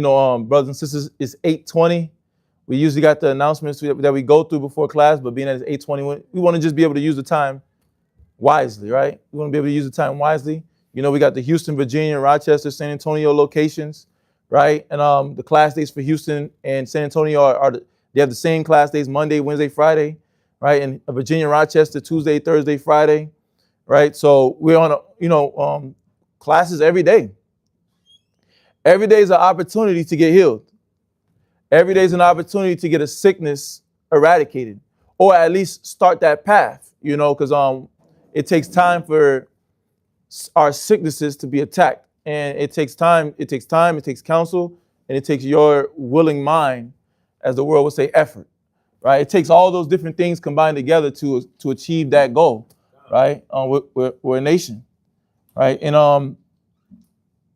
Brothers and sisters, it's 8:20. We usually got the announcements that we go through before class, but being that it's 8:20, we want to just be able to use the time wisely, right? We want to be able to use the time wisely. We got the Houston, Virginia, Rochester, San Antonio locations, right? And the class days for Houston and San Antonio they have the same class days, Monday, Wednesday, Friday, right? And Virginia, Rochester, Tuesday, Thursday, Friday, right? So we're on classes every day. Every day is an opportunity to get healed. Every day is an opportunity to get a sickness eradicated, or at least start that path, because it takes time for our sicknesses to be attacked. And it takes time, it takes counsel, and it takes your willing mind, as the world would say, effort, right? It takes all those different things combined together to achieve that goal, right? We're a nation, right? And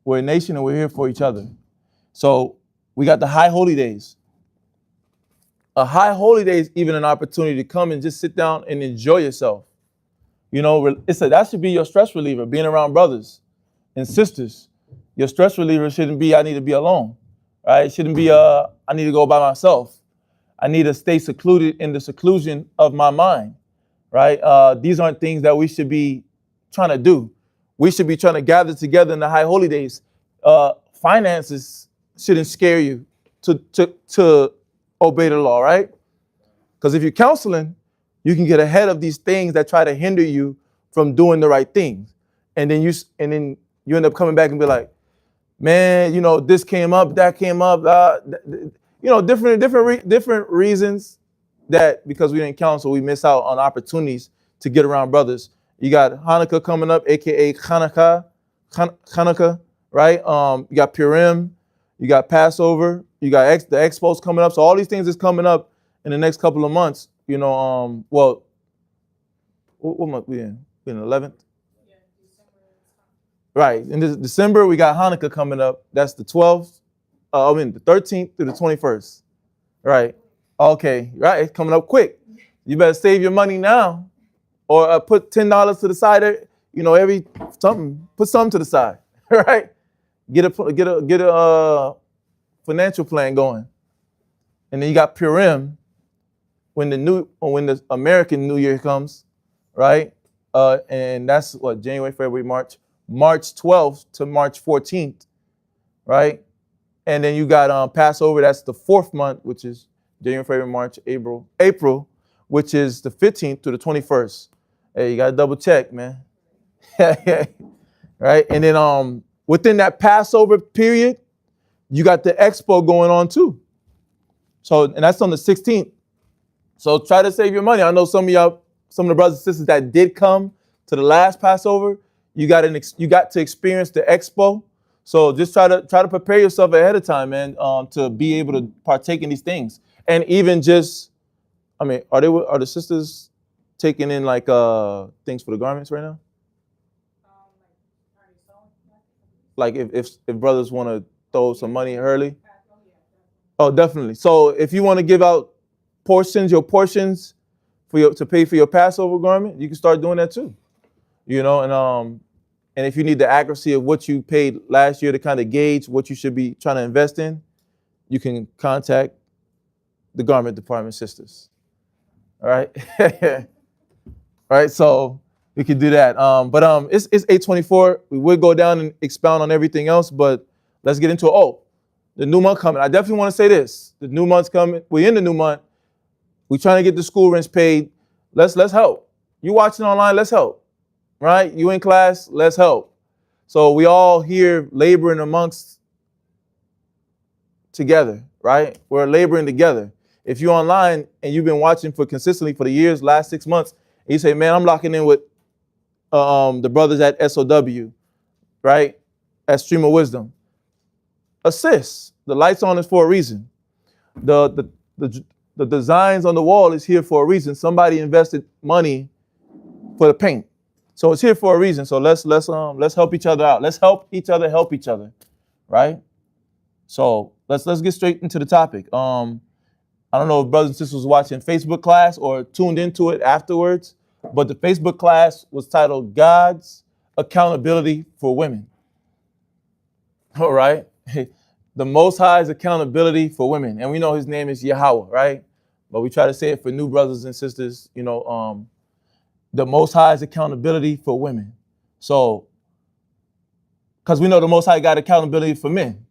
we're a nation and we're here for each other. So we got the high holy days. A high holy day is even an opportunity to come and just sit down and enjoy yourself. That should be your stress reliever, being around brothers and sisters. Your stress reliever shouldn't be, I need to be alone, right? It shouldn't be, I need to go by myself. I need to stay secluded in the seclusion of my mind, right? These aren't things that we should be trying to do. We should be trying to gather together in the high holy days. Finances shouldn't scare you to obey the law, right? Because if you're counseling, you can get ahead of these things that try to hinder you from doing the right things. And then you end up coming back and be like, man, this came up, that came up, different reasons that because we didn't counsel, we miss out on opportunities to get around brothers. You got Hanukkah coming up, aka Hanukkah, right? You got Purim, you got Passover, you got the expos coming up. So all these things is coming up in the next couple of months. What month we in? We in the 11th? Yeah, December. Right. In this December, we got Hanukkah coming up. That's the 12th. The 13th through the 21st. Right. Okay. Right. It's coming up quick. You better save your money now, or put $10 to the side. Put something to the side. Right. Get a financial plan going. And then you got Purim, when the American New Year comes, right? And that's what, January, February, March 12th to March 14th, right? And then you got Passover, that's the 4th month, which is January, February, March, April, which is the 15th to the 21st. Hey, you gotta double check, man. Right? And then within that Passover period, you got the expo going on too. So, and that's on the 16th. So try to save your money. I know some of the brothers and sisters that did come to the last Passover, you got to experience the expo. So just try to prepare yourself ahead of time, man, to be able to partake in these things. And even just, are the sisters taking in like things for the garments right now? Like if brothers want to throw some money early? Oh, definitely. So if you want to give out your portions to pay for your Passover garment, you can start doing that too. And if you need the accuracy of what you paid last year to kind of gauge what you should be trying to invest in, you can contact the garment department sisters. All right. All right. So we can do that. But it's 8:24. We would go down and expound on everything else, but let's get into it. The new month coming. I definitely want to say this. The new month's coming. We're in the new month. We're trying to get the school rents paid. Let's help. You watching online, let's help. Right? You in class, let's help. So we all here laboring amongst together, right? We're laboring together. If you're online and you've been watching consistently for the last 6 months, and you say, man, I'm locking in with the brothers at S.O.W, right? At Stream of Wisdom. Assist. The lights on is for a reason. The designs on the wall is here for a reason. Somebody invested money for the paint. So it's here for a reason. So let's help each other out. Let's help each other, right? So let's get straight into the topic. I don't know if brothers and sisters was watching Facebook class or tuned into it afterwards, but the Facebook class was titled God's Accountability for Women. All right. The Most High's accountability for women. And we know his name is Yahweh, right? But we try to say it for new brothers and sisters, the Most High's accountability for women. So, because we know the Most High got accountability for men.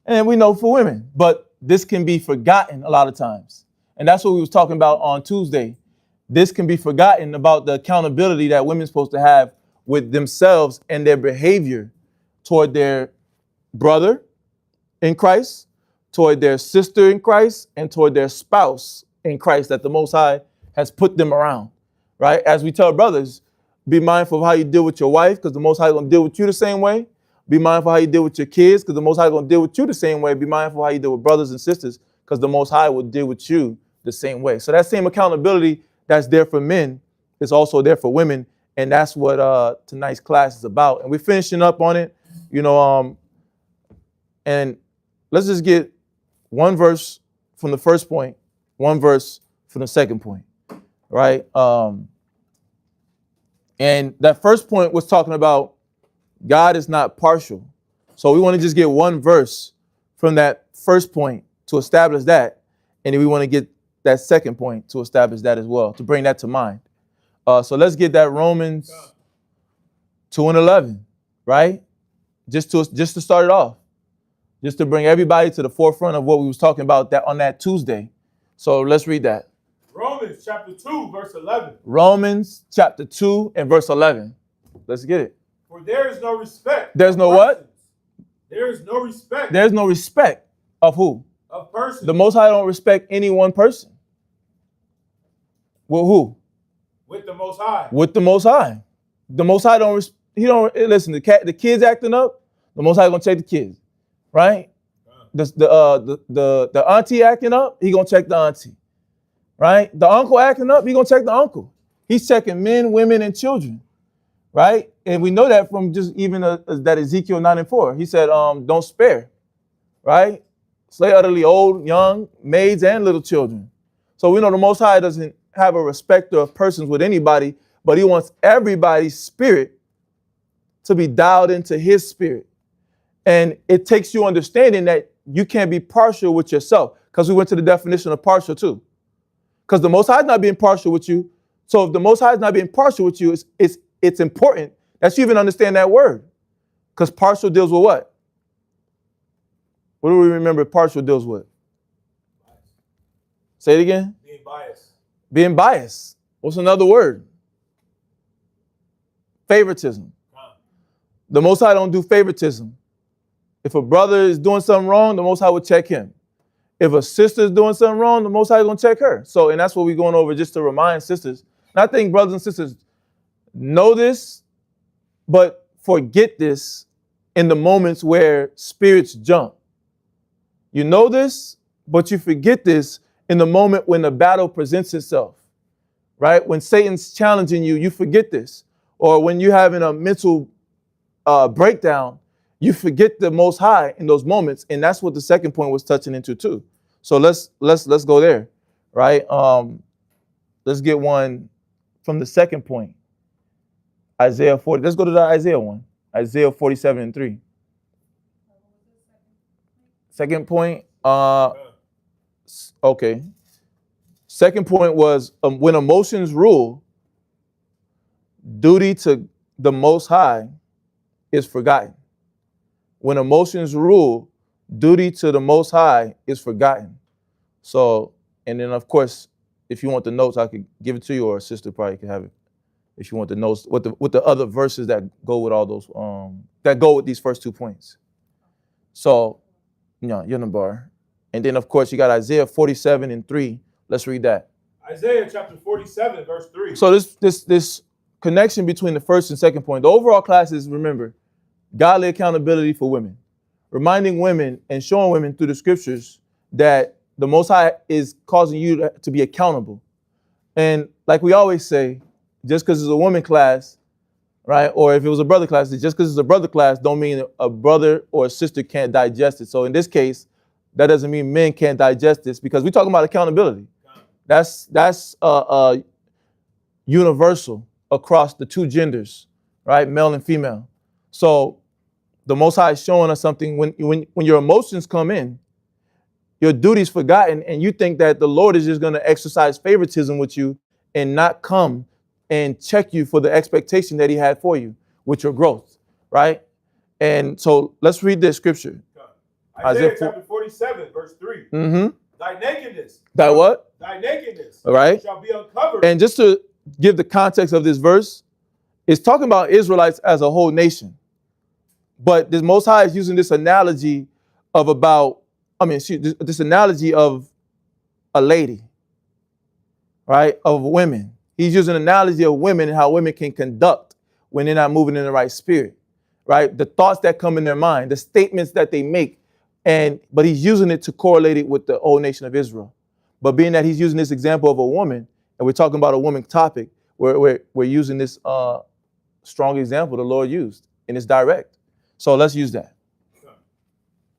And we know for women. But this can be forgotten a lot of times. And that's what we was talking about on Tuesday. This can be forgotten about the accountability that women's supposed to have with themselves and their behavior toward their brother in Christ, toward their sister in Christ, and toward their spouse in Christ that the Most High has put them around, right? As we tell brothers, be mindful of how you deal with your wife because the Most High is going to deal with you the same way. Be mindful how you deal with your kids because the Most High is going to deal with you the same way. Be mindful how you deal with brothers and sisters because the Most High will deal with you the same way. So that same accountability that's there for men is also there for women. And that's what tonight's class is about. And we're finishing up on it, and let's just get one verse from the first point, one verse from the second point, right? And that first point was talking about God is not partial. So we want to just get one verse from that first point to establish that. And then we want to get that second point to establish that as well, to bring that to mind. So let's get that Romans 2:11, right? Just to start it off, just to bring everybody to the forefront of what we was talking about that on that Tuesday. So let's read that. Romans chapter 2, verse 11. Romans chapter 2 and verse 11. Let's get it. For there is no respect. There's no what? There is no respect. There's no respect of who? Of person. The Most High don't respect any one person. Well, who? With the Most High. With the Most High. The Most High don't. He don't listen. The kids acting up. The Most High gonna check the kids, right? The auntie acting up. He gonna check the auntie, right? The uncle acting up. He gonna check the uncle. He's checking men, women, and children, right? And we know that from just even that Ezekiel 9:4. He said, "Don't spare," right? Slay utterly old, young, maids, and little children. So we know the Most High doesn't have a respecter of persons with anybody, but he wants everybody's spirit to be dialed into his spirit. And it takes you understanding that you can't be partial with yourself, because we went to the definition of partial too. Because the Most High is not being partial with you. So if the Most High is not being partial with you, it's important that you even understand that word. Because partial deals with what? What do we remember partial deals with? Say it again. Being biased. Being biased. What's another word? Favoritism. The Most High don't do favoritism. If a brother is doing something wrong, the Most High will check him. If a sister is doing something wrong, the Most High is going to check her. So, and that's what we're going over, just to remind sisters. And I think brothers and sisters know this, but forget this in the moments where spirits jump. You know this, but you forget this in the moment when the battle presents itself, right? When Satan's challenging you, you forget this. Or when you're having a mental breakdown, you forget the Most High in those moments. And that's what the second point was touching into too. So let's go there, right? Let's get one from the second point. Isaiah 40. Let's go to the Isaiah one. Isaiah 47:3. Second point. Okay. Second point was when emotions rule, duty to the Most High is forgotten. When emotions rule, duty to the Most High is forgotten. So, and then of course, if you want the notes, I could give it to you, or a sister probably could have it. If you want the notes, with the other verses that go with all those, that go with these first 2 points. So, you're in the bar. And then of course you got Isaiah 47:3. Let's read that. Isaiah chapter 47, verse 3. So this connection between the first and second point, the overall class is, remember, godly accountability for women, reminding women and showing women through the scriptures that the Most High is causing you to be accountable. And like we always say, just because it's a woman class, right? Or if it was a brother class, just because it's a brother class don't mean a brother or a sister can't digest it. So in this case, that doesn't mean men can't digest this, because we're talking about accountability. That's universal across the two genders, right? Male and female. So The Most High is showing us something. When your emotions come in, your duty's forgotten, and you think that the Lord is just going to exercise favoritism with you and not come and check you for the expectation that he had for you with your growth, right? And so let's read this scripture. Isaiah chapter 47, verse 3. Mm-hmm. Thy nakedness. Thy what? Thy nakedness. All right. Shall be uncovered. And just to give the context of this verse, it's talking about Israelites as a whole nation. But the Most High is using this analogy of this analogy of a lady, right? Of women. He's using an analogy of women and how women can conduct when they're not moving in the right spirit, right? The thoughts that come in their mind, the statements that they make, but he's using it to correlate it with the whole nation of Israel. But being that he's using this example of a woman, and we're talking about a woman topic, we're using this strong example the Lord used, and it's direct. So let's use that.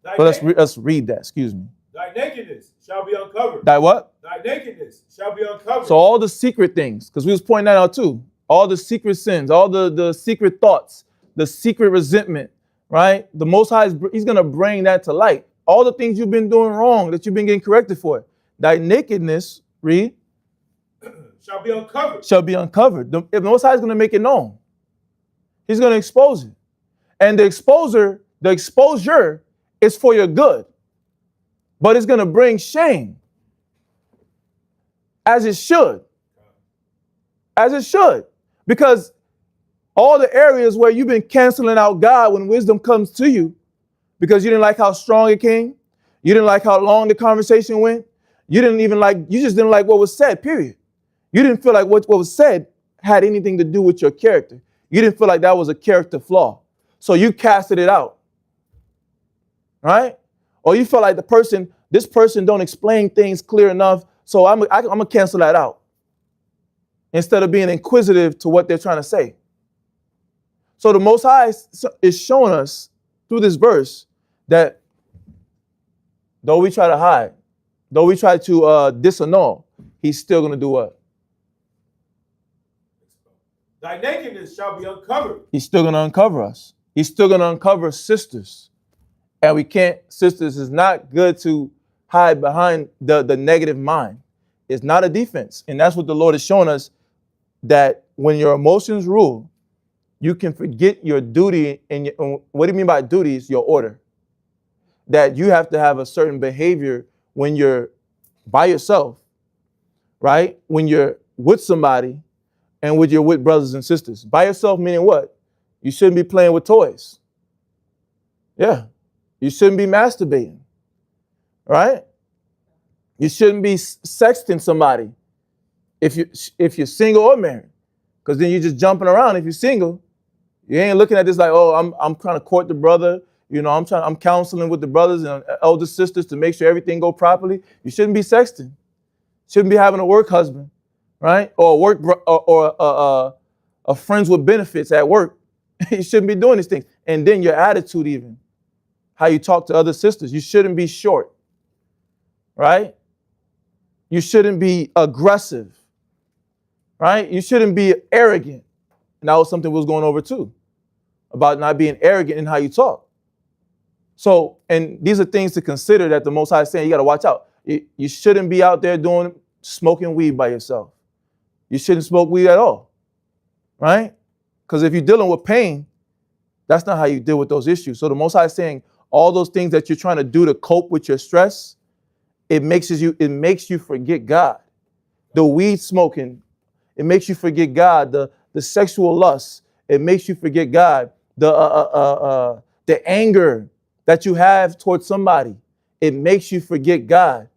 But let's read that, excuse me. Thy nakedness shall be uncovered. Thy what? Thy nakedness shall be uncovered. So all the secret things, because we was pointing that out too, all the secret sins, all the secret thoughts, the secret resentment, right? The Most High, he's going to bring that to light. All the things you've been doing wrong that you've been getting corrected for. Thy nakedness, read, shall be uncovered. Shall be uncovered. The Most High is going to make it known. He's going to expose it. And the exposure is for your good. But it's going to bring shame. As it should. As it should. Because all the areas where you've been canceling out God when wisdom comes to you, because you didn't like how strong it came, you didn't like how long the conversation went, you just didn't like what was said, period. You didn't feel like what was said had anything to do with your character. You didn't feel like that was a character flaw. So you casted it out. Right? Or you felt like this person don't explain things clear enough, so I'm going to cancel that out. Instead of being inquisitive to what they're trying to say. So the Most High is showing us through this verse that though we try to hide, though we try to disannul, he's still going to do what? Thy nakedness shall be uncovered. He's still going to uncover us. He's still going to uncover sisters. And we can't, sisters, it's not good to hide behind the negative mind. It's not a defense. And that's what the Lord is showing us, that when your emotions rule, you can forget your duty. And what do you mean by duty? Is your order. That you have to have a certain behavior when you're by yourself, right? When you're with somebody and when you're with brothers and sisters. By yourself meaning what? You shouldn't be playing with toys. Yeah. You shouldn't be masturbating, right? You shouldn't be sexting somebody if you're single or married, because then you're just jumping around. If you're single, you ain't looking at this like, oh, I'm trying to court the brother. You know, I'm counseling with the brothers and elder sisters to make sure everything go properly. You shouldn't be sexting. Shouldn't be having a work husband, right? Or a friends with benefits at work. You shouldn't be doing these things. And then your attitude, even how you talk to other sisters. You shouldn't be short, right? You shouldn't be aggressive, right? You shouldn't be arrogant. And that was something we was going over too, about not being arrogant in how you talk. So, and these are things to consider that the Most High is saying you got to watch out. You shouldn't be out there smoking weed by yourself. You shouldn't smoke weed at all, right? Because if you're dealing with pain, that's not how you deal with those issues. So the Most High is saying all those things that you're trying to do to cope with your stress, it makes you forget God. The weed smoking, it makes you forget God. The sexual lust, it makes you forget God. The anger that you have towards somebody, it makes you forget God.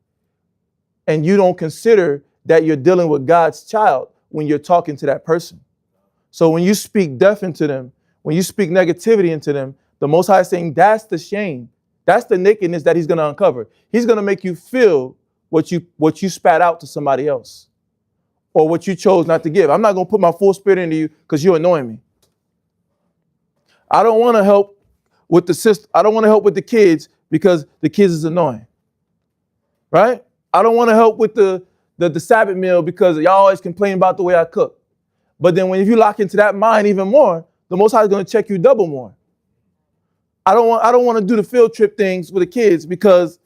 And you don't consider that you're dealing with God's child when you're talking to that person. So when you speak death into them, when you speak negativity into them, the Most High is saying that's the shame. That's the nakedness that he's going to uncover. He's going to make you feel what you spat out to somebody else or what you chose not to give. I'm not going to put my full spirit into you because you're annoying me. I don't want to help with the sister. I don't want to help with the kids because the kids is annoying. Right? I don't want to help with the Sabbath meal because y'all always complain about the way I cook. But then if you lock into that mind even more, the Most High is going to check you double more. I don't want to do the field trip things with the kids because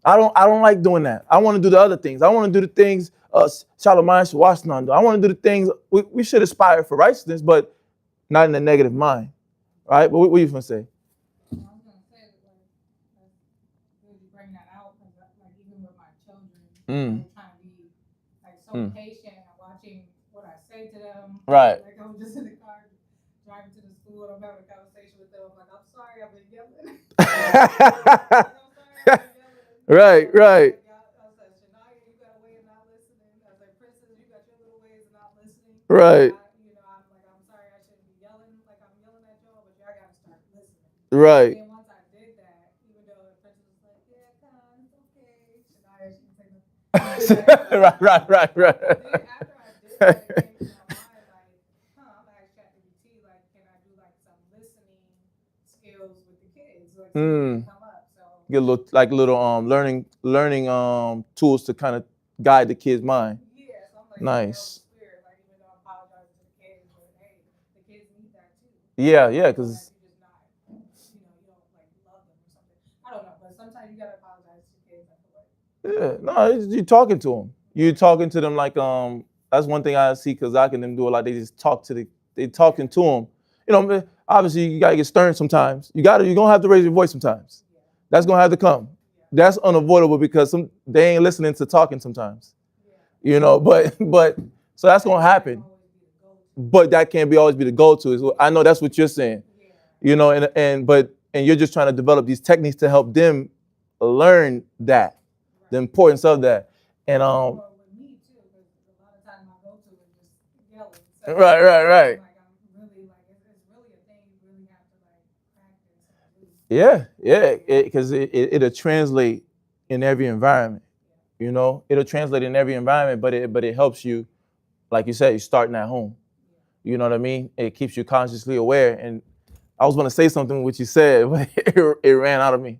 I don't like doing that. I want to do the other things. I want to do the things Charlemagne should Washington do. I want to do the things we should aspire for righteousness, but not in a negative mind. Right? But what are you gonna say? I was gonna say that's good you bring that out because like even with my children, I'm trying to be like so patient and watching what I say to them. Right. Like I was just in the car driving to the school and I'm having a conversation with them. I'm like, I'm sorry, I've been yelling. Right. I was like, Shania, you got a way of not listening. I was like, Princess, you got your little ways of not listening. Right. I'm like, I'm sorry, I shouldn't be yelling like I'm yelling at y'all, but y'all gotta start listening. Right. And once I did that, even though the Princess was like, yeah, Con, it's okay. Shania, she didn't say nothing. Right. Then after I did that, it came to my mind like, I'm gonna ask ChatGPT, like, can I do like some listening skills with the kids? Like, come up. So Get little learning tools to kind of guide the kid's mind. yeah, so I'm like, Nice. spirit, like even though I'm apologizing to the kids, but hey, the kids need that too. Yeah, Like, because you're just not, you don't like love them or something. I don't know, but sometimes you gotta apologize to the kids. I feel like. you're talking to them. You're talking to them like that's one thing I see Kazak and them do a lot. They just they talking to them. Obviously you gotta get stern sometimes. You're gonna have to raise your voice sometimes. That's gonna have to come. That's unavoidable because they ain't listening to talking sometimes. But so that's gonna happen. But that can't always be the go-to. I know that's what you're saying. And you're just trying to develop these techniques to help them learn that, the importance of that. And Well, with me too, because a lot of times my go-to is just yelling. So Right. like I'm really like it's really a thing you really have to like practice. Because it'll translate in every environment. It'll translate in every environment, but it helps you, like you said, you're starting at home. You know what I mean? It keeps you consciously aware. And I was going to say something which you said, but it ran out of me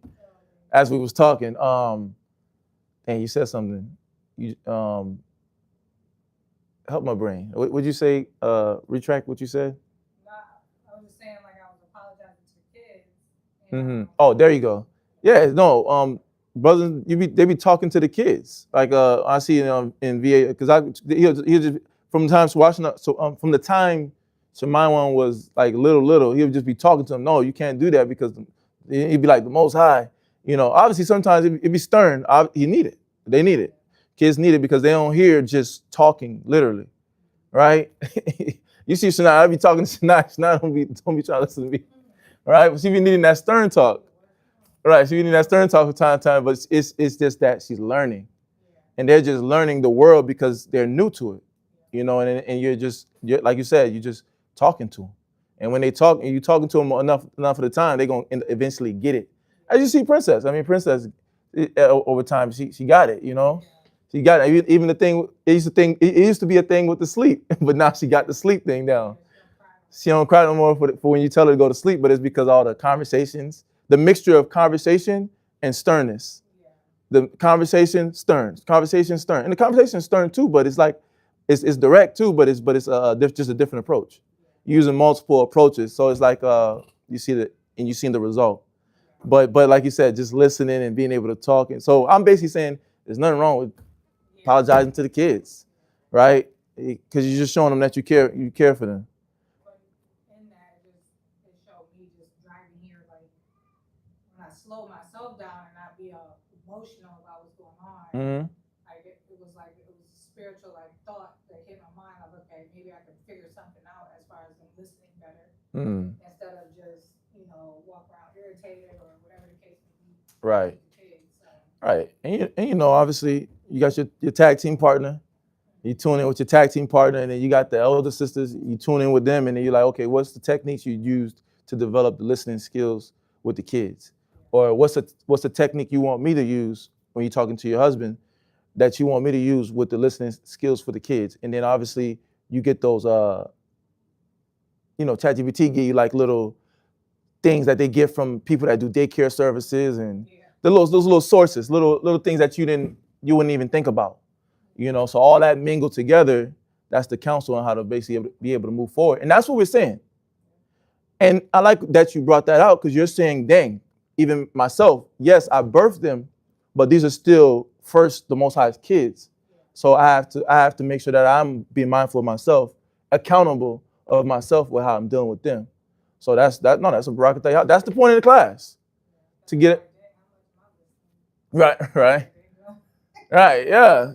as we was talking. And you said something. You help my brain. Would you say? Retract what you said. I was just saying like I was apologizing to the kids. Oh, there you go. Yeah, no. Brothers, they be talking to the kids. Like I see in VA because he'll just from the time from the time Shemaiah was like little, he would just be talking to them. No, you can't do that because he'd be like the Most High. Obviously sometimes it'd be stern. He need it. They need it. Kids need it because they don't hear just talking literally, right? You see Shania, I be talking to Shania don't be trying to listen to me, right? But she be needing that stern talk. Right, she needing that stern talk from time to time, but it's just that she's learning, and they're just learning the world because they're new to it, and you're like you said, you're just talking to them, and when they talk, and you're talking to them enough of the time, they're gonna eventually get it. As you see, Princess. I mean, Princess, over time, she got it. She got it. Even the thing it used to be a thing with the sleep, but now she got the sleep thing down. She don't cry no more for when you tell her to go to sleep, but it's because all the conversations. The mixture of conversation and sternness. The conversation stern, and the conversation is stern too, but it's like it's direct too, but it's just a different approach. Using multiple approaches, so it's like you see the result. But like you said, just listening and being able to talk. And so I'm basically saying there's nothing wrong with apologizing to the kids, right? Because you're just showing them that you care for them. Slow myself down and not be emotional about what's going on. Like it was a spiritual like thought that hit my mind. Like, okay, maybe I can figure something out as far as them listening better instead of just walk around irritated or whatever the case may be. Right. Right. And obviously you got your tag team partner. You tune in with your tag team partner, and then you got the elder sisters. You tune in with them, and then you're like, okay, what's the techniques you used to develop the listening skills with the kids? Or what's the technique you want me to use when you're talking to your husband that you want me to use with the listening skills for the kids? And then obviously you get those, ChatGPT give you like little things that they get from people that do daycare services and those little sources, little things that you wouldn't even think about, So all that mingled together, that's the counsel on how to basically be able to move forward. And that's what we're saying. And I like that you brought that out because you're saying, dang, even myself, yes, I birthed them, but these are still first the Most High's kids. So I have to make sure that I'm being mindful of myself, accountable of myself with how I'm dealing with them. So that's a barakatah. That's the point of the class. To get it right, yeah.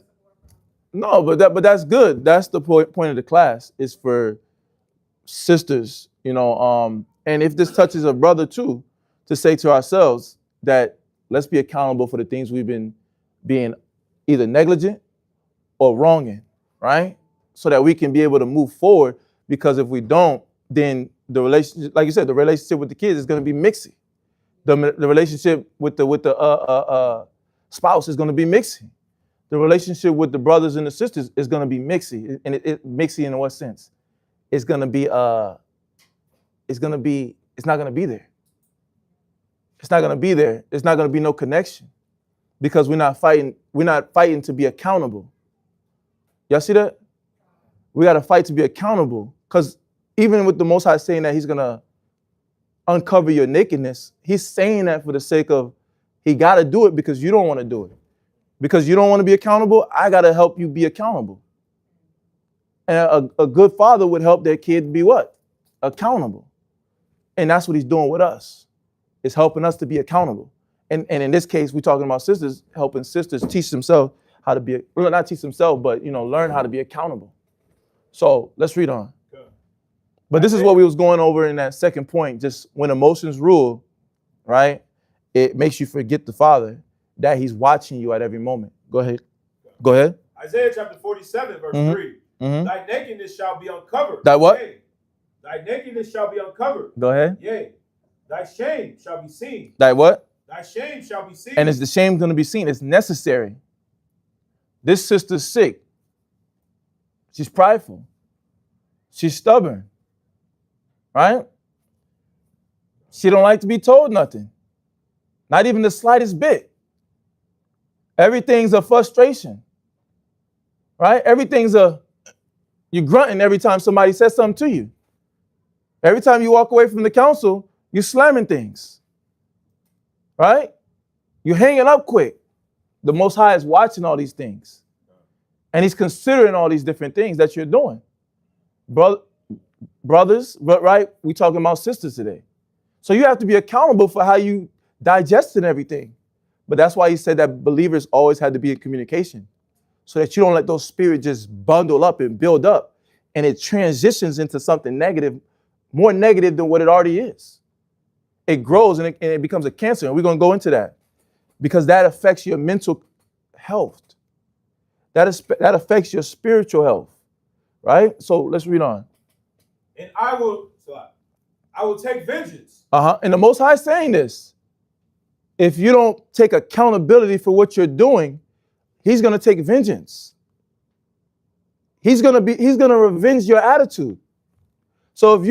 No, but that's good. That's the point of the class is for sisters, and if this touches a brother too, to say to ourselves that let's be accountable for the things we've been being either negligent or wrong in, right? So that we can be able to move forward, because if we don't, then the relationship, like you said, the relationship with the kids is going to be mixy. The relationship with the spouse is going to be mixy. The relationship with the brothers and the sisters is going to be mixy. And it mixy in what sense? It's going to be it's not going to be there. It's not going to be there. It's not going to be no connection, because we're not fighting to be accountable. Y'all see that? We got to fight to be accountable, because even with the Most High saying that he's going to uncover your nakedness, he's saying that for the sake of, he got to do it because you don't want to do it. Because you don't want to be accountable, I got to help you be accountable. And a good father would help their kid be what? Accountable. And that's what he's doing with us. It's helping us to be accountable. And in this case, we're talking about sisters, helping sisters teach themselves how to be, well, not teach themselves, but learn how to be accountable. So let's read on. But this is what we was going over in that second point. Just when emotions rule, right? It makes you forget the Father, that he's watching you at every moment. Go ahead. Isaiah chapter 47, verse 3. Thy nakedness shall be uncovered. Thy what? Yea. Thy nakedness shall be uncovered. Go ahead. Yea. Thy shame shall be seen. Thy what? Thy shame shall be seen. And is the shame going to be seen? It's necessary. This sister's sick. She's prideful. She's stubborn. Right? She don't like to be told nothing. Not even the slightest bit. Everything's a frustration. Right? You're grunting every time somebody says something to you. Every time you walk away from the council, you're slamming things. Right? You're hanging up quick. The Most High is watching all these things. And he's considering all these different things that you're doing. Brothers, but right, we talking about sisters today. So you have to be accountable for how you digest and everything. But that's why he said that believers always had to be in communication, so that you don't let those spirits just bundle up and build up, and it transitions into something negative, more negative than what it already is. It grows and it becomes a cancer, and we're going to go into that, because that affects your mental health. That affects your spiritual health, right? So let's read on. And I will take vengeance. And the Most High is saying this. If you don't take accountability for what you're doing, he's going to take vengeance. He's going to revenge your attitude. So if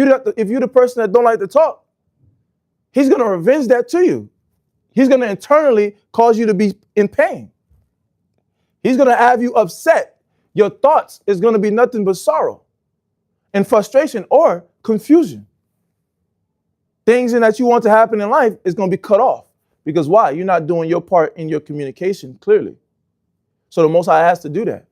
you're the person that don't like to talk, he's going to revenge that to you. He's going to internally cause you to be in pain. He's going to have you upset. Your thoughts is going to be nothing but sorrow and frustration or confusion. Things that you want to happen in life is going to be cut off. Because why? You're not doing your part in your communication clearly. So the Most High has to do that.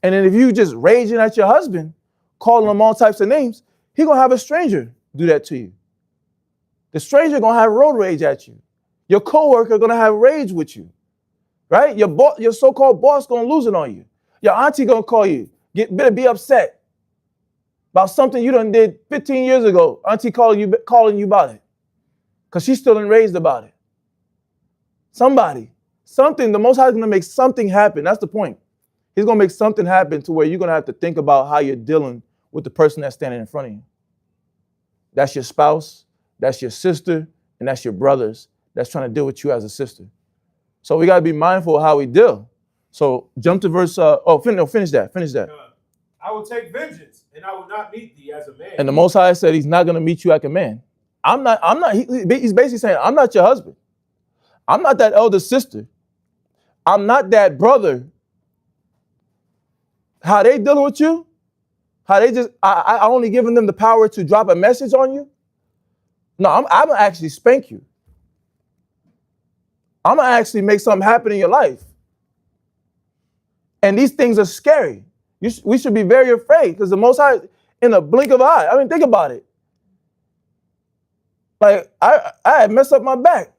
And then if you just raging at your husband, calling him all types of names, he's going to have a stranger do that to you. The stranger going to have road rage at you. Your coworker going to have rage with you. Right? Your so-called boss going to lose it on you. Your auntie going to call you. Better be upset about something you done did 15 years ago. Auntie calling you about it, because she's still enraged about it. Something, the Most High is going to make something happen. That's the point. He's going to make something happen to where you're going to have to think about how you're dealing with the person that's standing in front of you. That's your spouse, that's your sister, and that's your brothers that's trying to deal with you as a sister. So we got to be mindful of how we deal. So jump to verse, finish that. I will take vengeance, and I will not meet thee as a man. And the Most High said he's not going to meet you like a man. He's basically saying, I'm not your husband. I'm not that elder sister. I'm not that brother. How they dealing with you? How they I only giving them the power to drop a message on you? No, I'm gonna actually spank you. I'm gonna actually make something happen in your life. And these things are scary. We should be very afraid because the Most High, in a blink of an eye, I mean, think about it. Like I had messed up my back,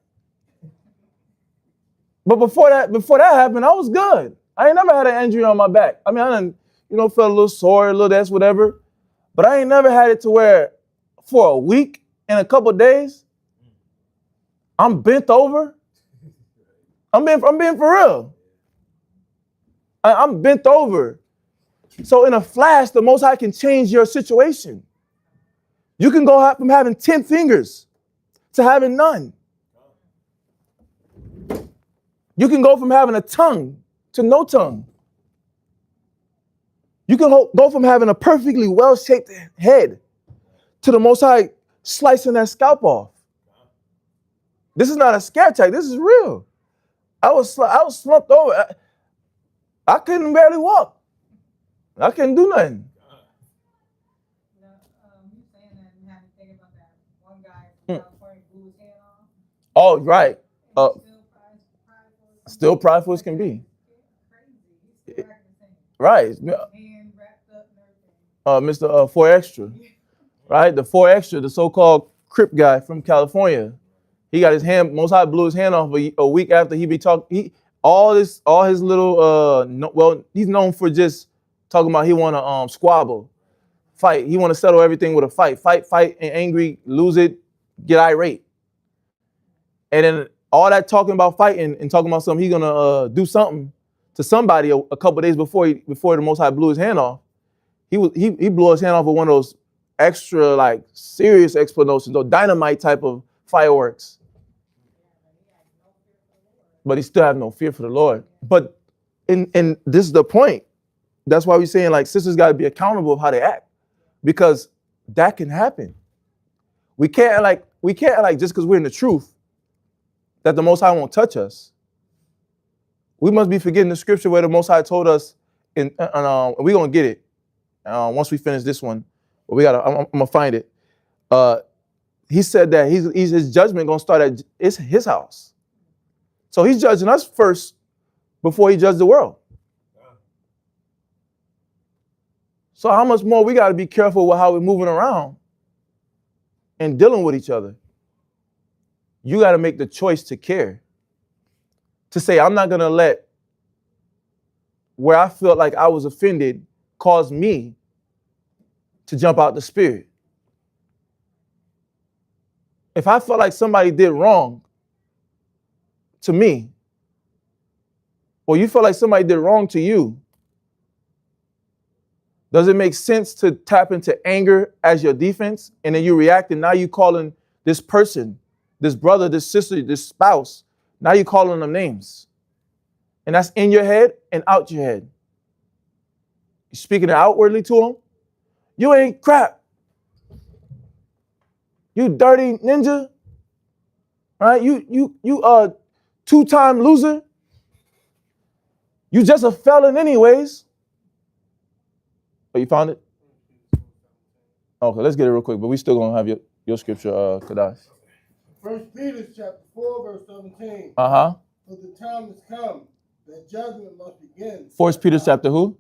but before that happened, I was good. I ain't never had an injury on my back. I mean, I done, felt a little sore, a little this, whatever, but I ain't never had it to where for a week and a couple of days, I'm bent over. I'm being for real. I'm bent over. So in a flash, the Most High can change your situation. You can go from having 10 fingers to having none. You can go from having a tongue to no tongue. You can go from having a perfectly well-shaped head to the Most High slicing that scalp off. This is not a scare tactic. This is real. I was slumped over. I couldn't barely walk. I couldn't do nothing. You saying that and had to think about that one guy from California blew his hand off. Oh, right. Still prideful as can be. Crazy. Right. Hand wrapped up and everything. Mr. 4 Extra. Right? The 4 Extra, the so-called Crip guy from California. He got his hand, Most High blew his hand off a week after he be talking. All his little, he's known for just talking about he want to squabble, fight. He want to settle everything with a fight, and angry, lose it, get irate. And then all that talking about fighting and talking about something, he's gonna do something to somebody a couple of days before the Most High blew his hand off. He blew his hand off with one of those extra like serious explosions, those dynamite type of fireworks. But he still have no fear for the Lord. But and this is the point. That's why we're saying like sisters got to be accountable of how they act, because that can happen. We can't like just because we're in the truth that the Most High won't touch us. We must be forgetting the scripture where the Most High told us, and we're gonna get it once we finish this one. But I'm gonna find it. He said that his judgment gonna start at his house. So he's judging us first before he judges the world. So how much more we got to be careful with how we're moving around and dealing with each other. You got to make the choice to care. To say, I'm not going to let where I felt like I was offended cause me to jump out the spirit. If I felt like somebody did wrong to me, or you feel like somebody did wrong to you, does it make sense to tap into anger as your defense? And then you react, and now you calling this person, this brother, this sister, this spouse, now you calling them names. And that's in your head and out your head. You're speaking it outwardly to them. You ain't crap. You dirty ninja. Right? You 2-time loser. You just a felon anyways. Oh, you found it? Okay, let's get it real quick, but we still gonna have your scripture, Kadash. 1 Peter chapter 4, verse 17. Uh-huh. For the time has come that judgment must begin. 1 Peter chapter who?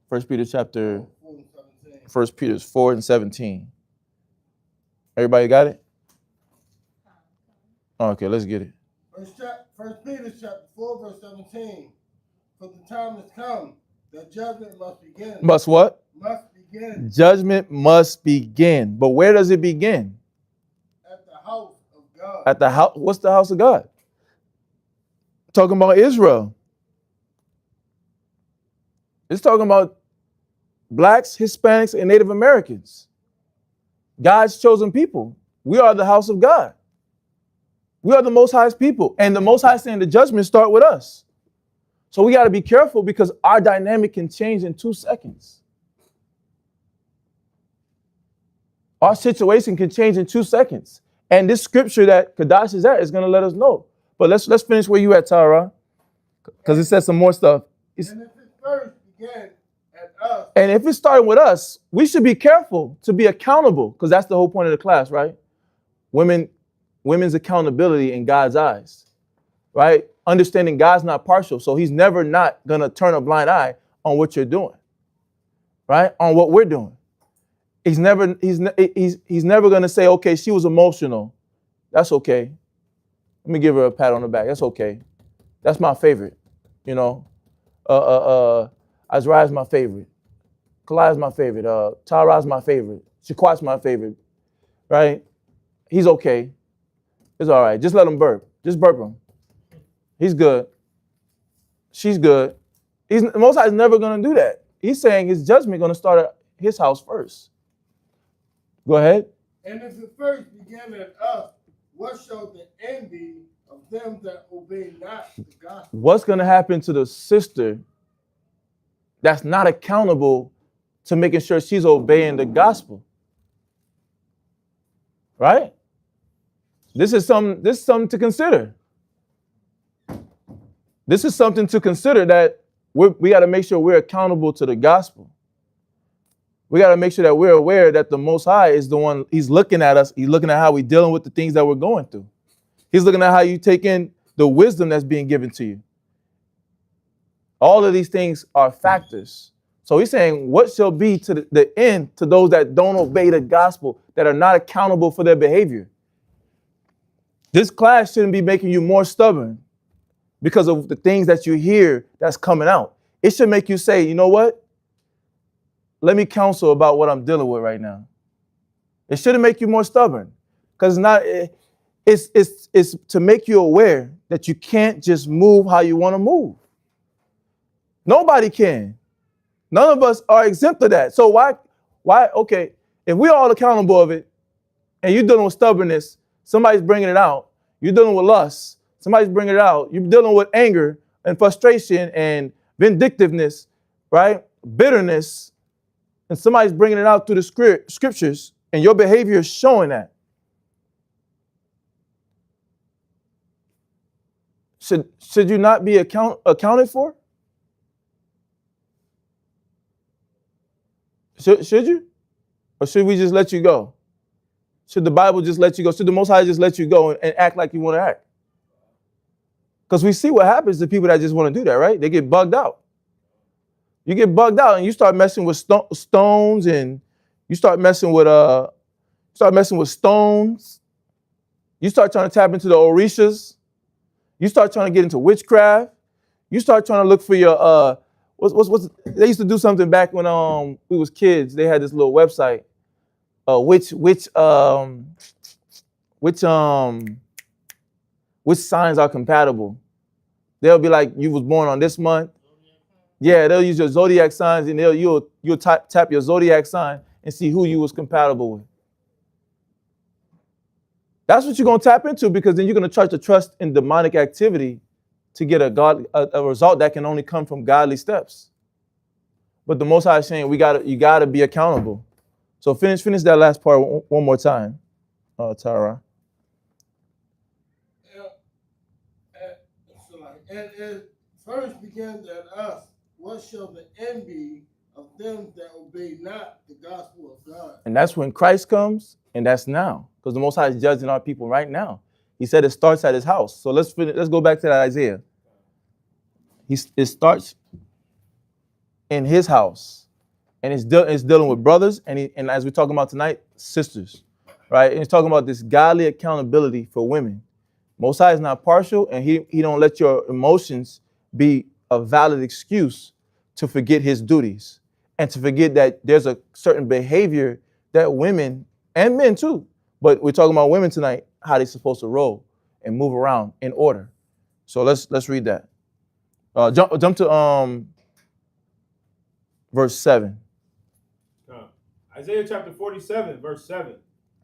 1 Peter chapter 1 Peter 4 and 17. Everybody got it? Okay, let's get it. 1 Peter chapter 4, verse 17. For the time has come that judgment must begin. Must what? Must begin. Judgment must begin. But where does it begin? At the house of God. At the house. What's the house of God? Talking about Israel. It's talking about blacks, Hispanics, and Native Americans. God's chosen people. We are the house of God. We are the Most High's people. And the Most High saying the judgment start with us. So we got to be careful because our dynamic can change in 2 seconds. Our situation can change in 2 seconds. And this scripture that Kadash is at is going to let us know. But let's finish where you at, Tara. Because it says some more stuff. And if it first began at us. And if it's starting with us, we should be careful to be accountable, because that's the whole point of the class, right? women's accountability in God's eyes, right? Understanding God's not partial, so he's never not gonna turn a blind eye on what you're doing, right? On what we're doing. He's never gonna say, okay, she was emotional. That's okay. Let me give her a pat on the back. That's okay. That's my favorite. You know, Azra's my favorite. Kalai's my favorite. Tara's my favorite. Shaquat's my favorite. Right? He's okay. It's all right. Just let him burp. Just burp him. He's good. She's good. Most High is never gonna do that. He's saying his judgment gonna start at his house first. Go ahead. And if it first began at us, what shall the end be of them that obey not the gospel? What's going to happen to the sister that's not accountable to making sure she's obeying the gospel? Right? This is something to consider. This is something to consider, that we got to make sure we're accountable to the gospel. We got to make sure that we're aware that the Most High is the one. He's looking at us. He's looking at how we're dealing with the things that we're going through. He's looking at how you take in the wisdom that's being given to you. All of these things are factors. So he's saying, what shall be to the end to those that don't obey the gospel, that are not accountable for their behavior? This class shouldn't be making you more stubborn because of the things that you hear that's coming out. It should make you say, you know what? Let me counsel about what I'm dealing with right now. It shouldn't make you more stubborn, because it's to make you aware that you can't just move how you want to move. Nobody can. None of us are exempt of that. So why, okay, if we're all accountable of it, and you're dealing with stubbornness, somebody's bringing it out. You're dealing with lust, somebody's bringing it out. You're dealing with anger and frustration and vindictiveness, right? Bitterness. And somebody's bringing it out through the scriptures, and your behavior is showing that. Should you not be accounted for? Should you? Or should we just let you go? Should the Bible just let you go? Should the Most High just let you go and act like you want to act? Because we see what happens to people that just want to do that, right? They get bugged out. You get bugged out and you start messing with stones, and you start messing with stones. You start trying to tap into the orishas. You start trying to get into witchcraft. You start trying to look for your they used to do something back when we was kids. They had this little website. Which signs are compatible? They'll be like, you was born on this month. Yeah, they'll use your zodiac signs, and you'll tap your zodiac sign and see who you was compatible with. That's what you're gonna tap into, because then you're gonna try to trust in demonic activity to get a result that can only come from godly steps. But the Most High is saying you gotta be accountable. So finish that last part one more time, Tara. And it first begins at us. What shall the end be of them that obey not the gospel of God? And that's when Christ comes, and that's now, because the Most High is judging our people right now. He said it starts at his house. So let's go back to that Isaiah. It starts in his house, and it's dealing with brothers, and as we're talking about tonight, sisters, right? And it's talking about this godly accountability for women. Most High is not partial, and he don't let your emotions be a valid excuse to forget his duties and to forget that there's a certain behavior that women and men too, but we're talking about women tonight, how they're supposed to roll and move around in order. So let's read that. Jump to verse 7. Isaiah chapter 47, verse 7.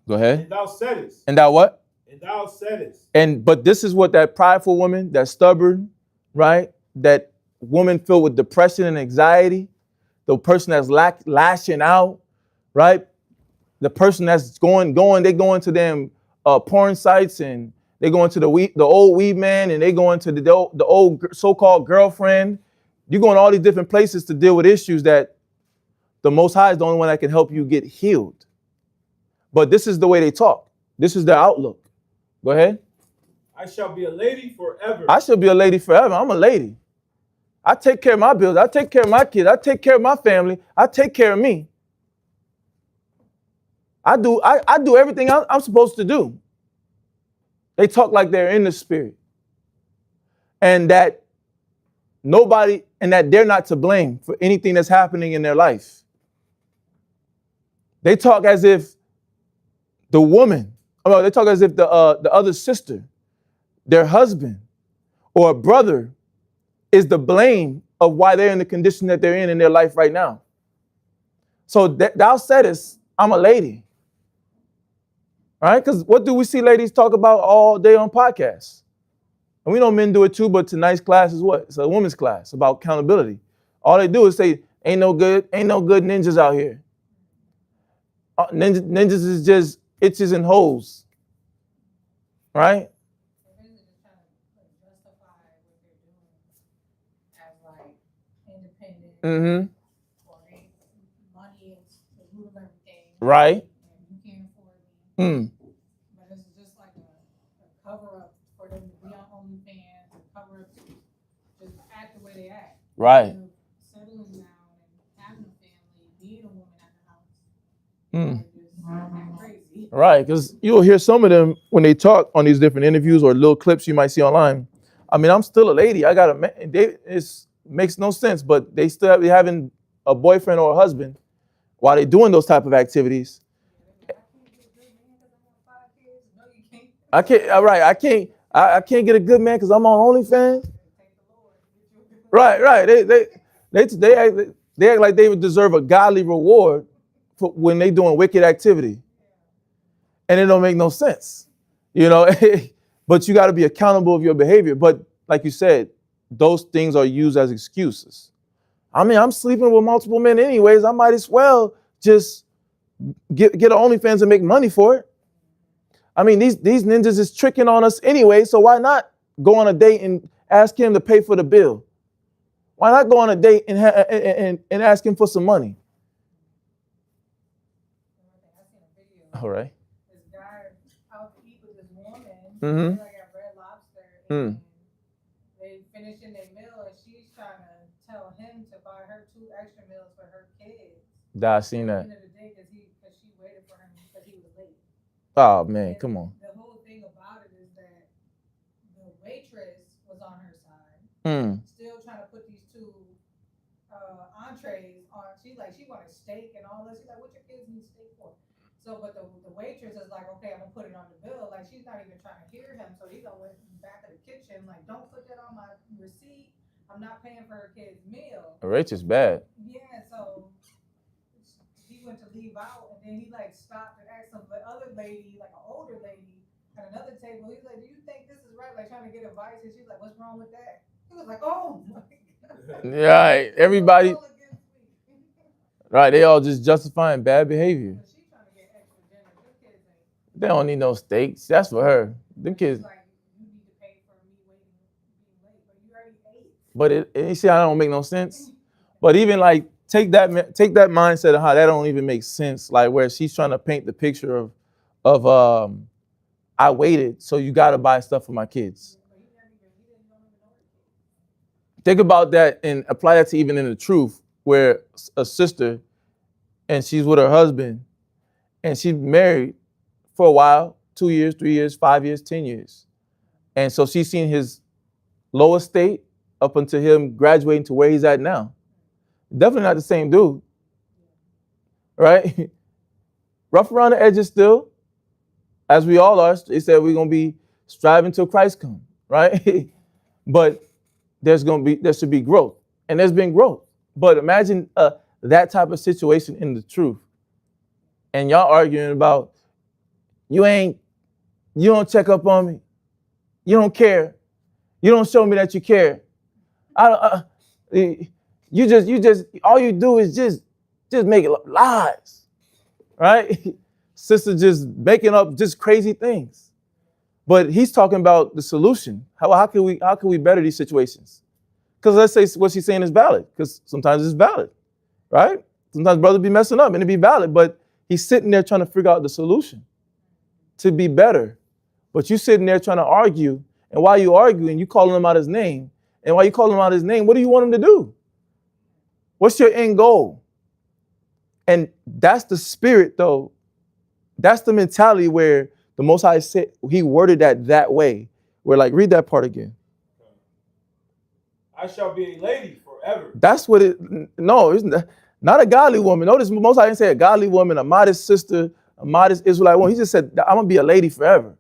Go ahead. And thou saidest. And thou what? And thou saidest. But this is what that prideful woman, that stubborn, right? That woman filled with depression and anxiety, the person that's lashing out, right? The person that's they go into them porn sites, and they go into the old weed man, and they go into the old so-called girlfriend. You go in all these different places to deal with issues that the Most High is the only one that can help you get healed. But this is the way they talk. This is their outlook. Go ahead. I shall be a lady forever. I shall be a lady forever. I'm a lady. I take care of my bills. I take care of my kids. I take care of my family. I take care of me. I do everything I'm supposed to do. They talk like they're in the spirit. And that nobody, and that they're not to blame for anything that's happening in their life. They talk as if the woman, they talk as if the other sister, their husband, or a brother is the blame of why they're in the condition that they're in their life right now. So thou saidest, I'm a lady. All right? Because what do we see ladies talk about all day on podcasts? And we know men do it too, but tonight's class is what? It's a women's class about accountability. All they do is say, ain't no good ninjas out here. Ninjas is just itches and hoes. Right? Mm-hmm. Money is the root of everything. Right. You can't afford me. But it's just like a cover up for them to be on OnlyFans, a cover up to just act the way they act. Right. Settling down and having a family, being a woman at the house. Just act crazy. Right, because you'll hear some of them when they talk on these different interviews or little clips you might see online. I mean, I'm still a lady. I got a man. It makes no sense, but they still be having a boyfriend or a husband while they're doing those type of activities. I can't. All right, I can't get a good man because I'm on OnlyFans. Right. They act like they would deserve a godly reward for when they doing wicked activity, and it don't make no sense, you know. But you got to be accountable of your behavior. But like you said, those things are used as excuses. I mean, I'm sleeping with multiple men anyways. I might as well just get an OnlyFans and make money for it. I mean, these ninjas is tricking on us anyway, so why not go on a date and ask him to pay for the bill? Why not go on a date and ask him for some money? All right. This guy out to eat with this woman, Mm-hmm. like at Red Lobster, and they finishing their meal, and she's trying to tell him to buy her 2 extra meals for her kids. I seen that. At the end of the day, because she waited for him because he was late. Oh man, And come on. The whole thing about it is that the waitress was on her side, still trying to put these 2 entrees on. She wanted steak and all this. She's like, what your kids need steak for? So, but the waitress is like, okay, I'm gonna put it on the bill. Like, she's not even trying to hear him. So he went back to the kitchen, like, don't put that on my receipt. I'm not paying for her kid's meal. Rachel's bad. Yeah, so he went to leave out, and then he like stopped and asked some other lady, like an older lady, at another table. He's like, do you think this is right? Like, trying to get advice, and she's like, what's wrong with that? He was like, oh my God. Right, everybody. Right, they all just justifying bad behavior. They don't need no steaks. That's for her. Them kids. But you see, I don't make no sense. But even like take that mindset of how that don't even make sense. Like where she's trying to paint the picture of I waited, so you got to buy stuff for my kids. Think about that and apply that to even in the truth, where a sister and she's with her husband and she's married for a while, 2 years, 3 years, 5 years, 10 years. And so she's seen his lower state up until him graduating to where he's at now. Definitely not the same dude, right? Rough around the edges still, as we all are. They said we're going to be striving till Christ comes, right? But there should be growth, and there's been growth. But imagine that type of situation in the truth, and y'all arguing about you don't check up on me, you don't care, you don't show me that you care. You just all you do is just make it lies, right? Sister just making up just crazy things. But he's talking about the solution. How can we better these situations? Because let's say what she's saying is valid, because sometimes it's valid, right? Sometimes brothers be messing up and it be valid, but he's sitting there trying to figure out the solution to be better. But you sitting there trying to argue, and while you arguing, you calling him out his name. And while you calling him out his name, what do you want him to do? What's your end goal? And that's the spirit, though. That's the mentality where the Most High said, he worded that way. Where, like, read that part again. I shall be a lady forever. That's what it, no, it's not a godly woman. Notice Most High didn't say a godly woman, a modest sister, a modest Israelite woman. He just said, I'm going to be a lady forever.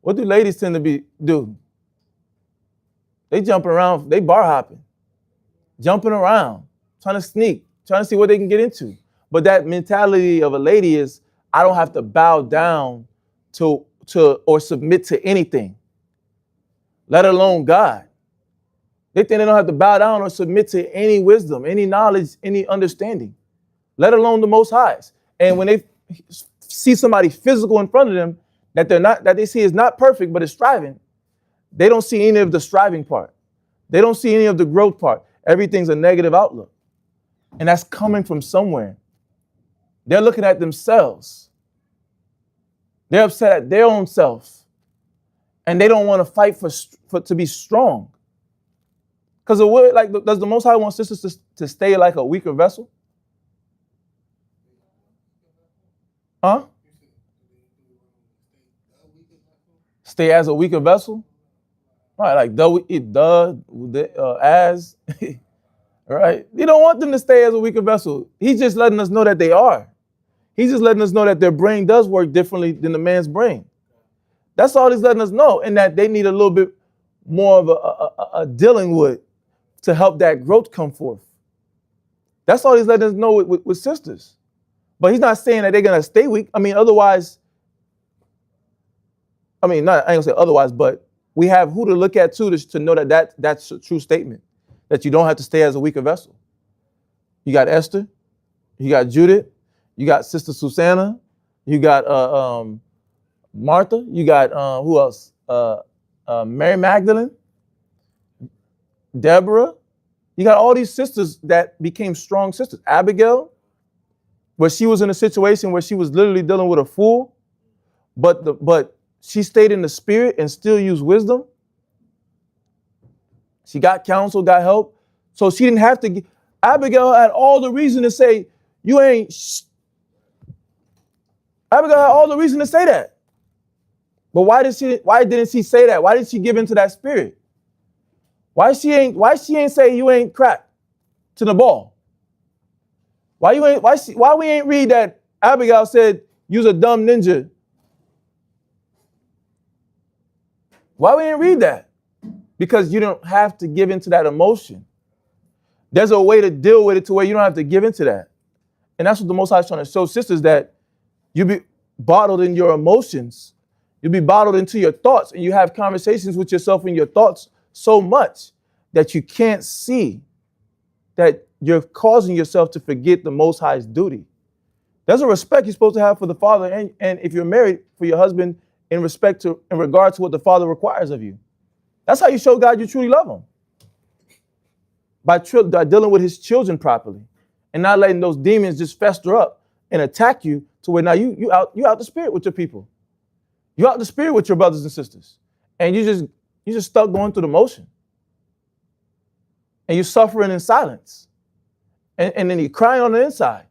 What do ladies tend to do? They jumping around, they bar hopping, jumping around, trying to sneak, trying to see what they can get into. But that mentality of a lady is, I don't have to bow down to or submit to anything, let alone God. They think they don't have to bow down or submit to any wisdom, any knowledge, any understanding, let alone the Most High's. And when they see somebody physical in front of them that they see is not perfect but is striving, they don't see any of the striving part. They don't see any of the growth part. Everything's a negative outlook. And that's coming from somewhere. They're looking at themselves. They're upset at their own self. And they don't want to fight to be strong. Because does the Most High want sisters to stay like a weaker vessel? Huh? Stay as a weaker vessel? Right, like as. Right? You don't want them to stay as a weaker vessel. He's just letting us know that they are. He's just letting us know that their brain does work differently than the man's brain. That's all he's letting us know, and that they need a little bit more of a dealing with to help that growth come forth. That's all he's letting us know with sisters. But he's not saying that they're going to stay weak. I mean, otherwise, I ain't going to say otherwise, but we have who to look at too to know that's a true statement, that you don't have to stay as a weaker vessel. You got Esther, you got Judith, you got Sister Susanna, you got Martha, you got who else? Mary Magdalene, Deborah. You got all these sisters that became strong sisters. Abigail, where she was in a situation where she was literally dealing with a fool, but she stayed in the spirit and still used wisdom. She got counsel, got help. So she didn't have to. Abigail had all the reason to say, you ain't. Abigail had all the reason to say that. But why didn't she say that? Why did she give into that spirit? Why she ain't say you ain't crack to the ball? Why we ain't read that Abigail said you's a dumb ninja? Why we ain't read that? Because you don't have to give into that emotion. There's a way to deal with it to where you don't have to give into that. And that's what the Most High is trying to show sisters, that you be bottled in your emotions. You'll be bottled into your thoughts, and you have conversations with yourself in your thoughts so much that you can't see that you're causing yourself to forget the Most High's duty. There's a respect you're supposed to have for the Father, and if you're married, for your husband in regard to what the Father requires of you. That's how you show God you truly love him. By dealing with his children properly and not letting those demons just fester up and attack you to where now you out the spirit with your people. You out the spirit with your brothers and sisters. And you just stuck going through the motion. And you're suffering in silence. And then you're crying on the inside.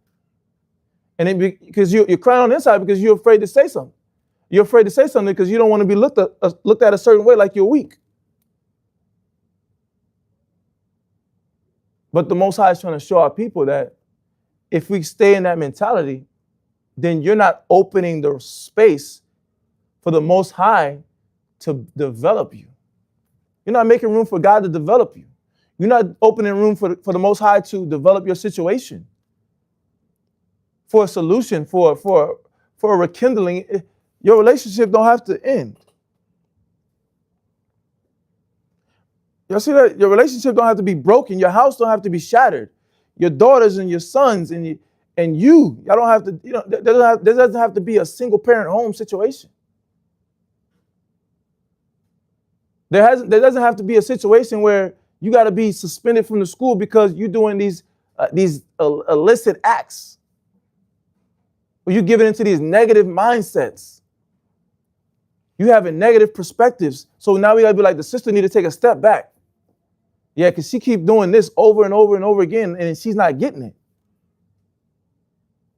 And then because you're crying on the inside because you're afraid to say something. You're afraid to say something because you don't want to be looked at a certain way, like you're weak. But the Most High is trying to show our people that if we stay in that mentality, then you're not opening the space for the Most High to develop you. You're not making room for God to develop you. You're not opening room for the Most High to develop your situation, for a solution, for a rekindling. Your relationship don't have to end. You see that your relationship don't have to be broken. Your house don't have to be shattered. Your daughters and your sons and y'all don't have to. There doesn't have to be a single parent home situation. There doesn't have to be a situation where you got to be suspended from the school because you're doing these illicit acts. Or you giving into these negative mindsets. You having negative perspectives. So now we gotta be like, the sister need to take a step back. Yeah, because she keep doing this over and over and over again, and she's not getting it.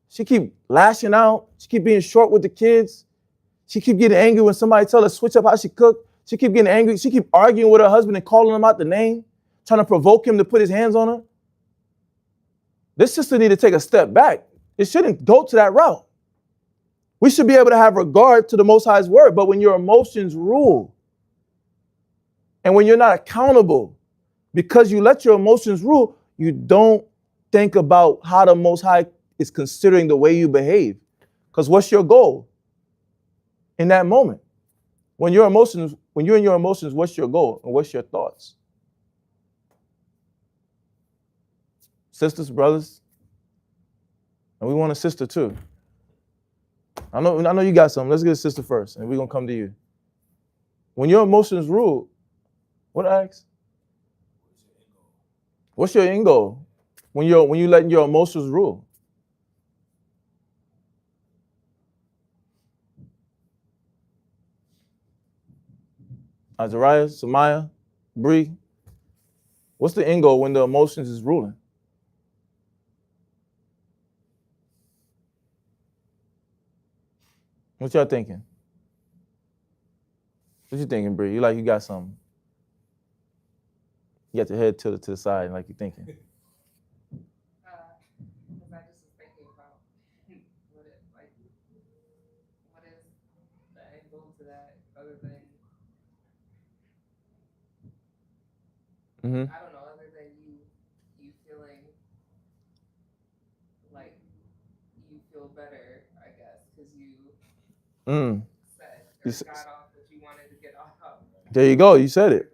She keep lashing out. She keep being short with the kids. She keep getting angry when somebody tell her to switch up how she cook. She keep getting angry. She keep arguing with her husband and calling him out the name, trying to provoke him to put his hands on her. This sister need to take a step back. It shouldn't go to that route. We should be able to have regard to the Most High's word, but when your emotions rule, and when you're not accountable, because you let your emotions rule, you don't think about how the Most High is considering the way you behave. Because what's your goal in that moment? When you're in your emotions, what's your goal and what's your thoughts? Sisters, brothers, and we want a sister too. I know you got something. Let's get a sister first, and we're gonna come to you. When your emotions rule, what I ask? What's your end goal? When you letting your emotions rule? Azariah, Samaya, Bree, what's the end goal when the emotions is ruling? What y'all thinking? What you thinking, Bree? You like you got something. You got your head tilted to the side like you thinking. Because I just was thinking about what is the end goal to that other than Mm-hmm. I don't know, other than you feeling like you feel better, I guess, because you said or got off what you wanted to get off. There you go. You said it.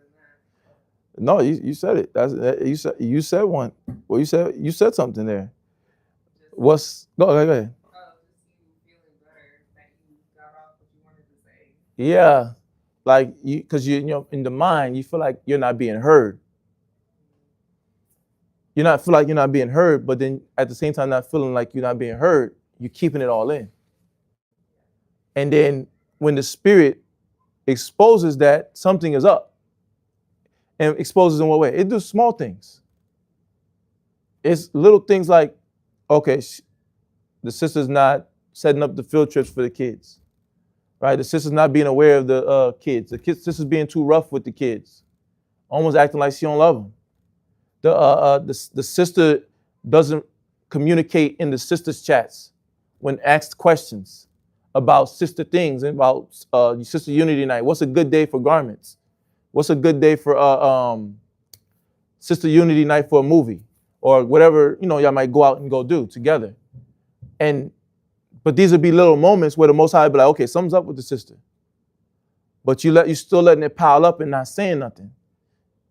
No, you said it. You said one. Well, you said something there. Go ahead. Just you feeling better that you got off what you wanted to say. Yeah, like because you in the mind you feel like you're not being heard. Feel like you're not being heard, but then at the same time not feeling like you're not being heard, you're keeping it all in. And then when the spirit exposes that something is up, and exposes in what way? It does small things. It's little things like, okay, the sister's not setting up the field trips for the kids, right? The sister's not being aware of the kids. Sister's being too rough with the kids, almost acting like she don't love them. The sister doesn't communicate in the sisters' chats when asked questions about sister things and about sister unity night. What's a good day for garments? What's a good day for sister unity night for a movie or whatever y'all might go out and go do together? But these would be little moments where the Most High would be like, okay, something's up with the sister, but you still letting it pile up and not saying nothing.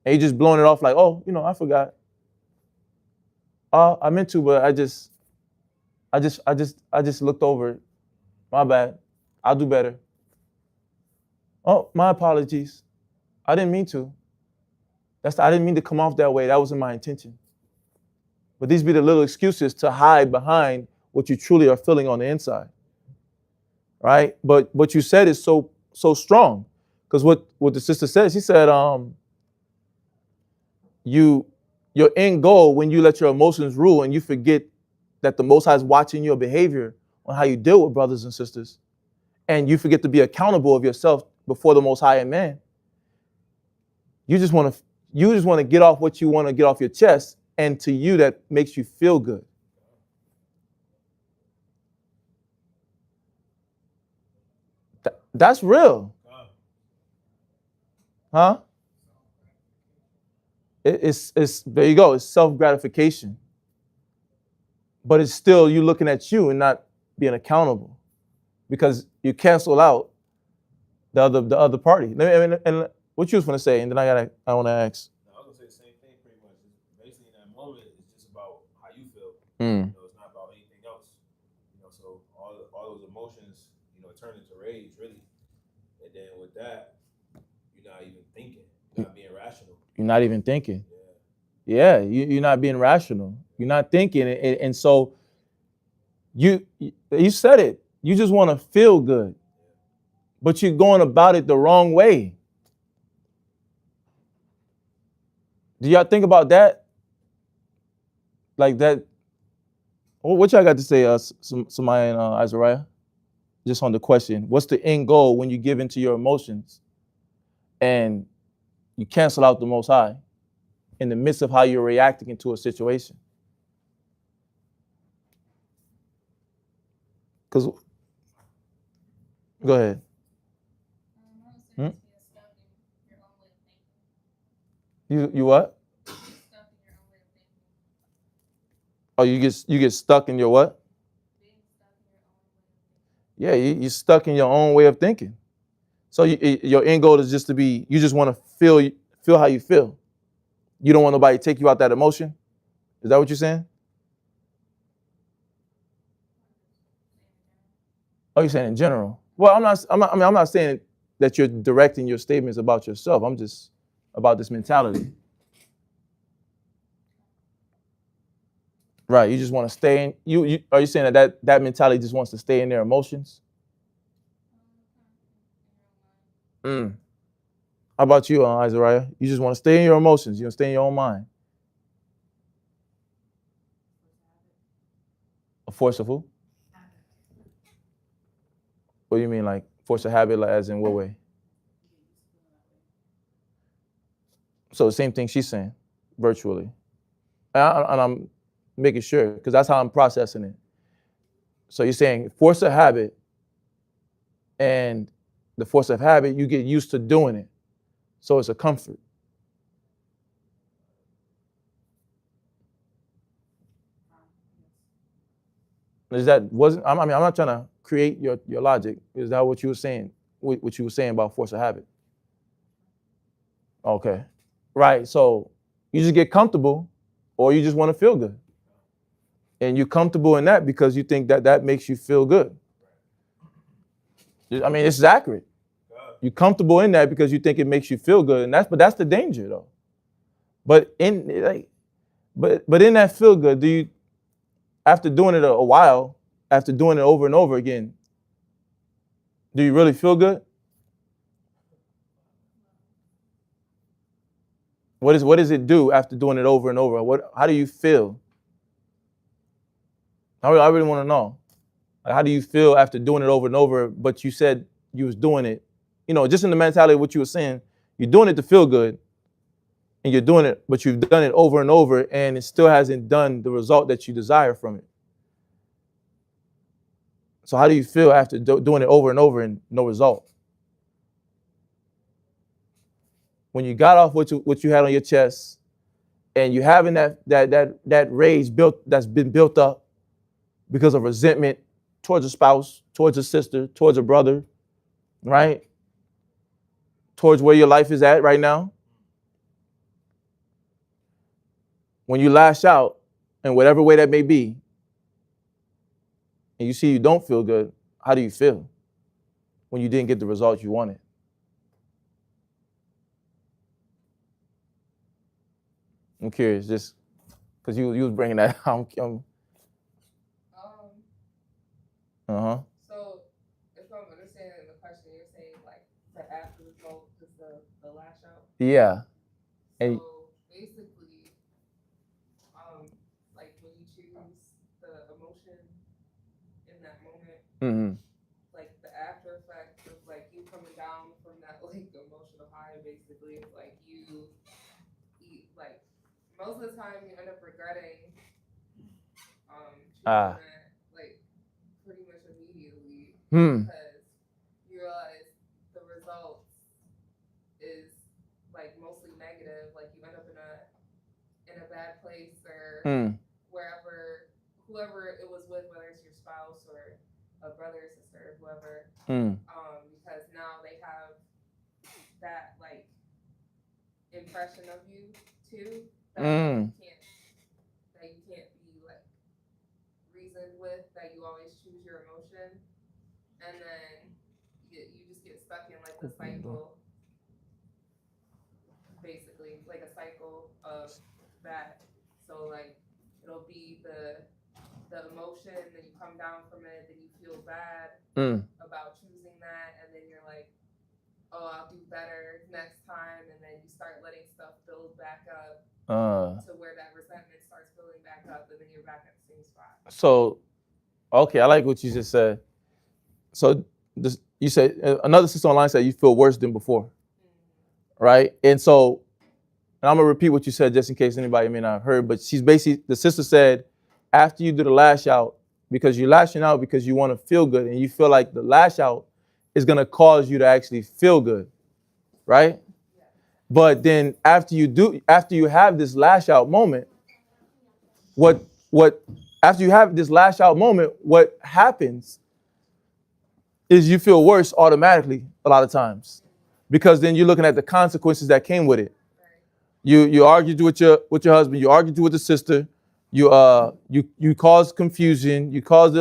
And you just blowing it off like, oh, I forgot. I meant to, but I just looked over it. My bad. I'll do better. Oh, my apologies. I didn't mean to. I didn't mean to come off that way. That wasn't my intention. But these be the little excuses to hide behind what you truly are feeling on the inside. Right? But what you said is so strong. Because what the sister said, she said, your end goal when you let your emotions rule and you forget that the Most High is watching your behavior on how you deal with brothers and sisters, and you forget to be accountable of yourself before the Most High and man. You just want to get off what you want to get off your chest, and to you that makes you feel good. That's real. Huh? It's there you go. It's self-gratification. But it's still you looking at you and not being accountable, because you cancel out the other party. And what you was going to say, and then I want to ask. I was gonna say the same thing pretty much. Basically, in that moment, it's just about how you feel. It's not about anything else. So all those emotions, turn into rage, really. And then with that, you're not even thinking. You're not being rational. You're not even thinking. Yeah, you're not being rational. You're not thinking, and so you said it. You just want to feel good, but you're going about it the wrong way. Do y'all think about that? Like that? What y'all got to say, Samaya and Azariah? Just on the question, what's the end goal when you give into your emotions and you cancel out the Most High in the midst of how you're reacting into a situation? Because, go ahead. Hmm? You what? Oh, you get stuck in your what? Yeah, you're stuck in your own way of thinking. So your end goal is just to be, you just want to feel how you feel. You don't want nobody to take you out that emotion. Is that what you're saying? Oh, you're saying in general. Well, I'm not saying that you're directing your statements about yourself. I'm just about this mentality. Right. You just want to stay in. Are you saying that mentality just wants to stay in their emotions? How about you, Azariah? You just want to stay in your emotions. You want to stay in your own mind. A force of who? What do you mean, like force of habit, like as in what way? So the same thing she's saying, virtually. And I'm making sure, because that's how I'm processing it. So you're saying force of habit, and the force of habit, you get used to doing it. So it's a comfort. I'm not trying to create your logic. Is that what you were saying? What you were saying about force of habit? Okay. Right. So you just get comfortable, or you just want to feel good. And you're comfortable in that because you think that makes you feel good. I mean, this is accurate. You're comfortable in that because you think it makes you feel good, and that's the danger, though. But in that feel good, do you, after doing it a while, after doing it over and over again, do you really feel good? What does it do after doing it over and over? How do you feel? I really want to know. Like, how do you feel after doing it over and over? But you said you was doing it, just in the mentality of what you were saying. You're doing it to feel good, and you're doing it, but you've done it over and over, and it still hasn't done the result that you desire from it. So how do you feel after doing it over and over and no result? When you got off what you had on your chest, and you having that rage that's been built up because of resentment towards a spouse, towards a sister, towards a brother, right? Towards where your life is at right now. When you lash out in whatever way that may be, and you see you don't feel good, how do you feel when you didn't get the results you wanted? I'm curious, just because you was bringing that. So, if I'm understanding the question, you're saying like the after result is the lash out. Yeah. So basically, like when you choose the emotion in that moment, like the after effect of like you coming down from that like emotional high, basically, it's like you eat like most of the time you end up regretting choosing that like pretty much immediately because you realize the results is like mostly negative. Like you end up in a bad place or wherever, whoever it was with, whether it's your spouse or a brother or sister, whoever, because now they have that like impression of you too that you can't be like reasoned with, that you always choose your emotion, and then you just get stuck in like the cycle, basically like a cycle of that. So like it'll be the emotion, then you come down from it, then you feel bad about choosing that, and then you're like oh, I'll do better next time, and then you start letting stuff build back up to where that resentment starts building back up, and then you're back at the same spot. So, okay, I like what you just said. So you said another sister online said you feel worse than before, right? And so, and I'm gonna repeat what you said just in case anybody may not have heard. But she's basically, the sister said, after you do the lash out, because you're lashing out because you want to feel good, and you feel like the lash out is gonna cause you to actually feel good, right? But then after you have this lash out moment, after you have this lash out moment, what happens is you feel worse automatically a lot of times, because then you're looking at the consequences that came with it. You argued with your husband, you argued with the sister, you cause confusion, you cause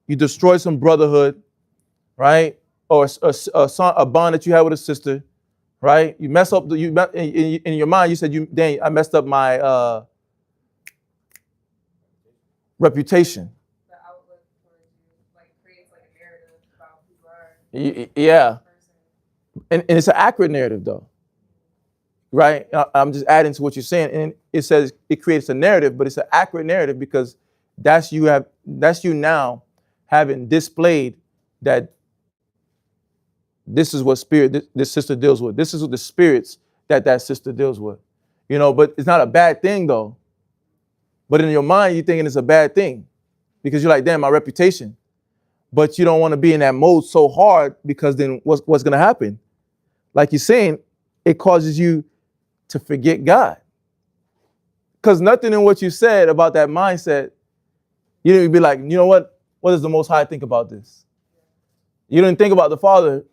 you destroy some brotherhood, right? Or a bond that you had with a sister, right? You mess up in your mind. You said, dang, I messed up my reputation. The outlook towards you, like, creates like a narrative about who you are. Yeah, and it's an accurate narrative though, right? I'm just adding to what you're saying, and it says it creates a narrative, but it's an accurate narrative because that's you now having displayed that this is what spirit this sister deals with. This is what the spirits that sister deals with, But it's not a bad thing though. But in your mind, you're thinking it's a bad thing because you're like, damn, my reputation. But you don't want to be in that mode so hard, because then what's going to happen? Like you're saying, it causes you to forget God. Because nothing in what you said about that mindset, you didn't be like, you know what does the Most High think about this? You didn't think about the Father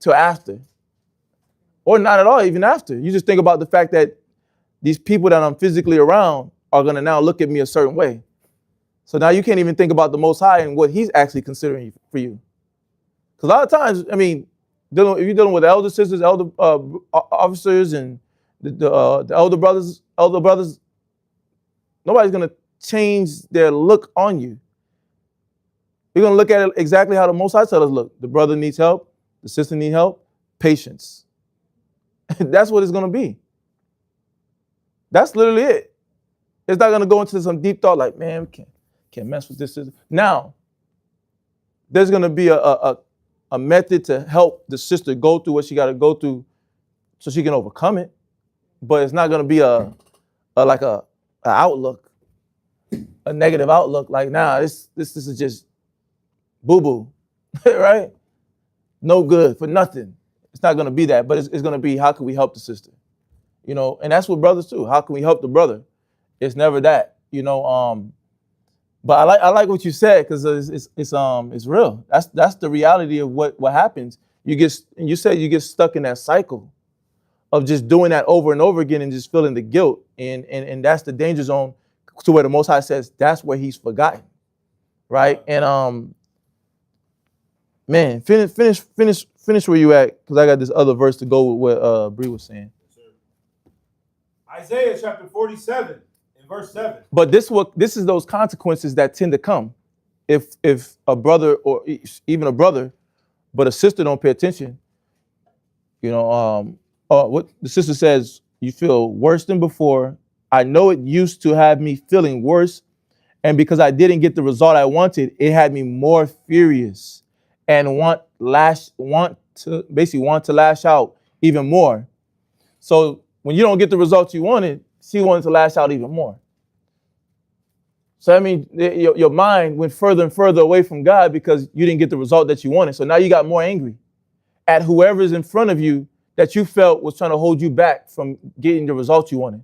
till after. Or not at all, even after. You just think about the fact that these people that I'm physically around are going to now look at me a certain way. So now you can't even think about the Most High and what he's actually considering for you. Because a lot of times, I mean, if you're dealing with elder sisters, elder officers, and the elder brothers, nobody's going to change their look on you. You're going to look at it exactly how the Most High tells us, look, the brother needs help, the sister needs help, patience. That's what it's going to be. That's literally it. It's not going to go into some deep thought like, man, we can't mess with this. Now, there's going to be a method to help the sister go through what she got to go through so she can overcome it. But it's not going to be a outlook, a negative outlook. Like, nah, this is just boo-boo, right? No good for nothing. It's not going to be that, but it's going to be, how can we help the sister? And that's what brothers do. How can we help the brother? It's never that, But I like what you said, because it's real. That's the reality of what happens. You said you get stuck in that cycle of just doing that over and over again and just feeling the guilt, and that's the danger zone to where the Most High says that's where he's forgotten, right? And man, finish where you at, because I got this other verse to go with what Bree was saying. Isaiah chapter 47 and verse 7. But this is those consequences that tend to come if a brother, or even a brother, but a sister don't pay attention. What the sister says, you feel worse than before. I know it used to have me feeling worse, and because I didn't get the result I wanted, it had me more furious and want to lash out even more. So when you don't get the results you wanted, she wanted to lash out even more. So I mean, your mind went further and further away from God because you didn't get the result that you wanted. So now you got more angry at whoever's in front of you that you felt was trying to hold you back from getting the results you wanted,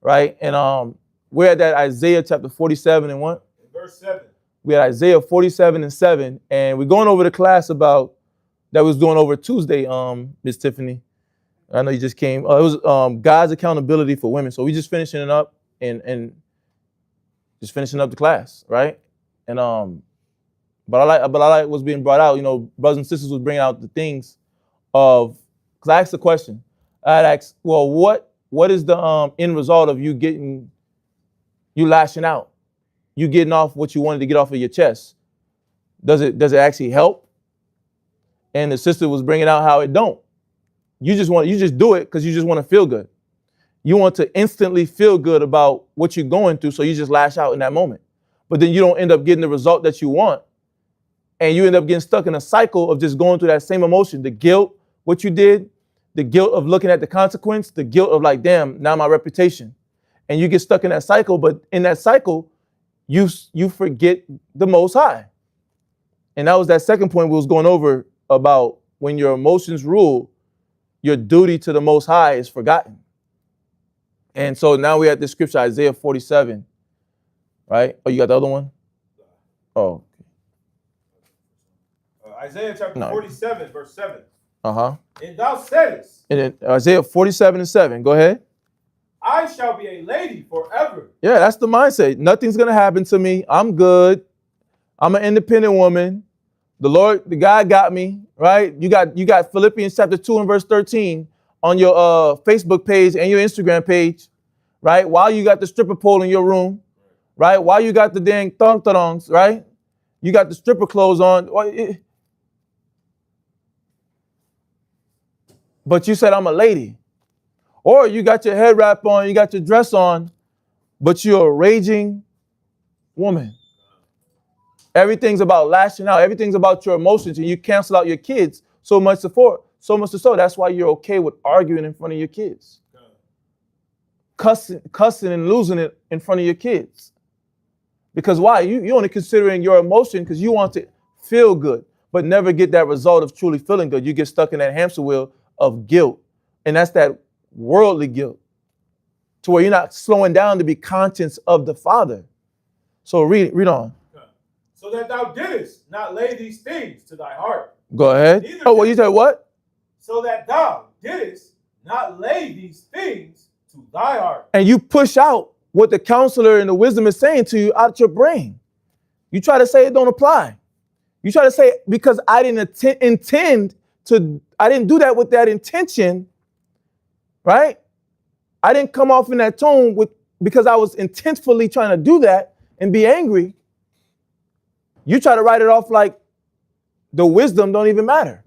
right? And we're at that Isaiah chapter 47 and what? Verse 7. We're at Isaiah 47 and 7, and we're going over the class about that was doing over Tuesday, Miss Tiffany. I know you just came. It was God's accountability for women. So we just finishing it up and just finishing up the class, right? And but I like what's being brought out. Brothers and sisters was bringing out the things of, because I asked the question. I had asked, well, what is the end result of you lashing out, you getting off what you wanted to get off of your chest? Does it actually help? and the sister was bringing out how it don't. You just do it because you just want to feel good. You want to instantly feel good about what you're going through, so you just lash out in that moment. But then you don't end up getting the result that you want, and you end up getting stuck in a cycle of just going through that same emotion, the guilt, what you did, the guilt of looking at the consequence, the guilt of like, damn, now my reputation. And you get stuck in that cycle, but in that cycle, you forget the Most High. And that was that second point we was going over about when your emotions rule, your duty to the Most High is forgotten. And so now we're at this scripture, Isaiah 47, right? Oh, you got the other one? Oh. Isaiah chapter 47, verse 7. Uh-huh. And thou saidest. And then Isaiah 47:7. Go ahead. I shall be a lady forever. Yeah, that's the mindset. Nothing's going to happen to me. I'm good. I'm an independent woman. The Lord, the God got me, right? You got Philippians chapter 2 and verse 13 on your Facebook page and your Instagram page, right? While you got the stripper pole in your room, right? While you got the dang thong-thongs, right? You got the stripper clothes on. But you said, I'm a lady. Or you got your head wrap on, you got your dress on, but you're a raging woman. Everything's about lashing out. Everything's about your emotions, and you cancel out your kids so much so. That's why you're okay with arguing in front of your kids. Cussing and losing it in front of your kids. Because why? You're only considering your emotion because you want to feel good, but never get that result of truly feeling good. You get stuck in that hamster wheel of guilt. And that's that worldly guilt, to where you're not slowing down to be conscious of the Father. So read on. So that thou didst not lay these things to thy heart. Go ahead. You said what? So that thou didst not lay these things to thy heart. And you push out what the counselor and the wisdom is saying to you out your brain. You try to say it don't apply. You try to say because I didn't I didn't do that with that intention, right? I didn't come off in that tone because I was intensely trying to do that and be angry. You try to write it off like the wisdom don't even matter.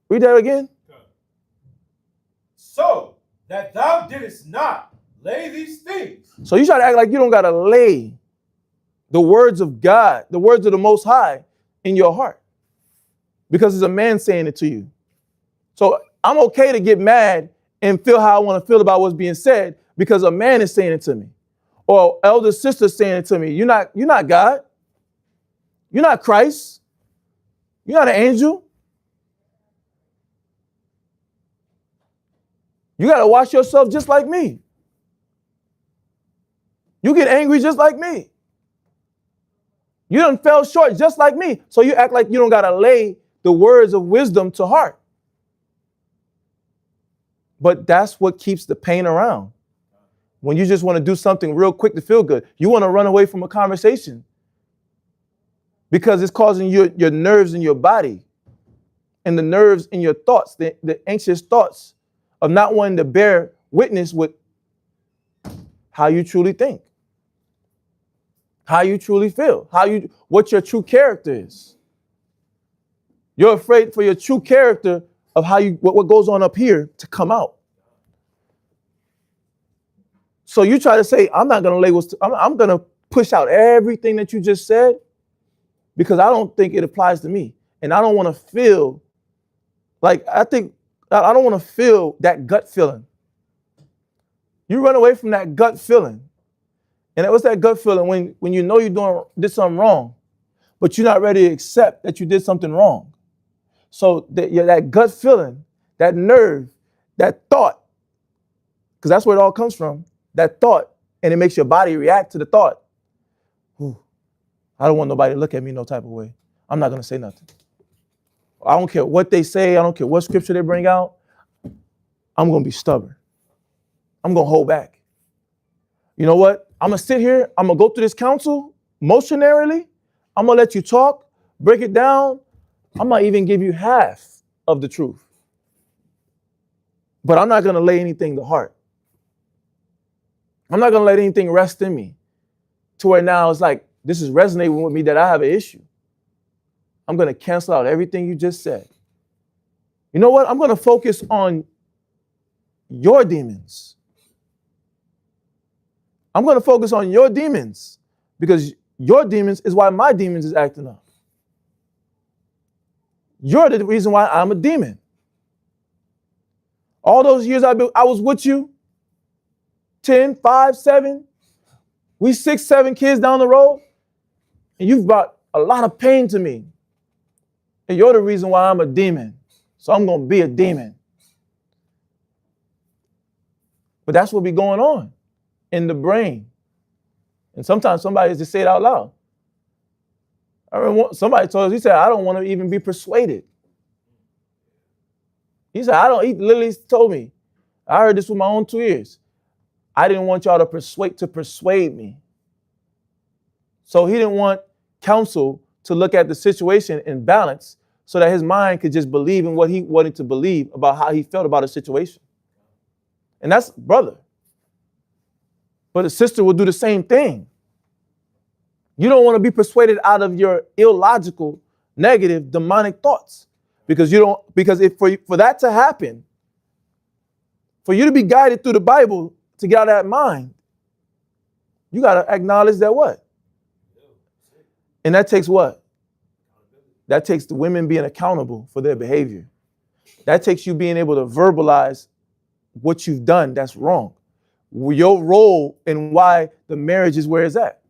Read that again. So that thou didst not lay these things. So you try to act like you don't got to lay the words of God, the words of the Most High in your heart, because it's a man saying it to you. So I'm okay to get mad and feel how I want to feel about what's being said because a man is saying it to me, or elder sister saying it to me. You're not God. You're not Christ. You're not an angel. You got to watch yourself just like me. You get angry just like me. You done fell short just like me. So you act like you don't got to lay the words of wisdom to heart. But that's what keeps the pain around. When you just want to do something real quick to feel good. You want to run away from a conversation because it's causing your nerves in your body and the nerves in your thoughts, the anxious thoughts of not wanting to bear witness with how you truly think, how you truly feel, what your true character is. You're afraid for your true character of what goes on up here to come out. So you try to say, I'm not going to I'm going to push out everything that you just said because I don't think it applies to me. And I don't want to feel like, I don't want to feel that gut feeling. You run away from that gut feeling. And what's that gut feeling when you know you did something wrong, but you're not ready to accept that you did something wrong. So that gut feeling, that nerve, that thought, because that's where it all comes from, that thought, and it makes your body react to the thought. I don't want nobody to look at me no type of way. I'm not going to say nothing. I don't care what they say. I don't care what scripture they bring out. I'm going to be stubborn. I'm going to hold back. You know what? I'm going to sit here. I'm going to go through this counsel motionarily. I'm going to let you talk, break it down. I might even give you half of the truth. But I'm not going to lay anything to heart. I'm not going to let anything rest in me to where now it's like, this is resonating with me that I have an issue. I'm going to cancel out everything you just said. You know what? I'm going to focus on your demons. I'm going to focus on your demons because your demons is why my demons is acting up. You're the reason why I'm a demon. All those years I was with you, 10, 5, 7, we 6, 7 kids down the road, and you've brought a lot of pain to me. And you're the reason why I'm a demon. So I'm going to be a demon. But that's what be going on in the brain. And sometimes somebody just say it out loud. I remember somebody told us, he said, I don't want to even be persuaded. He said, he literally told me, I heard this with my own 2 ears. I didn't want y'all to persuade me. So he didn't want counsel to look at the situation in balance so that his mind could just believe in what he wanted to believe about how he felt about a situation. And that's brother. But a sister will do the same thing. You don't want to be persuaded out of your illogical, negative, demonic thoughts. Because if for that to happen, for you to be guided through the Bible to get out of that mind, you got to acknowledge that what? And that takes what? That takes the women being accountable for their behavior. That takes you being able to verbalize what you've done that's wrong. Your role in why the marriage is where it's at.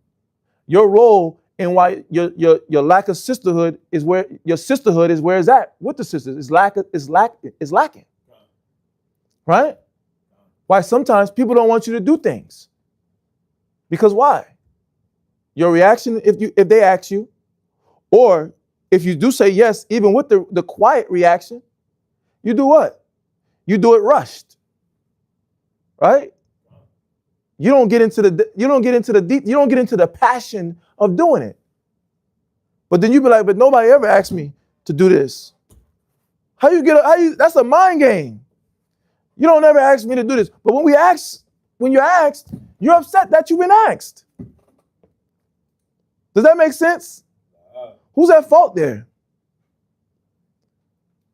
Your role in why your lack of sisterhood is where your sisterhood is where it's at with the sisters. It's lacking. Right? Why sometimes people don't want you to do things. Because why? Your reaction if they ask you, or if you do say yes, even with the quiet reaction, you do what? You do it rushed. Right? You don't get into the passion of doing it. But then you be like, but nobody ever asked me to do this. That's a mind game. You don't ever ask me to do this. But when you're asked, you're upset that you've been asked. Does that make sense? Who's at fault there?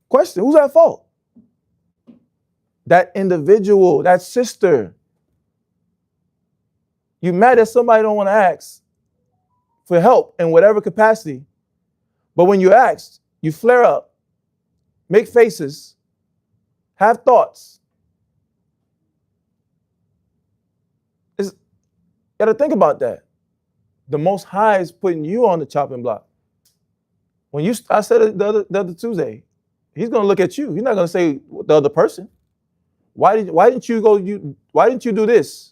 Question, who's at fault? That individual, that sister. You mad that somebody don't want to ask for help in whatever capacity. But when you ask, you flare up, make faces, have thoughts. You got to think about that. The Most High is putting you on the chopping block. I said it the other Tuesday, he's going to look at you. He's not going to say the other person. Why didn't you do this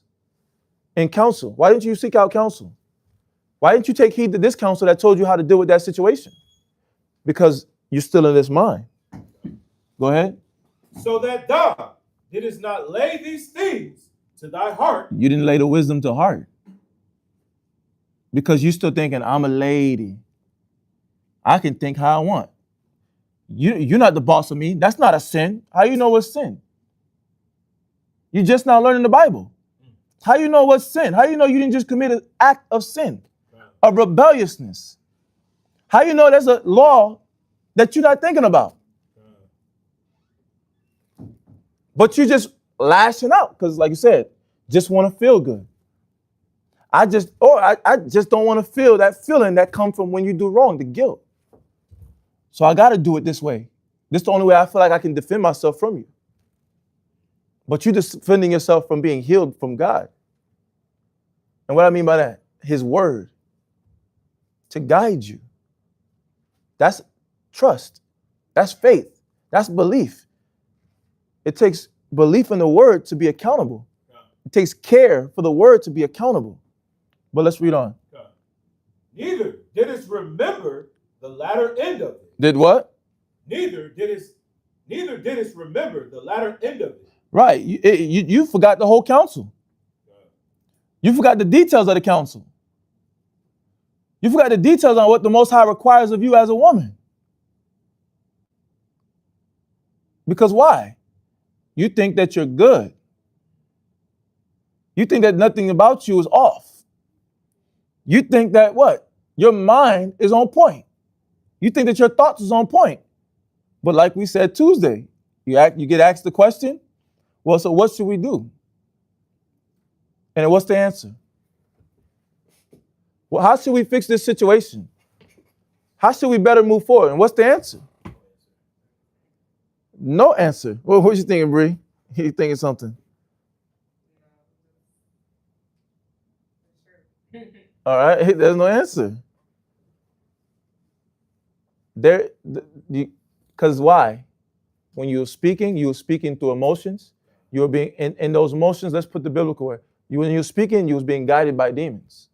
in counsel? Why didn't you seek out counsel? Why didn't you take heed to this counsel that told you how to deal with that situation? Because you're still in this mind. Go ahead. So that thou didst not lay these things to thy heart. You didn't lay the wisdom to heart. Because you're still thinking, I'm a lady. I can think how I want. You're not the boss of me. That's not a sin. How you know what's sin? You're just now learning the Bible. How you know what's sin? How you know you didn't just commit an act of sin, of rebelliousness? How you know there's a law that you're not thinking about? But you just lashing out because, like you said, just want to feel good. I just don't want to feel that feeling that comes from when you do wrong, the guilt. So I got to do it this way. This is the only way I feel like I can defend myself from you. But you're defending yourself from being healed from God. And what I mean by that, His word to guide you. That's trust. That's faith. That's belief. It takes belief in the word to be accountable. It takes care for the word to be accountable. But let's read on. Neither didst remember the latter end of it. Did what? Neither didst remember the latter end of it. Right. You forgot the whole counsel. You forgot the details of the counsel. You forgot the details on what the Most High requires of you as a woman. Because why? You think that you're good. You think that nothing about you is off. You think that what? Your mind is on point. You think that your thoughts is on point. But like we said Tuesday, you get asked the question, well, so what should we do? And what's the answer? Well, how should we fix this situation? How should we better move forward? And what's the answer? No answer. Well, what you thinking, Bree? You thinking something? All right, there's no answer. Because why? When you were speaking through emotions. You were being in those emotions. Let's put the biblical word. When you were speaking, you was being guided by demons.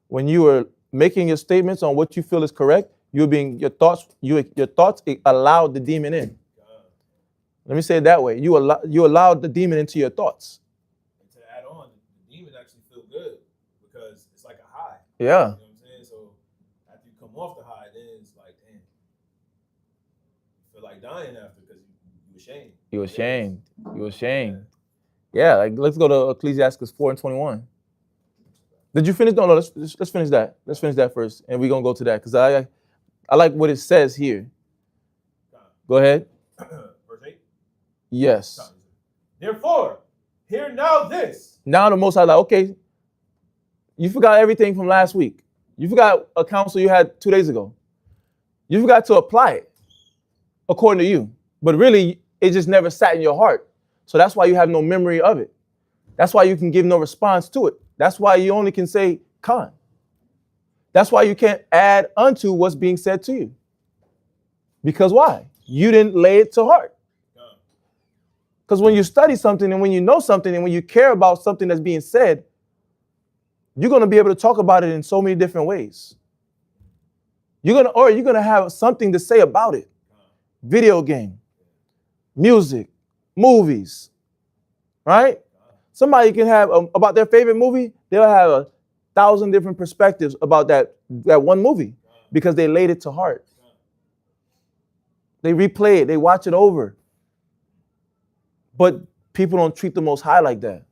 When you were making your statements on what you feel is correct, your thoughts allowed the demon in. Let me say it that way. You allowed the demon into your thoughts. And to add on, the demon actually feel good because it's like a high. Yeah. You know what I'm saying? So after you come off the high, then it's like, damn, you feel like dying after because you ashamed. You ashamed. You ashamed. Yeah, like let's go to Ecclesiastes 4:21. Did you finish? No, let's finish that. Let's finish that first, and we're gonna go to that because I like what it says here. Go ahead. Verse 8. Yes. Therefore, hear now this. Now the Most High, like, okay, you forgot everything from last week. You forgot a counsel you had 2 days ago. You forgot to apply it according to you, but really it just never sat in your heart. So that's why you have no memory of it. That's why you can give no response to it. That's why you only can say Khan. That's why you can't add unto what's being said to you. Because why? You didn't lay it to heart. Because when you study something and when you know something and when you care about something that's being said, you're going to be able to talk about it in so many different ways. You're going to have something to say about it. Video game, music, movies, right? Somebody can have about their favorite movie. They'll have 1,000 different perspectives about that one movie because they laid it to heart. They replay it. They watch it over. But people don't treat the Most High like that.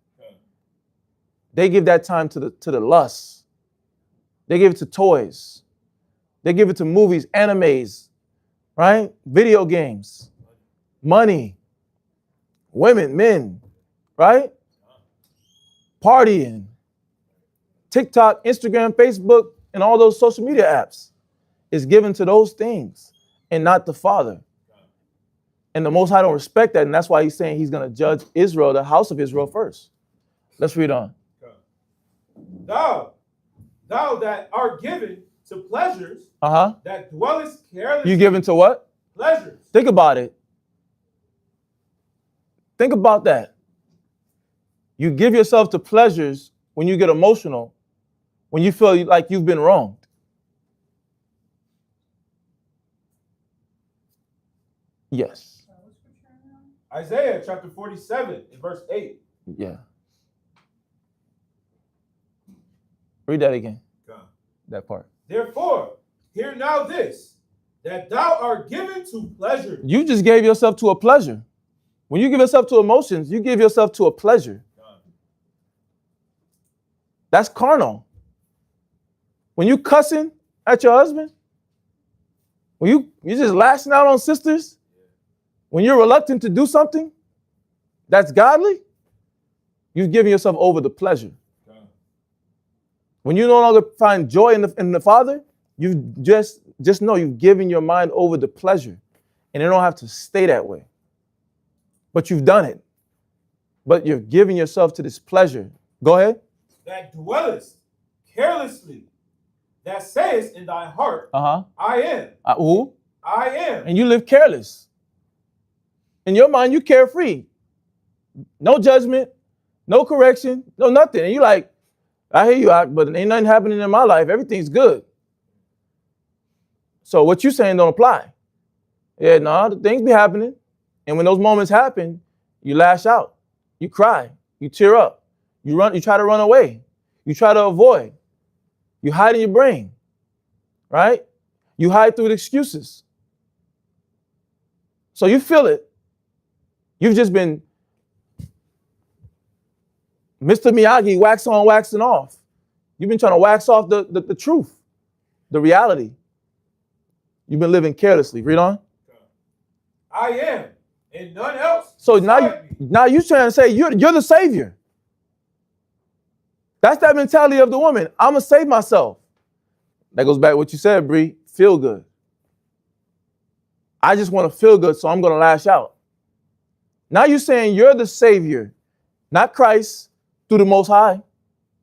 They give that time to the lust. They give it to toys. They give it to movies, animes, right? Video games, money, women, men, right? Partying, TikTok, Instagram, Facebook, and all those social media apps is given to those things and not the Father. And the Most High don't respect that, and that's why he's saying he's going to judge Israel, the house of Israel, first. Let's read on. Thou that art given to pleasures, that dwellest carelessly. You given to what? Pleasures. Think about it. Think about that. You give yourself to pleasures when you get emotional, when you feel like you've been wronged. Yes. Isaiah chapter 47 in verse 8. Yeah. Read that again. That part. Therefore, hear now this, that thou art given to pleasure. You just gave yourself to a pleasure. When you give yourself to emotions, you give yourself to a pleasure. That's carnal. When you cussing at your husband, when you just lashing out on sisters, when you're reluctant to do something that's godly, you've given yourself over to pleasure. When you no longer find joy in the Father, you just know you've given your mind over to pleasure. And it don't have to stay that way. But you've done it. But you're giving yourself to this pleasure. Go ahead. That dwellest carelessly, that sayest in thy heart, I am. Who? I am. And you live careless. In your mind, you carefree. No judgment, no correction, no nothing. And you like, I hear you out, but ain't nothing happening in my life. Everything's good. So what you saying don't apply. Yeah, no, the things be happening. And when those moments happen, you lash out, you cry, you tear up, you try to run away, you try to avoid, you hide in your brain, right? You hide through the excuses. So you feel it. You've just been Mr. Miyagi, wax on, waxing off. You've been trying to wax off the truth, the reality. You've been living carelessly. Read on. I am, and none else. So now you trying to say you're the savior. That's that mentality of the woman. I'm gonna save myself. That goes back to what you said, Bree. Feel good. I just want to feel good, so I'm gonna lash out. Now you're saying you're the savior, not Christ, through the Most High.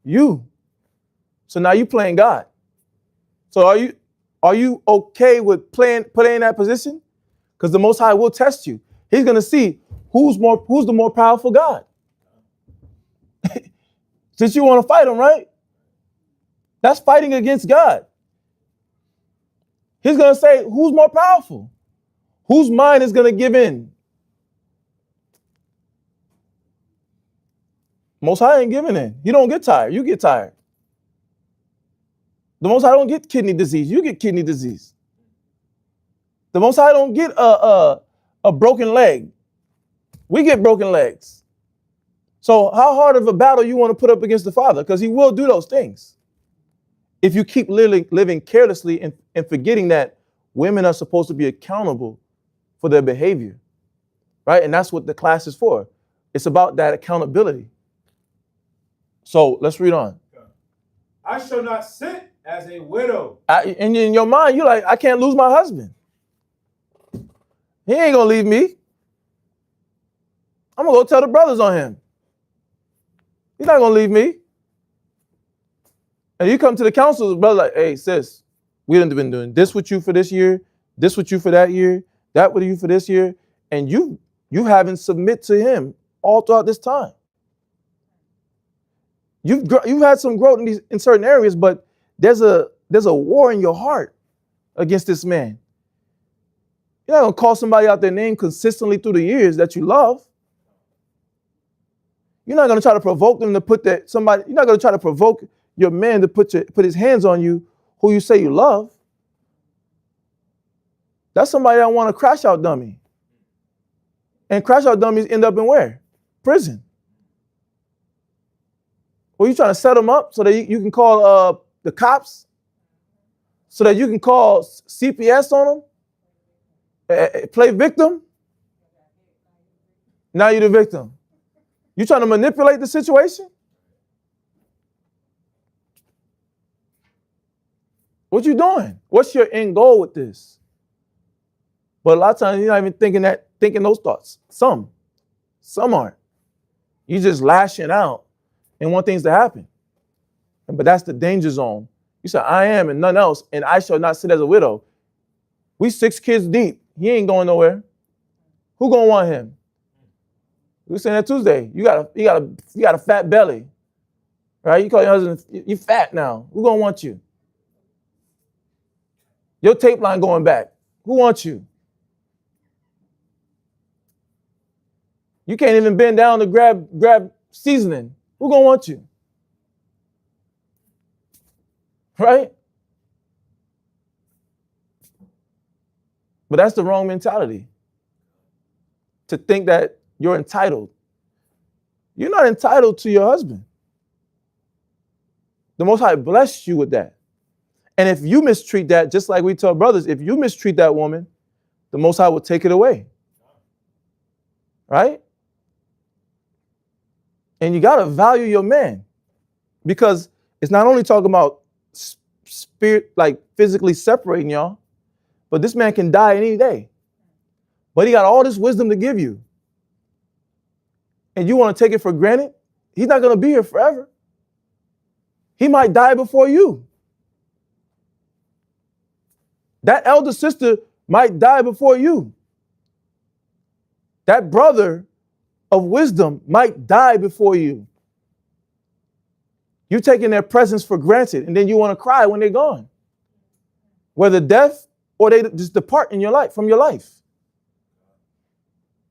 You. So now you playing God. So are you okay with playing in that position? Because the Most High will test you. He's gonna see who's the more powerful God. Since you want to fight him, right? That's fighting against God. He's gonna say who's more powerful, whose mind is gonna give in. Most High ain't giving in. You don't get tired. You get tired. The Most High don't get kidney disease. You get kidney disease. The Most High don't get a broken leg. We get broken legs. So how hard of a battle you want to put up against the Father? Because he will do those things. If you keep living carelessly and forgetting that women are supposed to be accountable for their behavior, right? And that's what the class is for. It's about that accountability. So let's read on. I shall not sit as a widow. And in your mind, you're like, I can't lose my husband. He ain't gonna leave me. I'm gonna go tell the brothers on him. He's not gonna leave me. And you come to the council, brother, like, hey, sis, we done been doing this with you for this year, this with you for that year, that with you for this year, and you haven't submit to him all throughout this time. You've had some growth in certain areas, but there's a war in your heart against this man. You're not gonna call somebody out their name consistently through the years that you love. You're not gonna try to provoke them to you're not gonna try to provoke your man to put his hands on you, who you say you love. That's somebody that want a crash out dummy. And crash out dummies end up in where? Prison. Or you trying to set them up so that you can call the cops, so that you can call CPS on them, play victim. Now you're the victim. You trying to manipulate the situation? What you doing? What's your end goal with this? But a lot of times you're not even thinking those thoughts. Some aren't. You just lashing out and want things to happen. But that's the danger zone. You say, I am and none else, and I shall not sit as a widow. We 6 kids deep. He ain't going nowhere. Who gonna want him? We were saying that Tuesday. You got a fat belly, right? You call your husband, you fat now. Who gonna want you? Your tape line going back. Who wants you? You can't even bend down to grab seasoning. Who gonna want you? Right? But that's the wrong mentality. To think that you're entitled. You're not entitled to your husband. The Most High blessed you with that. And if you mistreat that, just like we tell brothers, if you mistreat that woman, the Most High will take it away. Right? And you got to value your man, because it's not only talking about spirit, like physically separating y'all, but this man can die any day. But he got all this wisdom to give you. And you want to take it for granted? He's not going to be here forever. He might die before you. That elder sister might die before you. That brother of wisdom might die before you. You're taking their presence for granted, and then you want to cry when they're gone. Whether death or they just depart in your life, from your life.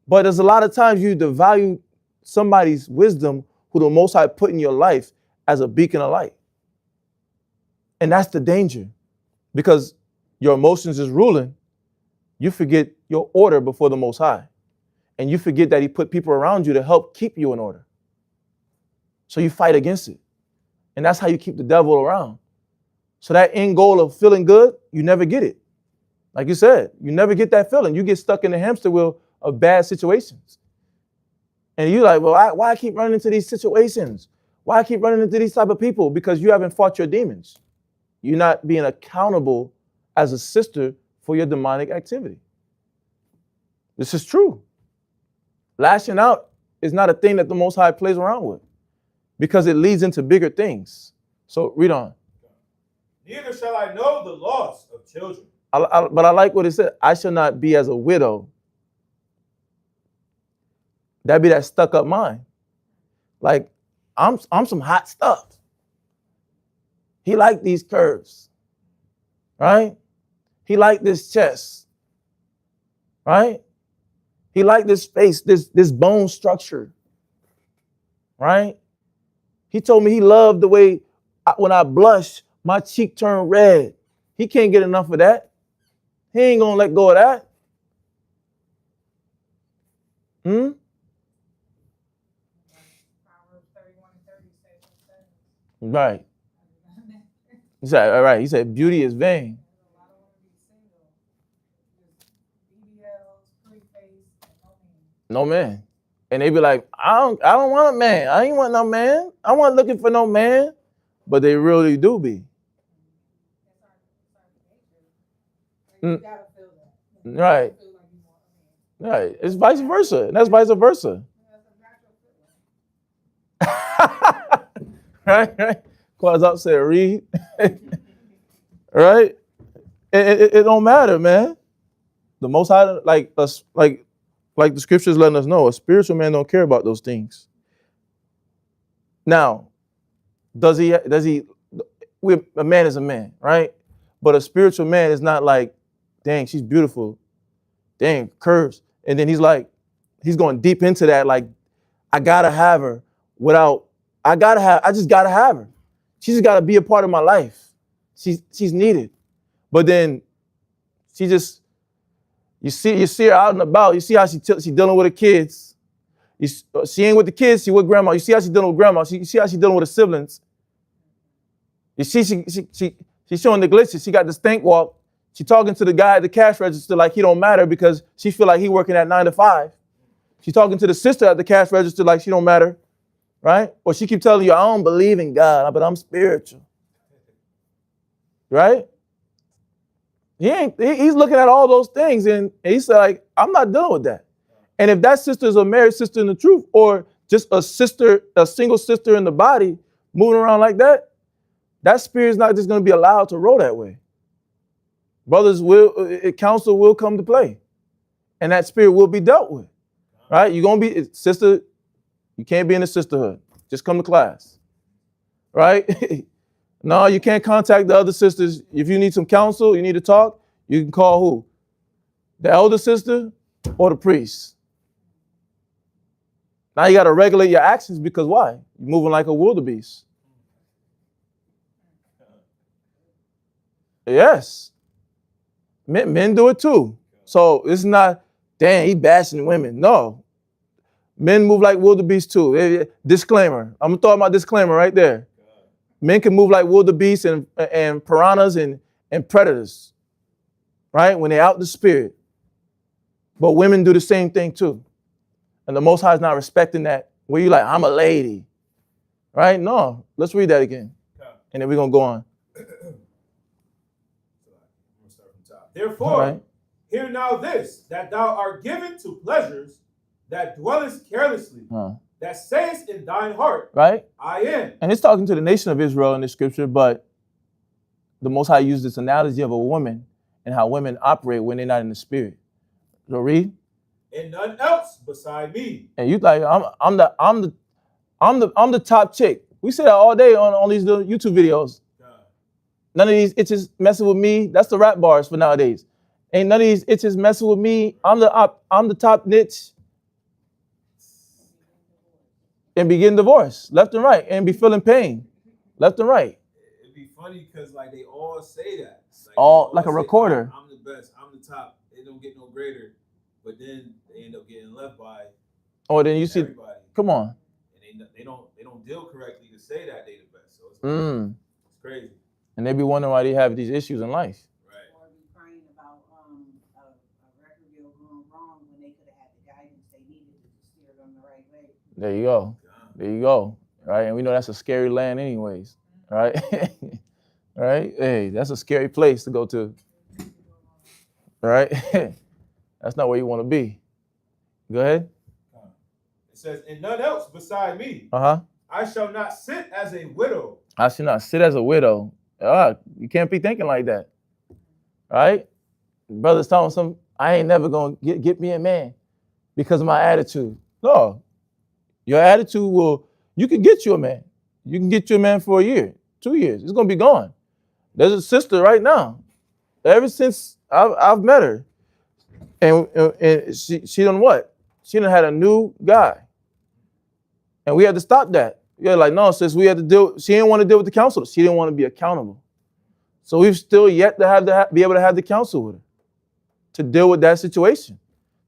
But there's a lot of times you devalue somebody's wisdom who the Most High put in your life as a beacon of light. And that's the danger, because your emotions is ruling. You forget your order before the Most High. And you forget that he put people around you to help keep you in order. So you fight against it. And that's how you keep the devil around. So that end goal of feeling good, you never get it. Like you said, you never get that feeling. You get stuck in the hamster wheel of bad situations. And you're like, well, why I keep running into these situations? Why I keep running into these type of people? Because you haven't fought your demons. You're not being accountable as a sister for your demonic activity. This is true. Lashing out is not a thing that the Most High plays around with because it leads into bigger things. So read on. Neither shall I know the loss of children. But I like what it said. I shall not be as a widow. That'd be that stuck up mind. Like, I'm some hot stuff. He liked these curves, right? He liked this chest, right? He liked this face, this bone structure, right? He told me he loved the way when I blush, my cheek turned red. He can't get enough of that. He ain't gonna let go of that. Proverbs 31:30 says. Right. He said, all right. He said, beauty is vain. A lot of women be single. Just BBLs, pretty face, and no man. No man. And they be like, I don't want a man. I ain't want no man. I wasn't looking for no man. But they really do be. That's our nature. Like, you gotta feel that. You Right. gotta feel like you want a man. Right. It's vice versa. And that's vice versa. That's a natural feeling. Right? Cause up said read. Right? It don't matter, man. The Most High, like us, like the scriptures letting us know, a spiritual man don't care about those things. Now, does he? A man is a man, right? But a spiritual man is not like, dang, she's beautiful, dang, curves, and then he's going deep into that, like, I gotta have her I just gotta have her. She just gotta be a part of my life. She's needed. But then you see her out and about. You see how she dealing with the kids. She ain't with the kids. She with grandma. You see how she dealing with grandma. You see how she dealing with the siblings. You see she's showing the glitches. She got the stank walk. She talking to the guy at the cash register like he don't matter because she feel like he working at 9 to 5. She's talking to the sister at the cash register like she don't matter, right? Or she keep telling you, I don't believe in God, but I'm spiritual, right? He's looking at all those things and he said, like, I'm not done with that. And if that sister is a married sister in the truth or just a single sister in the body moving around like that, that spirit is not just going to be allowed to roll that way. Brothers counsel will come to play and that spirit will be dealt with, right? You're going to be sister. You can't be in the sisterhood. Just come to class, right? No, you can't contact the other sisters. If you need some counsel, you need to talk, you can call who? The elder sister or the priest. Now you got to regulate your actions because why? You're moving like a wildebeest. Yes. Men do it too. So it's not, dang, he bashing women. No. Men move like wildebeest too. Disclaimer. I'm going to throw out my disclaimer right there. Men can move like wildebeest and piranhas and predators, right? When they're out in the spirit. But women do the same thing too. And the Most High is not respecting that. Where you like, I'm a lady, right? No, let's read that again. And then we're going to go on. Therefore, right. Hear now this, that thou art given to pleasures, that dwellest carelessly, that sayest in thine heart, right? I am. And it's talking to the nation of Israel in the scripture, but the Most High used this analogy of a woman and how women operate when they're not in the spirit. So read. And none else beside me. And you like, I'm the top chick. We say that all day on these little YouTube videos. None of these itches messing with me. That's the rap bars for nowadays. Ain't none of these itches messing with me. I'm the top niche. And be getting divorced left and right and be feeling pain left and right. It'd be funny because like they all say that. All like a recorder. I'm the best. I'm the top. They don't get no greater. But then they end up getting left by. Oh, then you see. Everybody. Come on. And they don't deal correctly to say that they the best. So it's crazy. And they be wondering why they have these issues in life. Right. Or be crying about There you go. There you go. Right? And we know that's a scary land anyways. Right? Right? Hey, that's a scary place to go to. Right? That's not where you want to be. Go ahead. It says, and none else beside me. Uh-huh. I shall not sit as a widow. I should not sit as a widow. You can't be thinking like that. Right? Brothers telling some, I ain't never gonna get me a man because of my attitude. No. Your attitude you can get you a man. You can get you a man for a year, 2 years. It's gonna be gone. There's a sister right now. Ever since I've met her, and she done what? She done had a new guy. And we had to stop that. Yeah, like, no, sis, we had to she didn't want to deal with the counselor. She didn't want to be accountable. So we've still yet to be able to have the counsel with her to deal with that situation.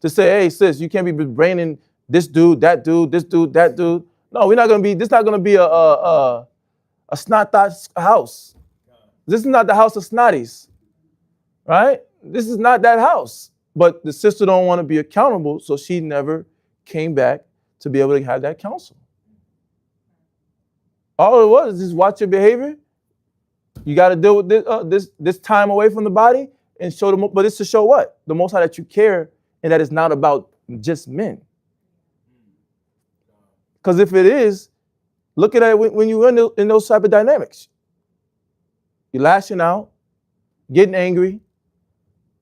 To say, hey, sis, you can't be braining this dude, that dude, this dude, that dude. No, we're not gonna be, this is not gonna be a snot house. This is not the house of snotties, right? This is not that house. But the sister don't want to be accountable, so she never came back to be able to have that counsel. All it was is just watch your behavior. You got to deal with this time away from the body and show them. But it's to show what? The Most High that you care and that it's not about just men. Because if it is, look at it when you're in those type of dynamics. You're lashing out, getting angry.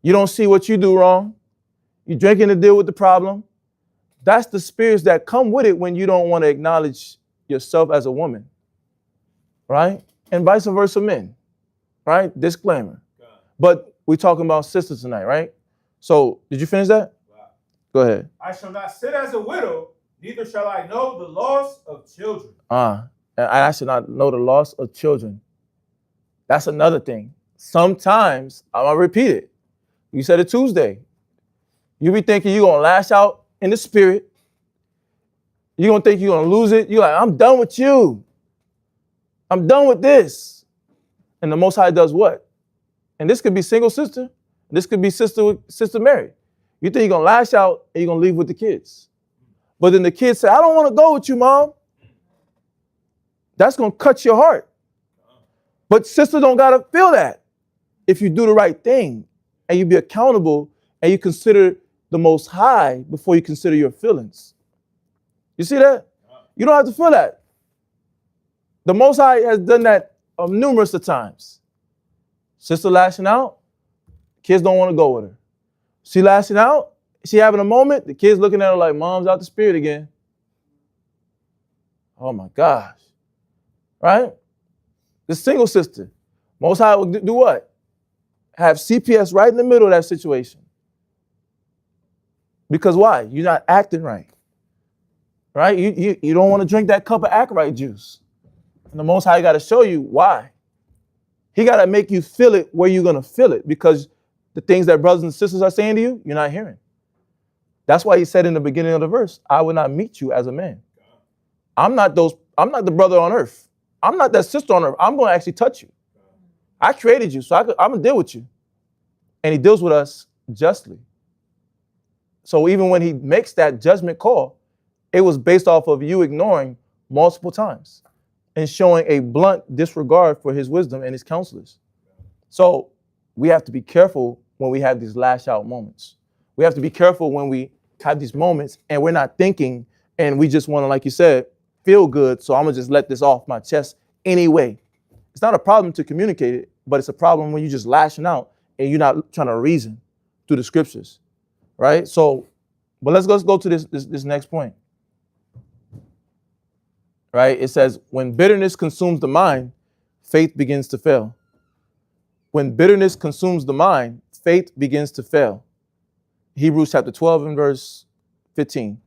You don't see what you do wrong. You're drinking to deal with the problem. That's the spirits that come with it when you don't want to acknowledge yourself as a woman. Right? And vice versa, men. Right? Disclaimer. But we're talking about sisters tonight, right? So, did you finish that? Wow. Go ahead. I shall not sit as a widow, neither shall I know the loss of children. And I should not know the loss of children. That's another thing. Sometimes, I'm going to repeat it. You said it Tuesday. You be thinking you're going to lash out in the spirit. You're going to think you're going to lose it. You're like, I'm done with you. I'm done with this. And the Most High does what? And this could be single sister. This could be sister married. You think you're going to lash out and you're going to leave with the kids. But then the kids say, I don't want to go with you, Mom. That's going to cut your heart. But sister don't got to feel that. If you do the right thing and you be accountable and you consider the Most High before you consider your feelings. You see that? You don't have to feel that. The Most High has done that numerous of times. Sister lashing out, kids don't want to go with her. She lashing out, she having a moment, the kids looking at her like, Mom's out the spirit again. Oh my gosh. Right? The single sister. Most High will do what? Have CPS right in the middle of that situation. Because why? You're not acting right. Right? You don't want to drink that cup of act right juice. And the Most High got to show you why. He got to make you feel it where you're going to feel it, because the things that brothers and sisters are saying to you, you're not hearing. That's why he said in the beginning of the verse, I will not meet you as a man. I'm not the brother on earth. I'm not that sister on earth. I'm going to actually touch you. I created you, so I'm going to deal with you. And he deals with us justly. So even when he makes that judgment call, it was based off of you ignoring multiple times and showing a blunt disregard for his wisdom and his counselors. So we have to be careful when we have these lash out moments. We have to be careful when we have these moments and we're not thinking and we just want to, like you said, feel good. So I'm going to just let this off my chest anyway. It's not a problem to communicate it, but it's a problem when you're just lashing out and you're not trying to reason through the scriptures. Right? So, but let's go to this next point. Right? It says, when bitterness consumes the mind, faith begins to fail. When bitterness consumes the mind, faith begins to fail. Hebrews chapter 12 and verse 15.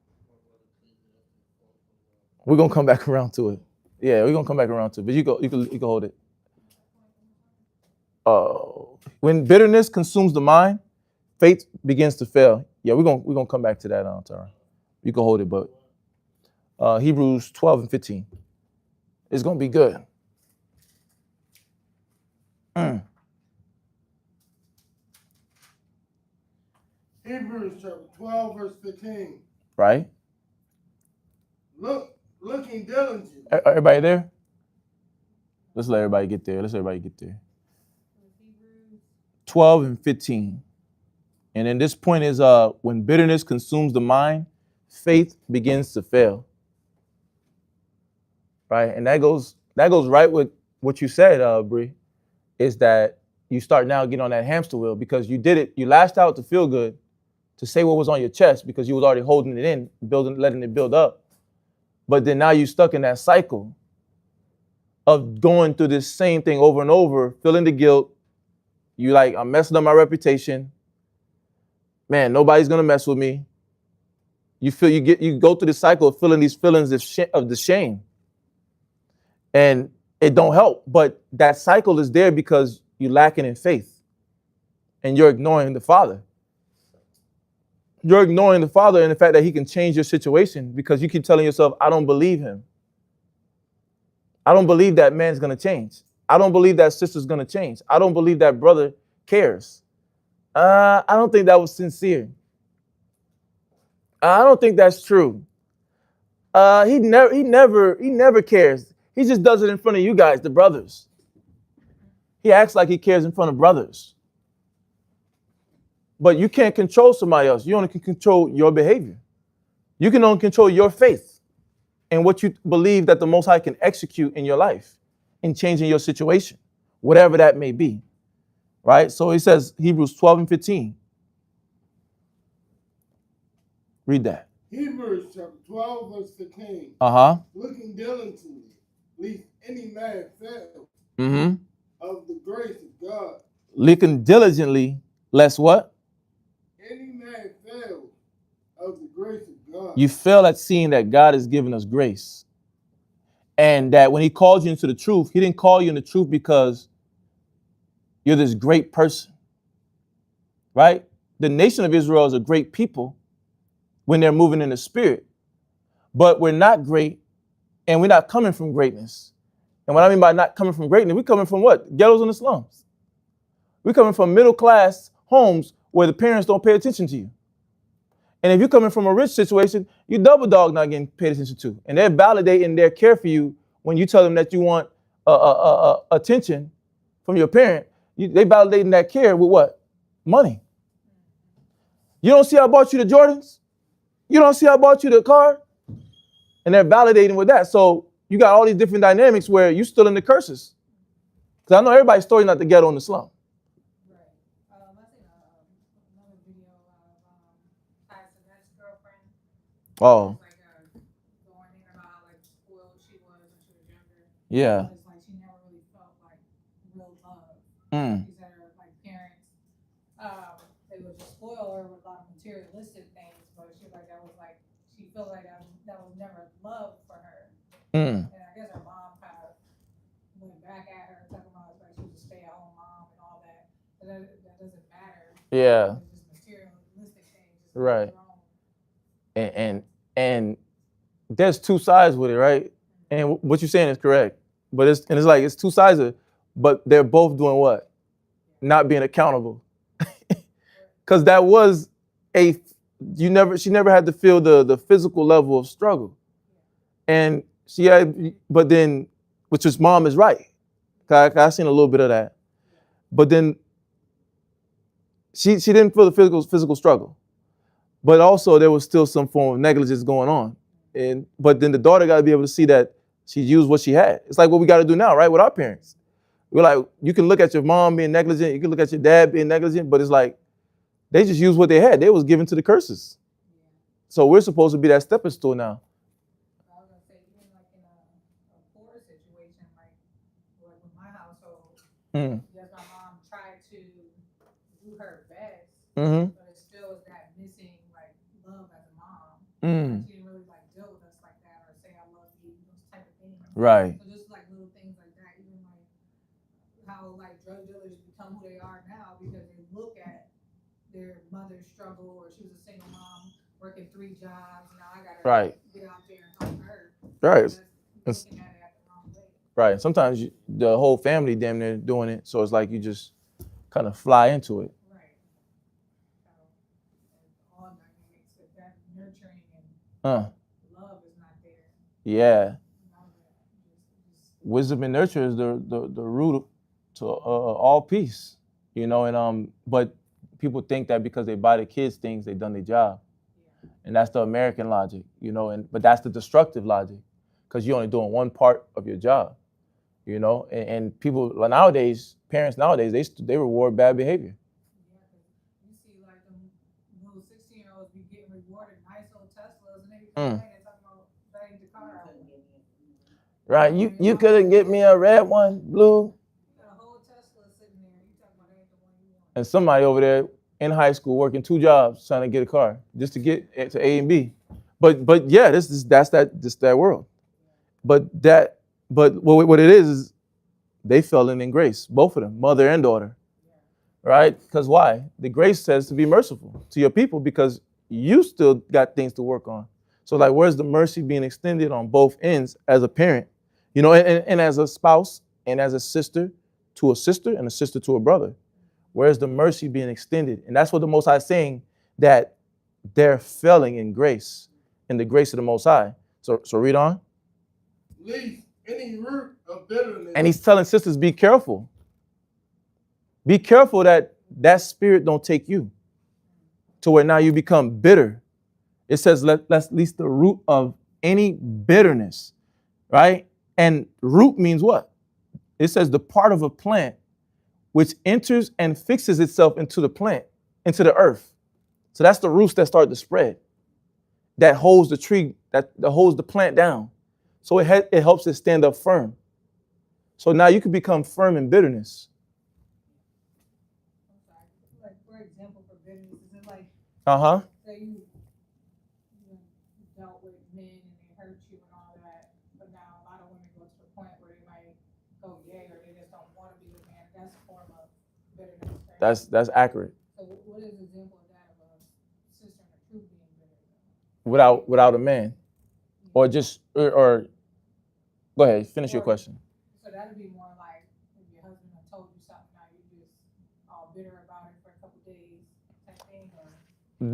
We're going to come back around to it. Yeah, we're going to come back around to it. But you can hold it. When bitterness consumes the mind, faith begins to fail. Yeah, we're going to come back to that, Tara. You can hold it, but Hebrews 12 and 15. It's going to be good. Hebrews chapter 12, verse 15. Right. looking diligently. Everybody there? Let's let everybody get there. 12 and 15. And then this point is when bitterness consumes the mind, faith begins to fail. Right? And that goes right with what you said, Bree, is that you start now getting on that hamster wheel because you did it, you lashed out to feel good, to say what was on your chest because you was already holding it in, letting it build up. But then now you're stuck in that cycle of going through this same thing over and over, feeling the guilt. You like, I'm messing up my reputation. Man, nobody's gonna mess with me. You go through the cycle of feeling these feelings of the shame. And it don't help. But that cycle is there because you're lacking in faith. And you're ignoring the Father. You're ignoring the Father and the fact that he can change your situation because you keep telling yourself, I don't believe him. I don't believe that man's going to change. I don't believe that sister's going to change. I don't believe that brother cares. I don't think that was sincere. I don't think that's true. He never cares. He just does it in front of you guys, the brothers. He acts like he cares in front of brothers. But you can't control somebody else. You only can control your behavior. You can only control your faith and what you believe that the Most High can execute in your life in changing your situation, whatever that may be. Right? So he says, Hebrews 12 and 15. Read that. Hebrews chapter 12, verse 15. Looking diligently, lest any man fail of the grace of God. Looking diligently, lest what? Any man fails of the grace of God. You fail at seeing that God has given us grace. And that when he called you into the truth, he didn't call you in the truth because you're this great person. Right? The nation of Israel is a great people when they're moving in the spirit. But we're not great and we're not coming from greatness. And what I mean by not coming from greatness, we're coming from what? Ghettos and the slums. We're coming from middle class homes where the parents don't pay attention to you. And if you're coming from a rich situation, you double dog not getting paid attention to. And they're validating their care for you when you tell them that you want attention from your parent. They validating that care with what? Money. You don't see I bought you the Jordans? You don't see I bought you the car? And they're validating with that. So you got all these different dynamics where you're still in the curses. Because I know everybody's story not the ghetto in the slum. Oh. Going in about how like spoiled she was when she was younger. Yeah. It's like she never really felt like real love. Mm. She said her like parents, they would just spoil her with a lot of materialistic things, but she like that was like she felt like that was never love for her. Mm. And I guess her mom kind of went back at her, talking about like she was a stay-at-home mom and all that. But that doesn't matter. Yeah. It's just materialistic things. Right. And there's two sides with it, right? And what you're saying is correct. But it's like it's two sides of it, but they're both doing what? Not being accountable. Because that was she never had to feel the physical level of struggle. And she had, but then, which was mom is right. I seen a little bit of that. But then she didn't feel the physical struggle. But also there was still some form of negligence going on. But then the daughter got to be able to see that she used what she had. It's like what we got to do now, right? With our parents. We're like, you can look at your mom being negligent. You can look at your dad being negligent, but it's like, they just used what they had. They was given to the curses. So we're supposed to be that stepping stool now. I was gonna say, even like in a poor situation, like with my household, yes, my mom tried to do her best, but it still was that missing like love as a mom. Like, she didn't really like deal with us like that or say I love you, those type of things. Right. So just like little things like that, even like how like drug dealers become who they are now because they look at their mother's struggle, or she was a single mom working 3 jobs. Now I gotta get out there and help her. Right. Looking at it the wrong way. Right. Sometimes the whole family damn near doing it, so it's like you just kind of fly into it. Right. So all dynamics of that nurturing and love is not there. Yeah. Wisdom and nurture is the root to all peace, you know. And but people think that because they buy the kids things, they've done their job, and that's the American logic, you know. But that's the destructive logic, because you're only doing one part of your job, you know. And people nowadays, parents nowadays, they reward bad behavior. You see, like them little 16-year-olds be getting rewarded nice old Teslas, and they be complaining talking about that ain't the car. Right? You couldn't get me a red one, blue. You got a whole Tesla sitting there. You talking about that ain't the one you want. And somebody over there in high school working 2 jobs trying to get a car just to get to A and B. But yeah, that's that world. But what it is they fell in grace, both of them, mother and daughter. Right? Because why? The grace says to be merciful to your people because you still got things to work on. So like, where's the mercy being extended on both ends as a parent, you know, and as a spouse and as a sister to a sister and a sister to a brother? Where's the mercy being extended? And that's what the Most High is saying, that they're failing in grace, in the grace of the Most High. So read on. Leave any root of bitterness. And he's telling sisters, be careful. Be careful that spirit don't take you to where now you become bitter. It says, let's leave the root of any bitterness, right? And root means what? It says the part of a plant which enters and fixes itself into the plant, into the earth. So that's the roots that start to spread, that holds the tree, that holds the plant down. So it helps it stand up firm. So now you can become firm in bitterness. Like, for example, for bitterness, is it like, say you dealt with men and they hurt you and all that, but now a lot of women go to the point where they might go gay or they just don't want to be with man. That's a form of bitterness. Right? That's accurate. So what is an example of that, of a sister in the truth being bitter? Without a man, or just or go ahead, finish your question. So that'd be more like if your husband had told you something, now you just all bitter about it for a couple days type thing, or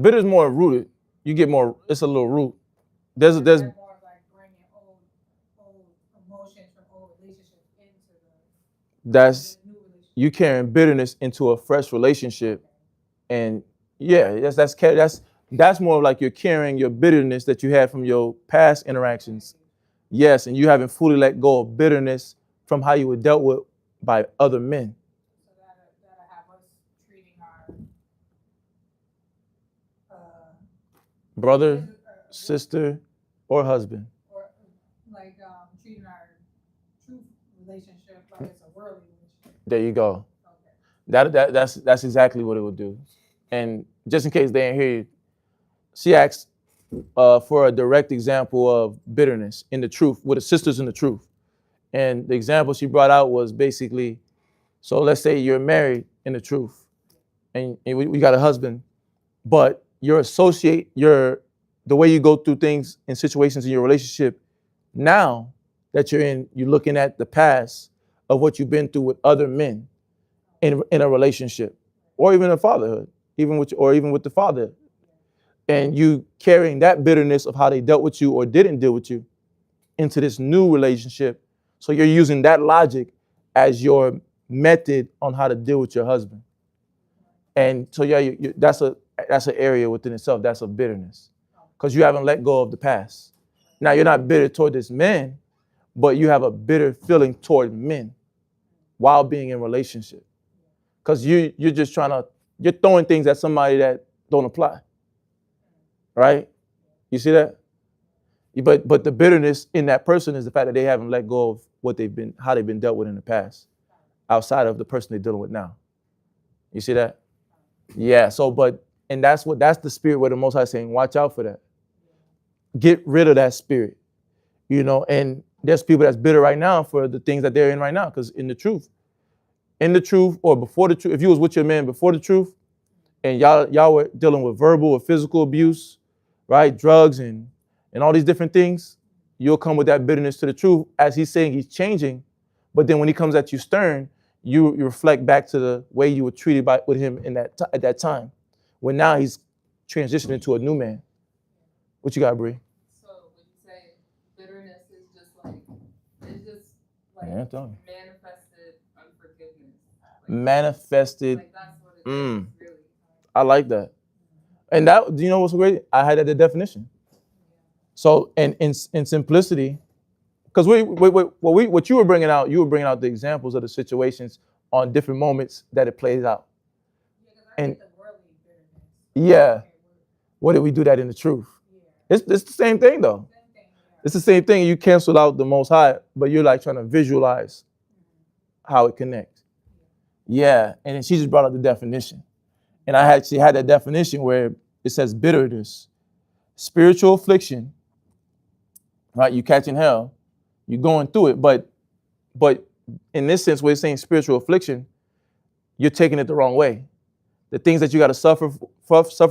bitter is more rooted. You get more. It's a little root. There's more of like bringing old emotions from old relationships into the new relationship. You carrying bitterness into a fresh relationship, and yeah, that's more like you're carrying your bitterness that you had from your past interactions. Yes, and you haven't fully let go of bitterness from how you were dealt with by other men. So that'll have us treating our brother, sister, or husband. Or like treating our true relationship like it's a worldly relationship. There you go. Okay. That's exactly what it would do. And just in case they didn't hear you, she asked for a direct example of bitterness in the truth, with the sisters in the truth. And the example she brought out was basically, so let's say you're married in the truth, and we got a husband, but the way you go through things in situations in your relationship, now that you're looking at the past of what you've been through with other men in a relationship, or even a fatherhood, even with the father. And you carrying that bitterness of how they dealt with you or didn't deal with you into this new relationship. So you're using that logic as your method on how to deal with your husband. And so yeah, that's an area within itself. That's a bitterness, because you haven't let go of the past. Now you're not bitter toward this man, but you have a bitter feeling toward men while being in relationship, because you're just you're throwing things at somebody that don't apply. Right? You see that? But the bitterness in that person is the fact that they haven't let go of how they've been dealt with in the past, outside of the person they're dealing with now. You see that? Yeah. So, and that's the spirit where the Most High is saying, watch out for that. Get rid of that spirit, you know. And there's people that's bitter right now for the things that they're in right now, because in the truth, or before the truth, if you was with your man before the truth, and y'all were dealing with verbal or physical abuse, right, drugs and all these different things, you'll come with that bitterness to the truth, as he's saying he's changing. But then when he comes at you stern, you reflect back to the way you were treated with him at that time, when now he's transitioning to a new man. What you got, Bree? So would you say bitterness like manifested unforgiveness. Manifested. Like that's what it is, really. I like that. And that, do you know what's great? I had the definition. So in simplicity, because what you were bringing out the examples of the situations on different moments that it plays out. And yeah, what did we do that in the truth? It's the same thing though. It's the same thing. You cancel out the Most High, but you're like trying to visualize how it connects. Yeah, and then she just brought up the definition. And I actually had that definition where it says bitterness, spiritual affliction, right? You catching hell, you're going through it, but in this sense, where it's saying spiritual affliction, you're taking it the wrong way. The things that you got to suffer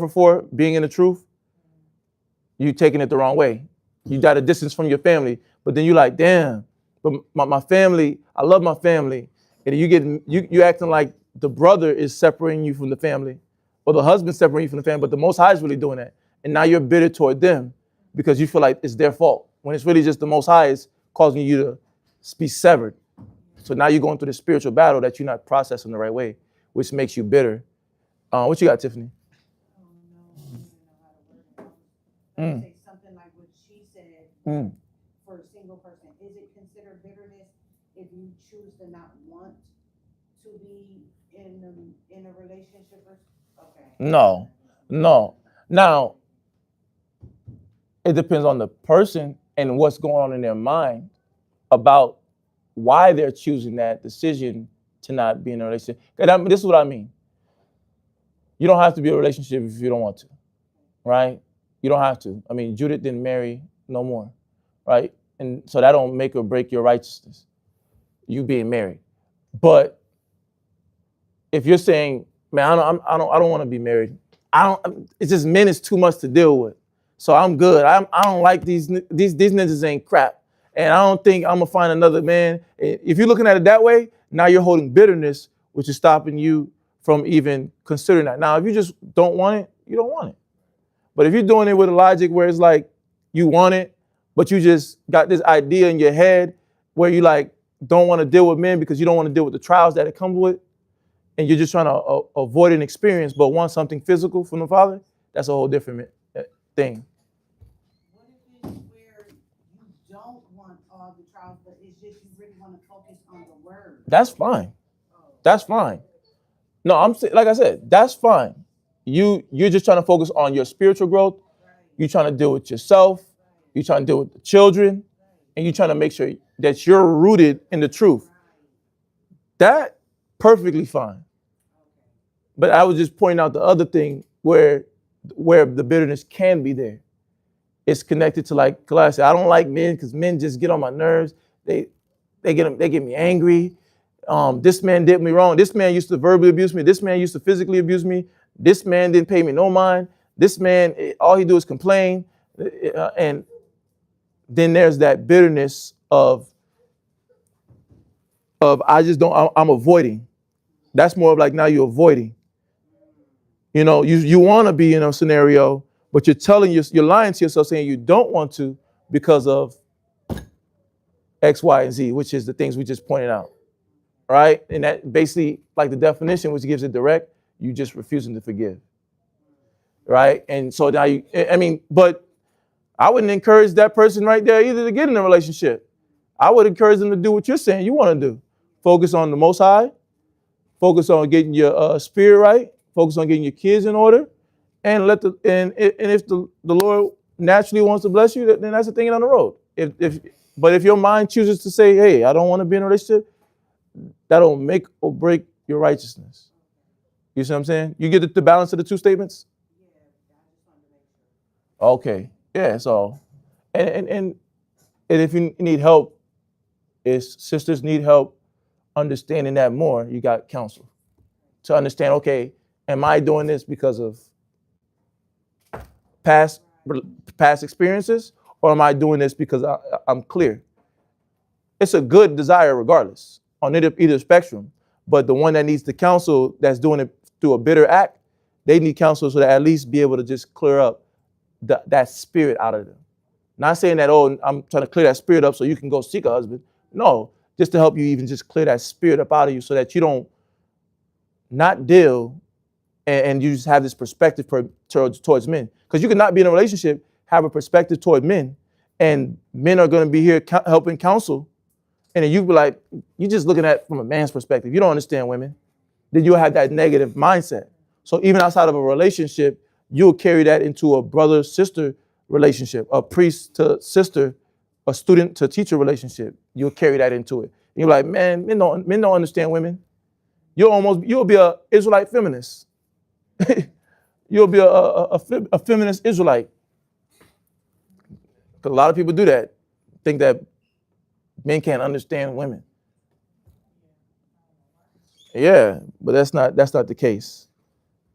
for being in the truth, you're taking it the wrong way. You got a distance from your family, but then you're like, damn, but my family, I love my family. And you acting like the brother is separating you from the family, or the husband separating you from the family, but the Most High is really doing that. And now you're bitter toward them because you feel like it's their fault, when it's really just the Most High is causing you to be severed. So now you're going through the spiritual battle that you're not processing the right way, which makes you bitter. What you got, Tiffany? Say something like what she said. For a single person, is it considered bitterness if you choose to not want to be in a relationship? Okay. No. Now, it depends on the person and what's going on in their mind about why they're choosing that decision to not be in a relationship. This is what I mean. You don't have to be in a relationship if you don't want to, right? You don't have to. I mean, Judith didn't marry no more, right? And so that don't make or break your righteousness, you being married. But if you're saying, man, I don't want to be married. It's just men is too much to deal with. So I'm good. I don't like these niggas ain't crap. And I don't think I'm gonna find another man. If you're looking at it that way, now you're holding bitterness, which is stopping you from even considering that. Now, if you just don't want it, you don't want it. But if you're doing it with a logic where it's like you want it, but you just got this idea in your head where you like don't want to deal with men because you don't want to deal with the trials that it comes with, and you're just trying to avoid an experience but want something physical from the Father, that's a whole different thing. What if it's where you don't want all the trials, but it's just you really want to focus on the word? That's fine. That's fine. No, like I said, that's fine. You're just trying to focus on your spiritual growth. You're trying to deal with yourself. You're trying to deal with the children, and you're trying to make sure that you're rooted in the truth. That perfectly fine. But I was just pointing out the other thing where the bitterness can be there. It's connected to like class. I don't like men because men just get on my nerves. They get me angry. This man did me wrong. This man used to verbally abuse me. This man used to physically abuse me. This man didn't pay me no mind. This man, all he do is complain. And then there's that bitterness of I'm avoiding. That's more of like now you're avoiding. You know, you want to be in a scenario, but you're lying to yourself saying you don't want to because of X, Y, and Z, which is the things we just pointed out. Right? And that basically, like the definition, which gives it direct, you just refusing to forgive. Right? And so now but I wouldn't encourage that person right there either to get in a relationship. I would encourage them to do what you're saying you want to do. Focus on the Most High. Focus on getting your spirit right. Focus on getting your kids in order. And if the Lord naturally wants to bless you, then that's the thing on the road. But if your mind chooses to say, hey, I don't want to be in a relationship, that'll make or break your righteousness. You see what I'm saying? You get the balance of the two statements? Okay. Yeah, so and if you need help, if sisters need help understanding that more, you got counsel to understand, okay, am I doing this because of past experiences, or am I doing this because I'm clear? It's a good desire regardless on either spectrum, but the one that needs the counsel that's doing it through a bitter act, they need counsel so that at least be able to just clear up that spirit out of them. Not saying that, oh, I'm trying to clear that spirit up so you can go seek a husband. No, just to help you even just clear that spirit up out of you so that you don't not deal and you just have this perspective towards men. Because you can not be in a relationship, have a perspective toward men, and men are going to be here helping counsel. And then you be like, you're just looking at it from a man's perspective. You don't understand women. Then you'll have that negative mindset. So even outside of a relationship, you'll carry that into a brother-sister relationship, a priest to sister, a student to teacher relationship. You'll carry that into it. And you're like, man, men don't understand women. You'll be a Israelite feminist. You'll be a feminist Israelite. Because a lot of people do that, think that men can't understand women. Yeah, but that's not the case.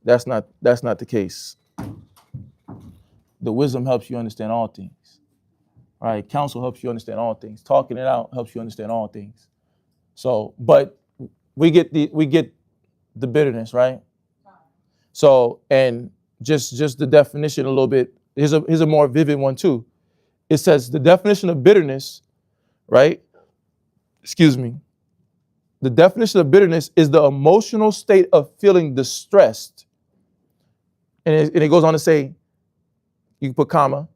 That's not the case. The wisdom helps you understand all things. All right, counsel helps you understand all things. Talking it out helps you understand all things. So, but we get the bitterness, right? So, and just the definition a little bit. Here's a more vivid one too. It says the definition of bitterness, right? Excuse me. The definition of bitterness is the emotional state of feeling distressed. And it goes on to say, you can put comma,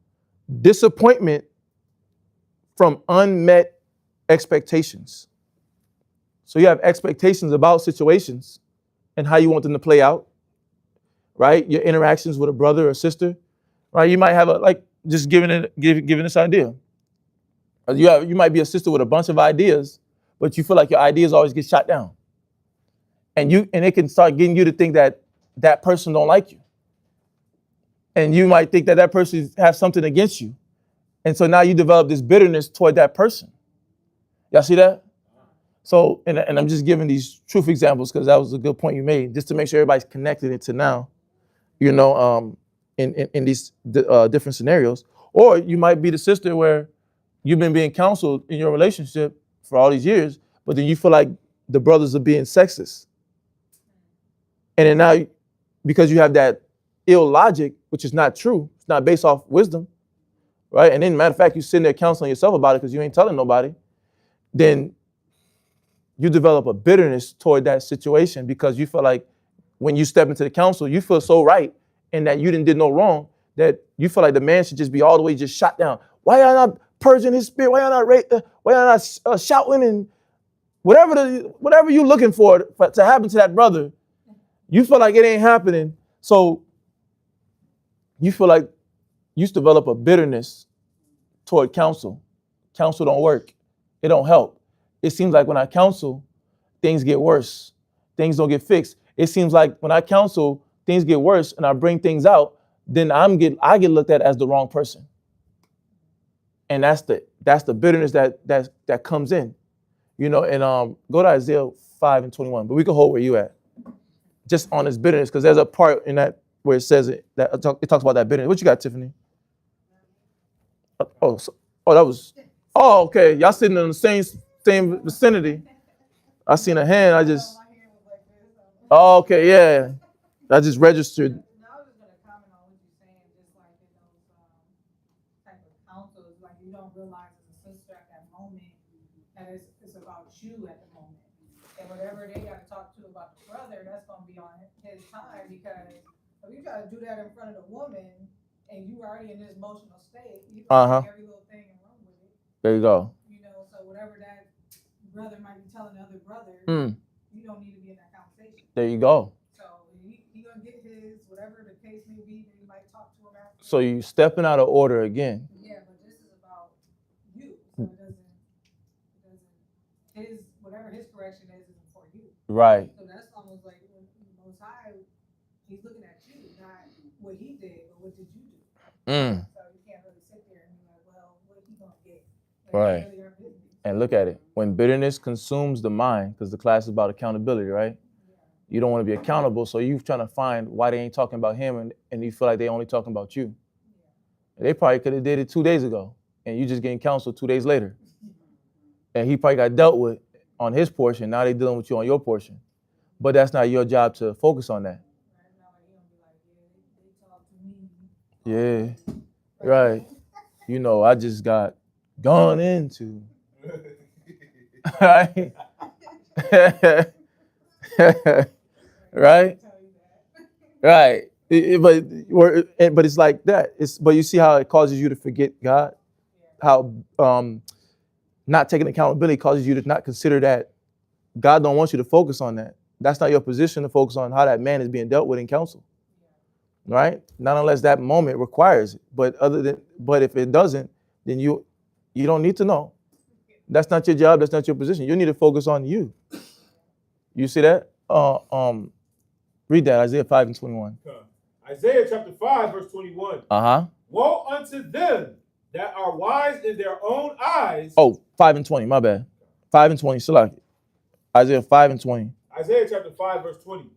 disappointment from unmet expectations. So you have expectations about situations and how you want them to play out, right? Your interactions with a brother or sister, right? You might have just giving this idea. You might be a sister with a bunch of ideas, but you feel like your ideas always get shot down. And it can start getting you to think that person don't like you. And you might think that person has something against you. And so now you develop this bitterness toward that person. Y'all see that? So, and I'm just giving these truth examples because that was a good point you made, just to make sure everybody's connected into now, in these different scenarios. Or you might be the sister where you've been being counseled in your relationship for all these years, but then you feel like the brothers are being sexist. And then now, because you have that ill logic, which is not true, it's not based off wisdom, right? And then, matter of fact, you're sitting there counseling yourself about it because you ain't telling nobody, then you develop a bitterness toward that situation because you feel like when you step into the counsel, you feel so right and that you did no wrong that you feel like the man should just be all the way just shot down. Why y'all not purging his spirit? Why y'all not shouting and whatever you looking for to happen to that brother? You feel like it ain't happening. So you feel like you develop a bitterness toward counsel. Counsel don't work. It don't help. It seems like when I counsel, things get worse. Things don't get fixed. It seems like when I counsel, things get worse and I bring things out, then I get looked at as the wrong person. And that's the bitterness that comes in. And go to Isaiah 5:21, but we can hold where you at. Just on this bitterness, because there's a part in that where it says it talks about that bitterness. What you got, Tiffany? Okay. Y'all sitting in the same vicinity. I seen a hand. Okay, yeah. I just registered. Now I was just gonna comment on what you're saying, just like in those type of counsels, like you don't realize as a sister at that moment that it's about you at the moment. And whatever they gotta talk to about the brother, that's gonna be on his time, because if you try to do that in front of the woman and you already in this emotional state, you can take every little thing and run with it. There you go. So whatever that brother might be telling the other brother, you don't need to be in that conversation. There you go. So he gonna get his, whatever the case may be, then you might talk to him after. So you stepping out of order again. Yeah, but this is about you. So it doesn't whatever his correction isn't for you. Right. So that's almost like when Most High, he's looking at you, not what he did, but what did you do? So you can't really sit there and be like, well, what he gonna get? Right. And look at it. When bitterness consumes the mind, because the class is about accountability, right? Yeah. You don't want to be accountable, so you're trying to find why they ain't talking about him, and you feel like they only talking about you. Yeah. They probably could have did it 2 days ago, and you just getting counseled 2 days later. And he probably got dealt with on his portion. Now they dealing with you on your portion. But that's not your job to focus on that. Yeah, right. I just got gone into. Right? Right? Right. But it's like that. But you see how it causes you to forget God? How not taking accountability causes you to not consider that God don't want you to focus on that. That's not your position to focus on how that man is being dealt with in counsel. Right? Not unless that moment requires it. But if it doesn't, then you don't need to know. That's not your job, that's not your position. You need to focus on you. You see that? Read that, Isaiah 5:21. Isaiah chapter 5, verse 21. Woe unto them that are wise in their own eyes. Oh, 5:20, my bad. 5:20, select it. Isaiah 5:20. Isaiah chapter 5, verse 20.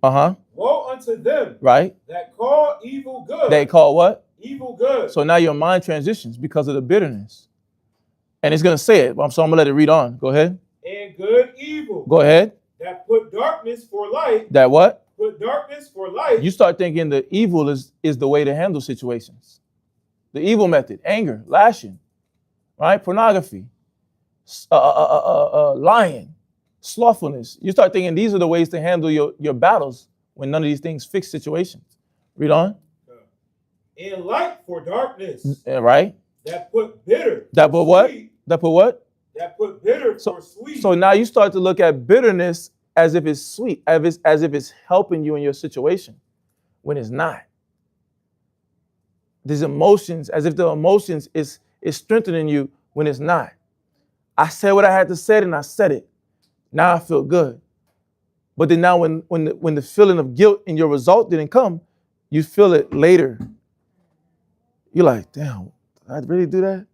Woe unto them that call evil good. They call what? Evil good. So now your mind transitions because of the bitterness. And it's going to say it, so I'm going to let it read on. Go ahead. And good evil. Go ahead. That put darkness for light. That what? Put darkness for light. You start thinking the evil is the way to handle situations. The evil method, anger, lashing, right? Pornography, lying, slothfulness. You start thinking these are the ways to handle your battles when none of these things fix situations. Read on. And light for darkness. Right? That put bitter. That put what? That put what? That put bitter for sweet. So now you start to look at bitterness as if it's sweet, as if it's helping you in your situation, when it's not. These emotions, as if the emotions is strengthening you when it's not. I said what I had to say and I said it. Now I feel good. But then now when the feeling of guilt in your result didn't come, you feel it later. You're like, damn, did I really do that?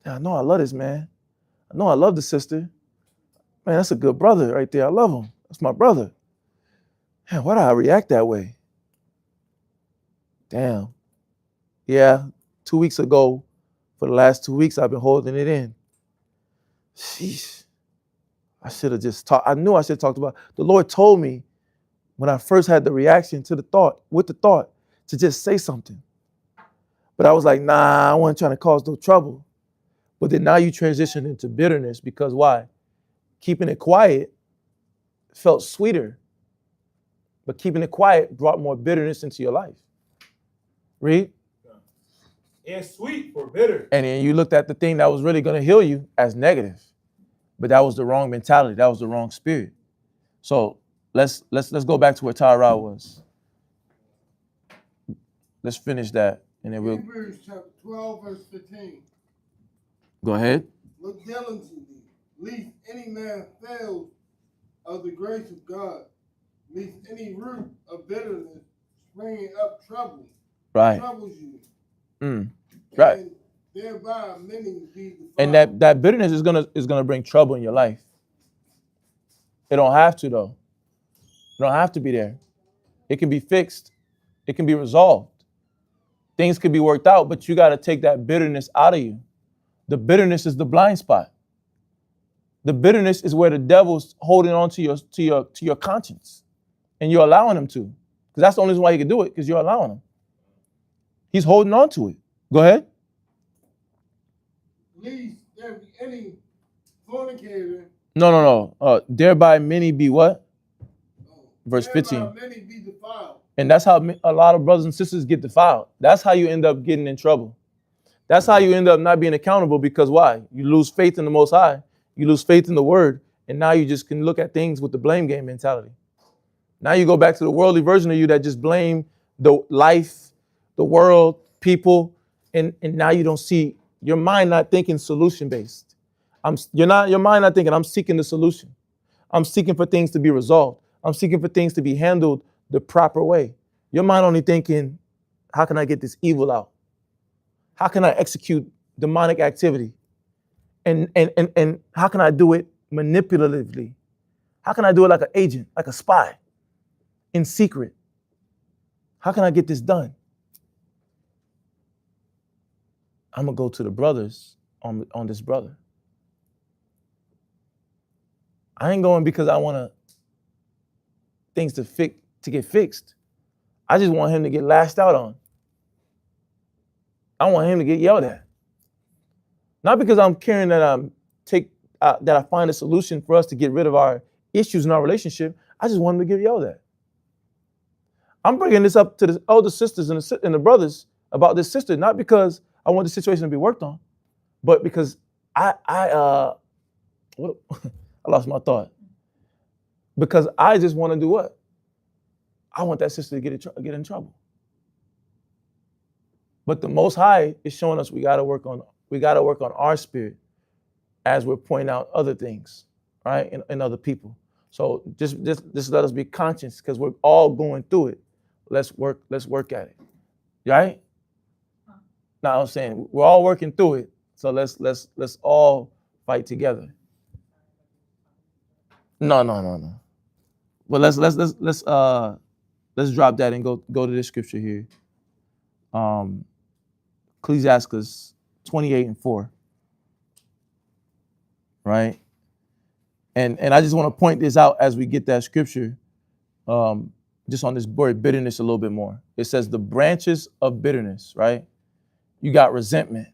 Damn, I know I love this man. I know I love the sister. Man, that's a good brother right there. I love him. That's my brother. Man, why did I react that way? Damn. Yeah, 2 weeks ago, for the last 2 weeks, I've been holding it in. Sheesh. I should have just talked. I knew I should have talked about it. The Lord told me when I first had the reaction to the thought, to just say something. But I was like, nah, I wasn't trying to cause no trouble. But then now you transition into bitterness because why? Keeping it quiet felt sweeter, but keeping it quiet brought more bitterness into your life. Read. And sweet for bitter. And then you looked at the thing that was really going to heal you as negative, but that was the wrong mentality. That was the wrong spirit. So let's go back to where Tyrod was. Let's finish that, and then we'll. Hebrews chapter 12, verse 15. Go ahead. Look diligently, lest any man fail of the grace of God, lest any root of bitterness springing up troubles you. Right. And thereby many be defiled. And that bitterness is gonna bring trouble in your life. It don't have to though. It don't have to be there. It can be fixed. It can be resolved. Things can be worked out, but you got to take that bitterness out of you. The bitterness is the blind spot. The bitterness is where the devil's holding on to your conscience, and you're allowing him to, because that's the only reason why he can do it, because you're allowing him. He's holding on to it. Go ahead. Lest there be any fornicator. No. Thereby many be what? Verse 15. Many be defiled. And that's how a lot of brothers and sisters get defiled. That's how you end up getting in trouble. That's how you end up not being accountable, because why? You lose faith in the Most High. You lose faith in the Word. And now you just can look at things with the blame game mentality. Now you go back to the worldly version of you that just blame the life, the world, people, and now you don't see your mind not thinking solution based. Your mind not thinking I'm seeking the solution. I'm seeking for things to be resolved. I'm seeking for things to be handled the proper way. Your mind only thinking, how can I get this evil out? How can I execute demonic activity? And how can I do it manipulatively? How can I do it like an agent, like a spy, in secret? How can I get this done? I'm gonna go to the brothers on this brother. I ain't going because I want things to get fixed. I just want him to get lashed out on. I want him to get yelled at. Not because I'm caring that that I find a solution for us to get rid of our issues in our relationship, I just wanted to give y'all that. I'm bringing this up to the older sisters and the brothers about this sister, not because I want the situation to be worked on, but because I lost my thought. Because I just want to do what? I want that sister to get in trouble. But the Most High is showing us we gotta work on our spirit as we're pointing out other things, right, in other people. So just let us be conscious because we're all going through it. Let's work at it, right? Now I'm saying we're all working through it, so let's all fight together. No. Well, let's drop that and go to this scripture here. Ecclesiastes 28:4. Right? And I just want to point this out as we get that scripture, just on this word bitterness a little bit more. It says the branches of bitterness, right? You got resentment,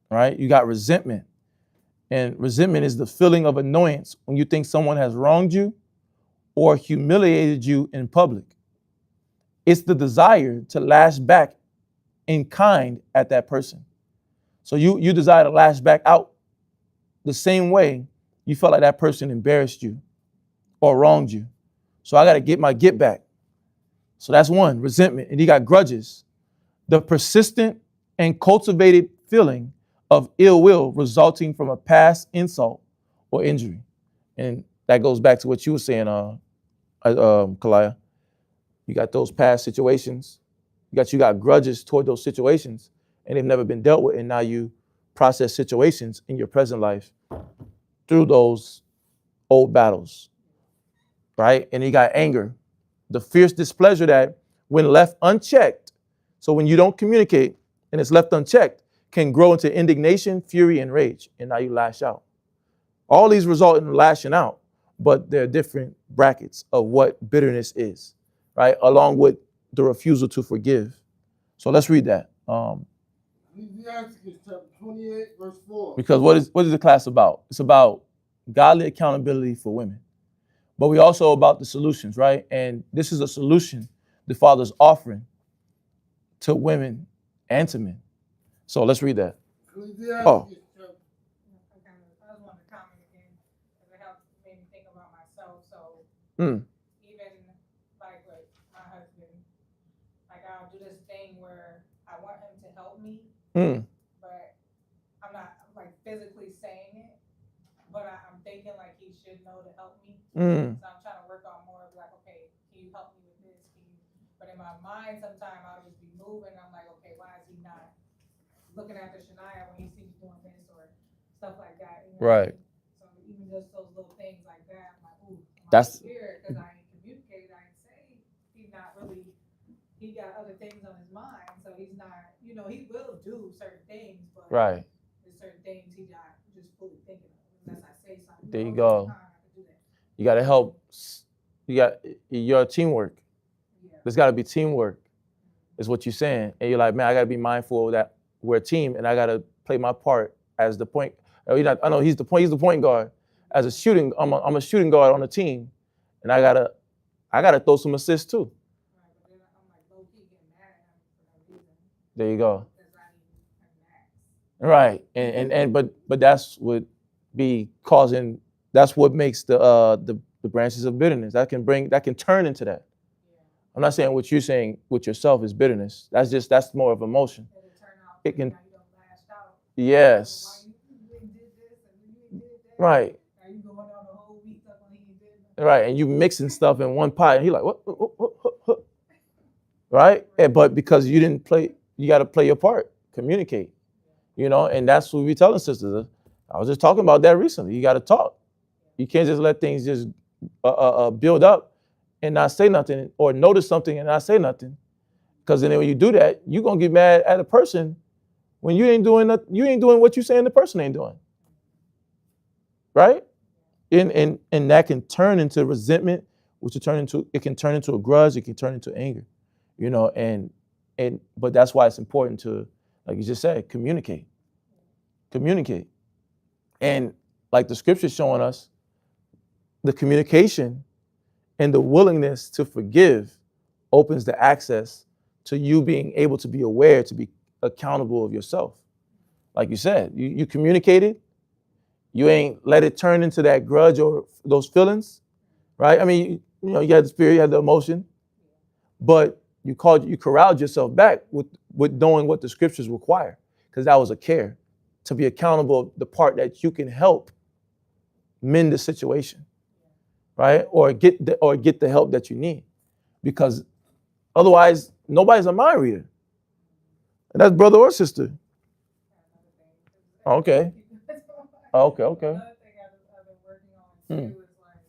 right? You got resentment. And resentment is the feeling of annoyance when you think someone has wronged you or humiliated you in public. It's the desire to lash back in kind at that person. So you desire to lash back out the same way you felt like that person embarrassed you or wronged you. So I got to get my get back. So that's one, resentment. And you got grudges. The persistent and cultivated feeling of ill will resulting from a past insult or injury. And that goes back to what you were saying, Kalaya. You got those past situations. You got grudges toward those situations, and they've never been dealt with. And now you process situations in your present life through those old battles, right? And you got anger, the fierce displeasure that when left unchecked, so when you don't communicate and it's left unchecked, can grow into indignation, fury, and rage. And now you lash out. All these result in lashing out, but there are different brackets of what bitterness is, right? Along with the refusal to forgive. So let's read that. Ecclesiastes chapter 28, verse 4. Because what is the class about? It's about godly accountability for women. But we also about the solutions, right? And this is a solution the Father's offering to women and to men. So let's read that. Ecclesiastes Oh. chapter I just wanted to comment again, because it helped made me think about myself. So Mm. even like with my husband, like I'll do this thing where I want him to help me, but I'm not like physically saying it, but I'm thinking like he should know to help me. So I'm trying to work on more of like, okay, can you help me with this? But in my mind, sometimes I'll just be moving. I'm like, okay, why is he not looking after Shania when he sees me doing this or stuff like that? You know what I Right. mean? So even just those little things like that, I'm like, ooh, That's weird because I ain't communicated. I ain't say he's not really. He got other things on his mind, so he's not. You know, he will do certain things, but right. there's certain things he not just fully thinking of unless I say something. There you "Oh, go. I can do that." You got to help. Your teamwork. Yeah. There's got to be teamwork, is what you're saying. And you're like, man, I got to be mindful that we're a team, and I got to play my part as the point. I know he's the point guard. As a shooting, I'm a shooting guard on the team, and I gotta throw some assists too. Right, but then I'm like low key getting mad at him for no reason. There you go. Because I need a max. Right, and but that's what be causing. That's what makes the branches of bitterness that can turn into that. Yeah. I'm not saying what you're saying with yourself is bitterness. That's more of emotion. It'll turn out. It can. Now you don't lash out. Yes. Why you did this and you did that? Right. Are you going on the whole week talking when he did that? Right, and you mixing stuff in one pot, and he like what? Right, but because you didn't play, you got to play your part, communicate. You know, and that's what we telling sisters. I was just talking about that recently. You got to talk. You can't just let things just build up and not say nothing, or notice something and not say nothing. Because then when you do that, you're gonna get mad at a person when you ain't doing what you saying the person ain't doing. Right? And that can turn into resentment, which can turn into a grudge, it can turn into anger. You know, but that's why it's important to, like you just said, communicate. And like the scripture's showing us, the communication and the willingness to forgive opens the access to you being able to be aware, to be accountable of yourself. Like you said, you communicated, you ain't let it turn into that grudge or those feelings, right? I mean, you had the spirit, you had the emotion, but you corralled yourself back with knowing what the scriptures require, because that was a care, to be accountable of the part that you can help mend the situation, right? Or get the help that you need, because otherwise nobody's a mind reader, and that's brother or sister. Okay. Okay. Another thing I've been working on too is like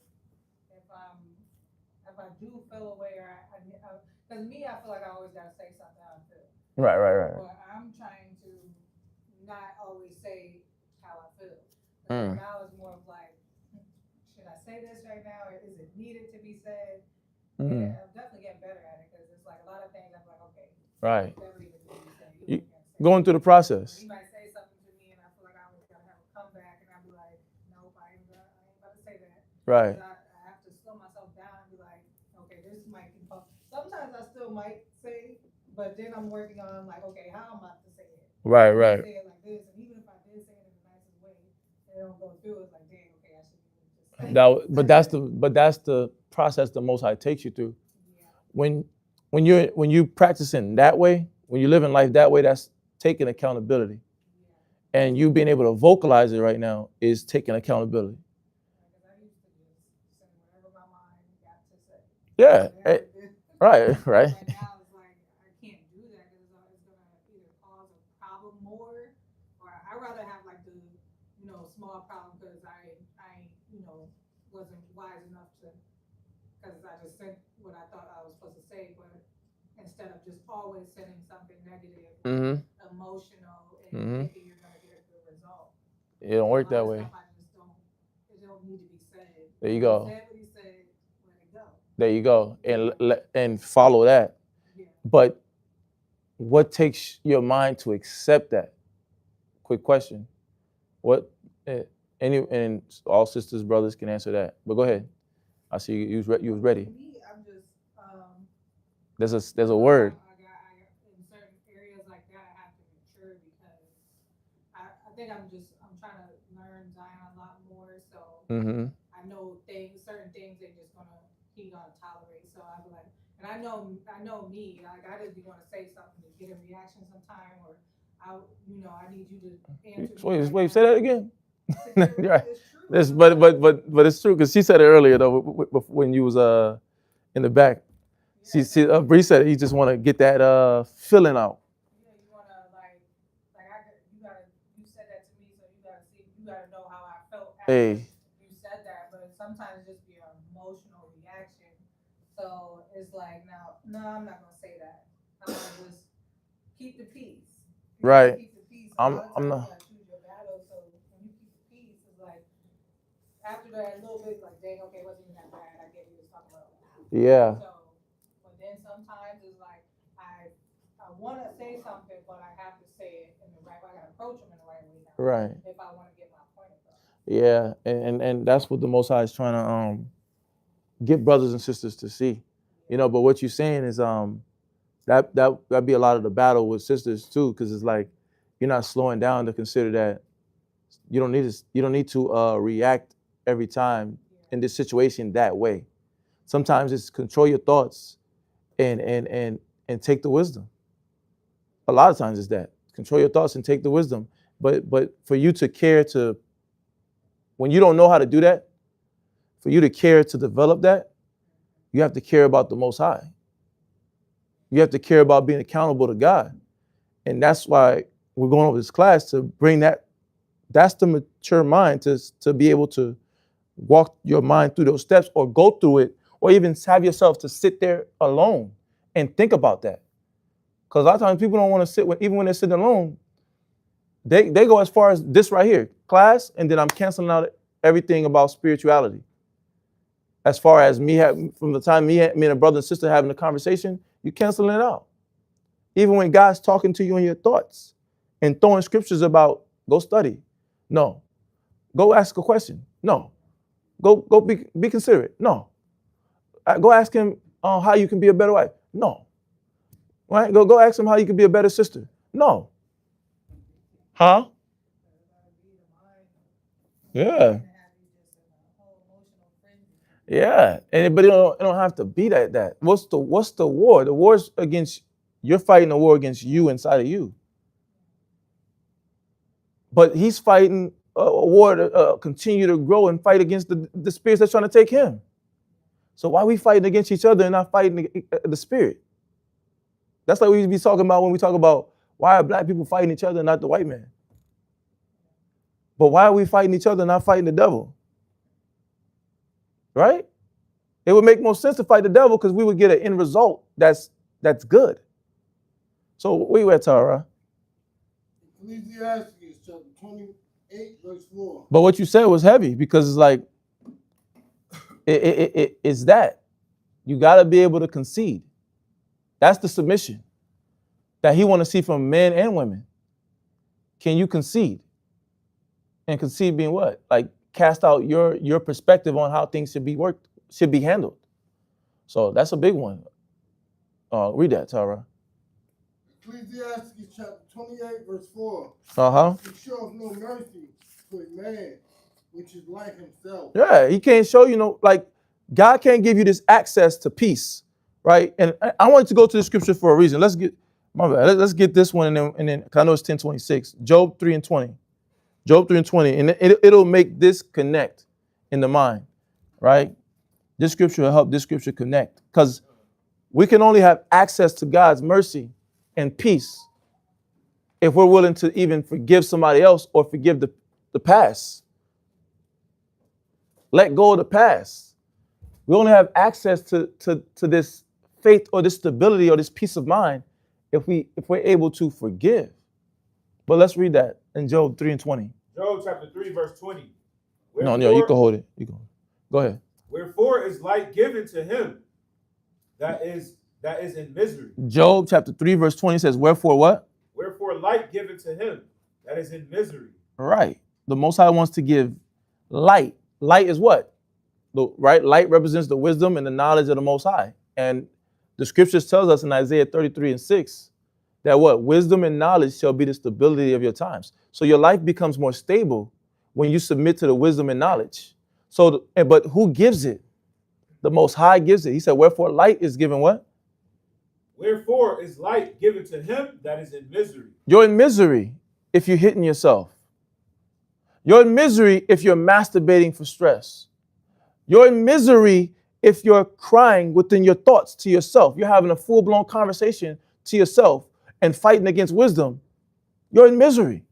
if I do feel a way, or because me, I feel like I always gotta say something how I feel. Right. But I'm trying to not always say how I feel. Now it's more of like, should I say this right now, or is it needed to be said? And I'm definitely getting better at it, because it's like a lot of things I'm like, okay, Right. never even need to say. Going through the process. He might say something to me, and I feel like I always gotta have a comeback, and I'll be like, nope, I ain't about to say that. Right. I have to slow myself down and be like, okay, this might be fun. Sometimes I still might say, but then I'm working on like, okay, how am I to say it? Right. I say it like this, and even if I did say it in the nicest way, they don't go through. It's like, dang, okay, I should just. But that's the process the Most High takes you through. Yeah. When you're practicing that way, when you're living life that way, that's taking accountability. Yeah. And you being able to vocalize it right now is taking accountability. Because I used to just say whatever my mind got to say. Yeah. Right. Right now it's like I can't do that, because it's gonna either cause a problem more, or I'd rather have like the small problem, because I wasn't wise enough to, because I just said what I thought I was supposed to say, but instead of just always saying something negative, emotional, and thinking you're gonna get a good result. It don't work that way. It don't need to be said. There you go. He said what he said, let it go. There you go, and follow that. Yeah. But what takes your mind to accept that? Quick question. What? And all sisters, brothers can answer that. But go ahead. I see you was ready. Me, I'm just. There's a word. In certain areas like that, I have to mature, because I think I'm trying to learn Zion a lot more. So I know certain things he gonna tolerate. So I'm like, and I know me, like I just be want to say something to get a reaction sometime, or I need you to answer. Wait, say that again. Right. It's true. But it's true, because she said it earlier though when you was in the back. Yeah. Bree said he just want to get that feeling out. Yeah, you wanna you said that to me, so you gotta know how I felt after you said that. But sometimes it just be an emotional reaction. So it's like, no, I'm not gonna say that. I'm gonna just keep the peace. Right. Keep the peace. I'm not. You gotta choose your battle. So when you keep the peace, it's like after that a little bit, like, dang, okay, it wasn't even that bad. I get what you was talking about. Yeah. So, but then sometimes it's like I want to say something, but I have to say it in the right way. I gotta approach them in the right way now. Right. If I want to get my point across. Yeah, and that's what the Most High is trying to get brothers and sisters to see, But what you're saying is that'd be a lot of the battle with sisters too, because it's like you're not slowing down to consider that you don't need to react every time in this situation that way. Sometimes it's control your thoughts and take the wisdom. A lot of times it's that. Control your thoughts and take the wisdom. But for you to care to, when you don't know how to do that, for you to care to develop that, you have to care about the Most High. You have to care about being accountable to God. And that's why we're going over this class, to bring that. That's the mature mind to be able to walk your mind through those steps, or go through it, or even have yourself to sit there alone and think about that. Because a lot of times people don't want to sit, even when they're sitting alone, they go as far as this right here, class, and then I'm canceling out everything about spirituality. As far as from the time me and a brother and sister having a conversation, you canceling it out. Even when God's talking to you in your thoughts and throwing scriptures about, go study. No, Go ask a question. No. Go be considerate. No. Go ask him how you can be a better wife. No. Right? Go ask him how you can be a better sister. No. Huh? Yeah. Yeah. But it don't have to be that. What's the war? The war's against, you're fighting a war against you inside of you. But he's fighting a war to continue to grow and fight against the spirits that's trying to take him. So why are we fighting against each other and not fighting the spirit? That's like we be talking about when we talk about why are black people fighting each other and not the white man? But why are we fighting each other and not fighting the devil? Right? It would make more sense to fight the devil because we would get an end result that's good. So where you at, Tara? Ecclesiastes chapter 28, verse 4. But what you said was heavy because it's like, it's that. You got to be able to concede. That's the submission that he want to see from men and women. Can you concede? And concede being what? Like cast out your perspective on how things should be handled. So that's a big one. Read that, Tara. Ecclesiastes chapter 28, verse 4. Uh-huh. He shows no mercy to a man which is like himself. Yeah, he can't show you like God can't give you this access to peace, right? And I wanted to go to the scripture for a reason. Let's get this one and then I know it's 10:26. Job 3:20. Job 3:20. And it'll make this connect in the mind, right? This scripture will help this scripture connect. Because we can only have access to God's mercy and peace if we're willing to even forgive somebody else or forgive the past. Let go of the past. We only have access to this faith or this stability or this peace of mind if we're able to forgive. But let's read that in Job 3:20. Job chapter 3, verse 20. No, you can hold it. You can. Go ahead. Wherefore is light given to him that is in misery. Job chapter 3, verse 20 says, wherefore what? Wherefore light given to him that is in misery. Right. The Most High wants to give light. Light is what? Right? Light represents the wisdom and the knowledge of the Most High. And the scriptures tells us in Isaiah 33:6 that what? Wisdom and knowledge shall be the stability of your times. So your life becomes more stable when you submit to the wisdom and knowledge. But who gives it? The Most High gives it. He said, wherefore light is given what? Wherefore is light given to him that is in misery. You're in misery if you're hitting yourself. You're in misery if you're masturbating for stress. You're in misery if you're crying within your thoughts to yourself. You're having a full-blown conversation to yourself and fighting against wisdom. You're in misery.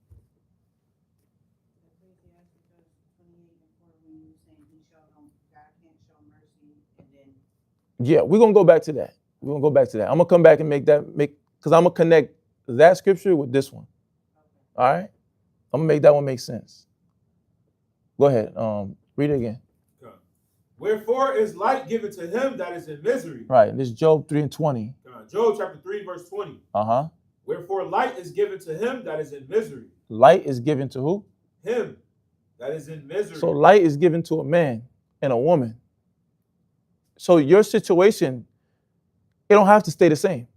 Yeah, we're going to go back to that. I'm going to come back and because I'm going to connect that scripture with this one. All right? I'm going to make that one make sense. Go ahead. Read it again. Wherefore is light given to him that is in misery. Right. This is Job 3:20. Job chapter 3, verse 20. Uh-huh. Wherefore light is given to him that is in misery. Light is given to who? Him that is in misery. So light is given to a man and a woman. So your situation, it don't have to stay the same.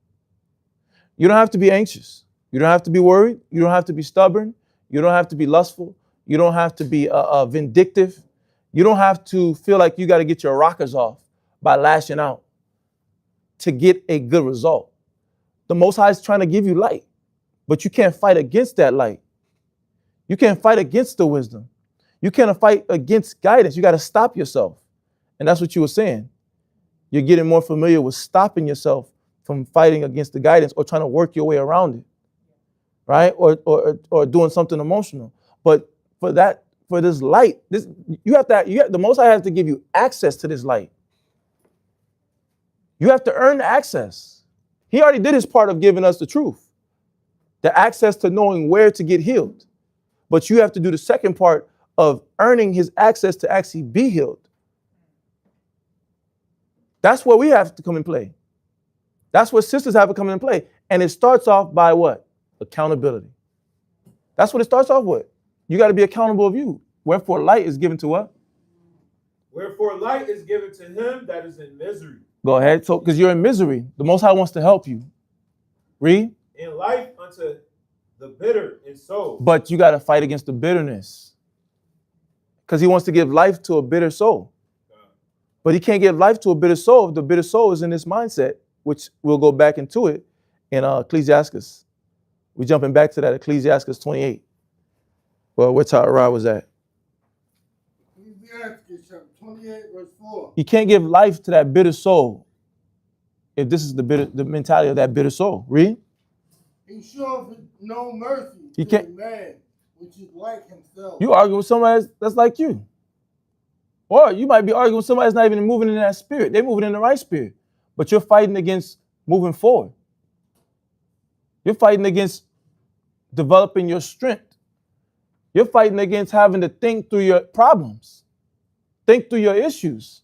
You don't have to be anxious. You don't have to be worried. You don't have to be stubborn. You don't have to be lustful. You don't have to be vindictive. You don't have to feel like you got to get your rockers off by lashing out to get a good result. The Most High is trying to give you light, but you can't fight against that light. You can't fight against the wisdom. You can't fight against guidance. You got to stop yourself. And that's what you were saying. You're getting more familiar with stopping yourself from fighting against the guidance or trying to work your way around it, right? Or doing something emotional. But for this light, the Most High has to give you access to this light. You have to earn the access. He already did his part of giving us the truth, the access to knowing where to get healed. But you have to do the second part of earning his access to actually be healed. That's where we have to come and play. That's where sisters have to come and play. And it starts off by what? Accountability. That's what it starts off with. You got to be accountable of you. Wherefore light is given to what? Wherefore light is given to him that is in misery. Go ahead. So, because you're in misery, the Most High wants to help you. Read. In life unto the bitter in soul. But you got to fight against the bitterness. Because he wants to give life to a bitter soul. But he can't give life to a bitter soul if the bitter soul is in this mindset, which we'll go back into it in Ecclesiastes. We're jumping back to that Ecclesiastes 28. Well, where Tyrod was at. Ecclesiastes chapter 28, verse 4. You can't give life to that bitter soul if this is the mentality of that bitter soul. Read. He showeth no mercy You to can't- a man which is like himself. You argue with somebody that's like you. Or you might be arguing with somebody that's not even moving in that spirit. They're moving in the right spirit. But you're fighting against moving forward. You're fighting against developing your strength. You're fighting against having to think through your problems, think through your issues.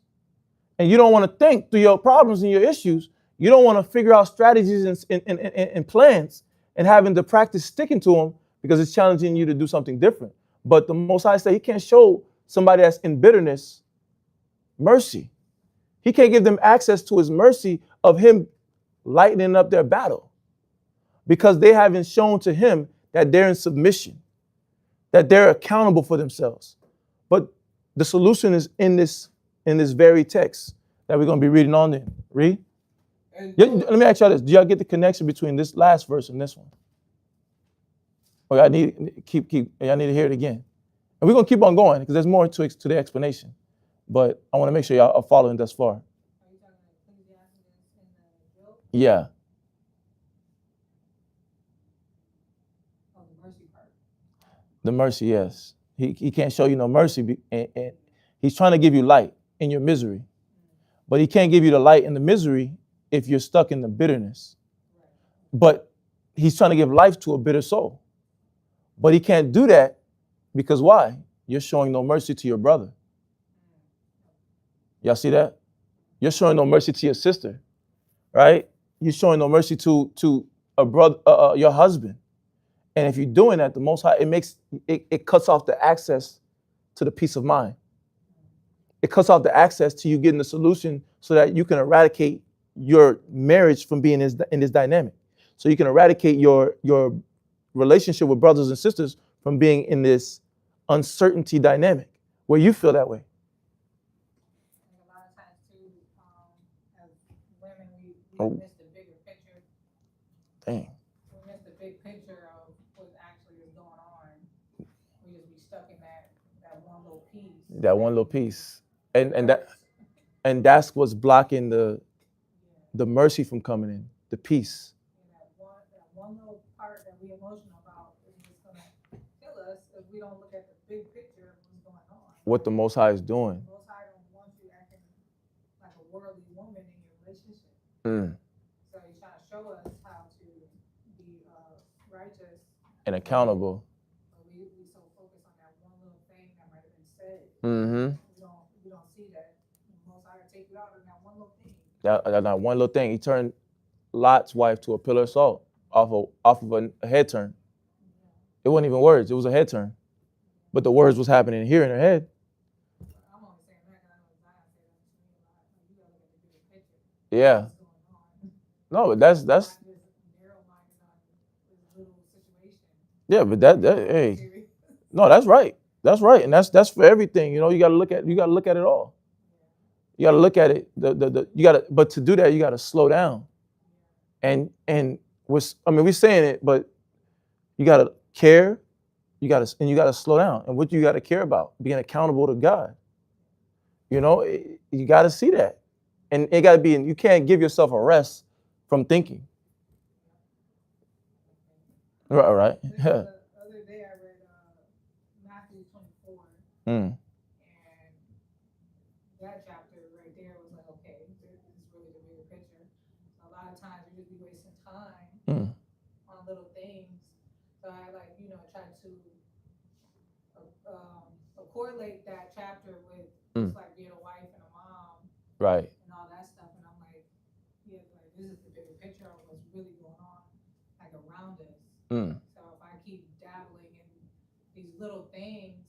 And you don't want to think through your problems and your issues. You don't want to figure out strategies and plans and having to practice sticking to them because it's challenging you to do something different. But the Most High said he can't show somebody that's in bitterness mercy. He can't give them access to his mercy of him lightening up their battle because they haven't shown to him that they're in submission, that they're accountable for themselves. But the solution is in this very text that we're going to be reading on there. Read. Let me ask y'all this. Do y'all get the connection between this last verse and this one? Or y'all need y'all need to hear it again. And we're going to keep on going because there's more to the explanation. But I want to make sure y'all are following thus far. Are you talking about Ecclesiastes and the guilt? Yeah. Oh, the mercy part. The mercy, yes. He can't show you no mercy. And he's trying to give you light in your misery. But he can't give you the light in the misery if you're stuck in the bitterness. But he's trying to give life to a bitter soul. But he can't do that because why? You're showing no mercy to your brother. Y'all see that? You're showing no mercy to your sister, right? You're showing no mercy to a brother, your husband. And if you're doing that, the Most High, it cuts off the access to the peace of mind. It cuts off the access to you getting the solution so that you can eradicate your marriage from being in this dynamic. So you can eradicate your relationship with brothers and sisters from being in this uncertainty dynamic where you feel that way. And a lot of times too, as women, we Oh. miss the bigger picture. Dang. We miss the big picture of what actually is going on. We just be stuck in that one little piece. That one little piece. And that's what's blocking the mercy from coming in, the peace. And that one little part that we emotional about is just gonna kill us if we don't look at the big picture of what's going on. What the Most High is doing. The Most High don't want you acting like a worldly woman in your relationship. So he's trying to show us how to be righteous And accountable. but we so focused on that one little thing that might have been said. Mm-hmm. We don't see that the Most High will take you out on that one little thing. That one little thing. He turned Lot's wife to a pillar of salt off of a head turn. It wasn't even words. It was a head turn. But the words was happening here in her head. I'm only saying that because I know Zion said that to me a lot. Like, you gotta look at the bigger picture. Yeah. What's going on? No, but that's Not just narrow-minded on this little situation. yeah, but that hey. No, that's right. That's right. And that's for everything. You know, you gotta look at it all. You gotta look at it. But to do that, you gotta slow down. And we're saying it, but you gotta care, you gotta slow down. And what you gotta care about? Being accountable to God. You know, you gotta see that. And it gotta be, you can't give yourself a rest from thinking. Right. The other day I read Matthew 24. And that chapter right there was like, okay, this is really the bigger picture. So a lot of times you just be wasting time on little things. So I try to correlate that chapter with just like being a wife and a mom. Right. And all that stuff. And I'm like, yeah, like this is the bigger picture of what's really going on like around us. So if I keep dabbling in these little things,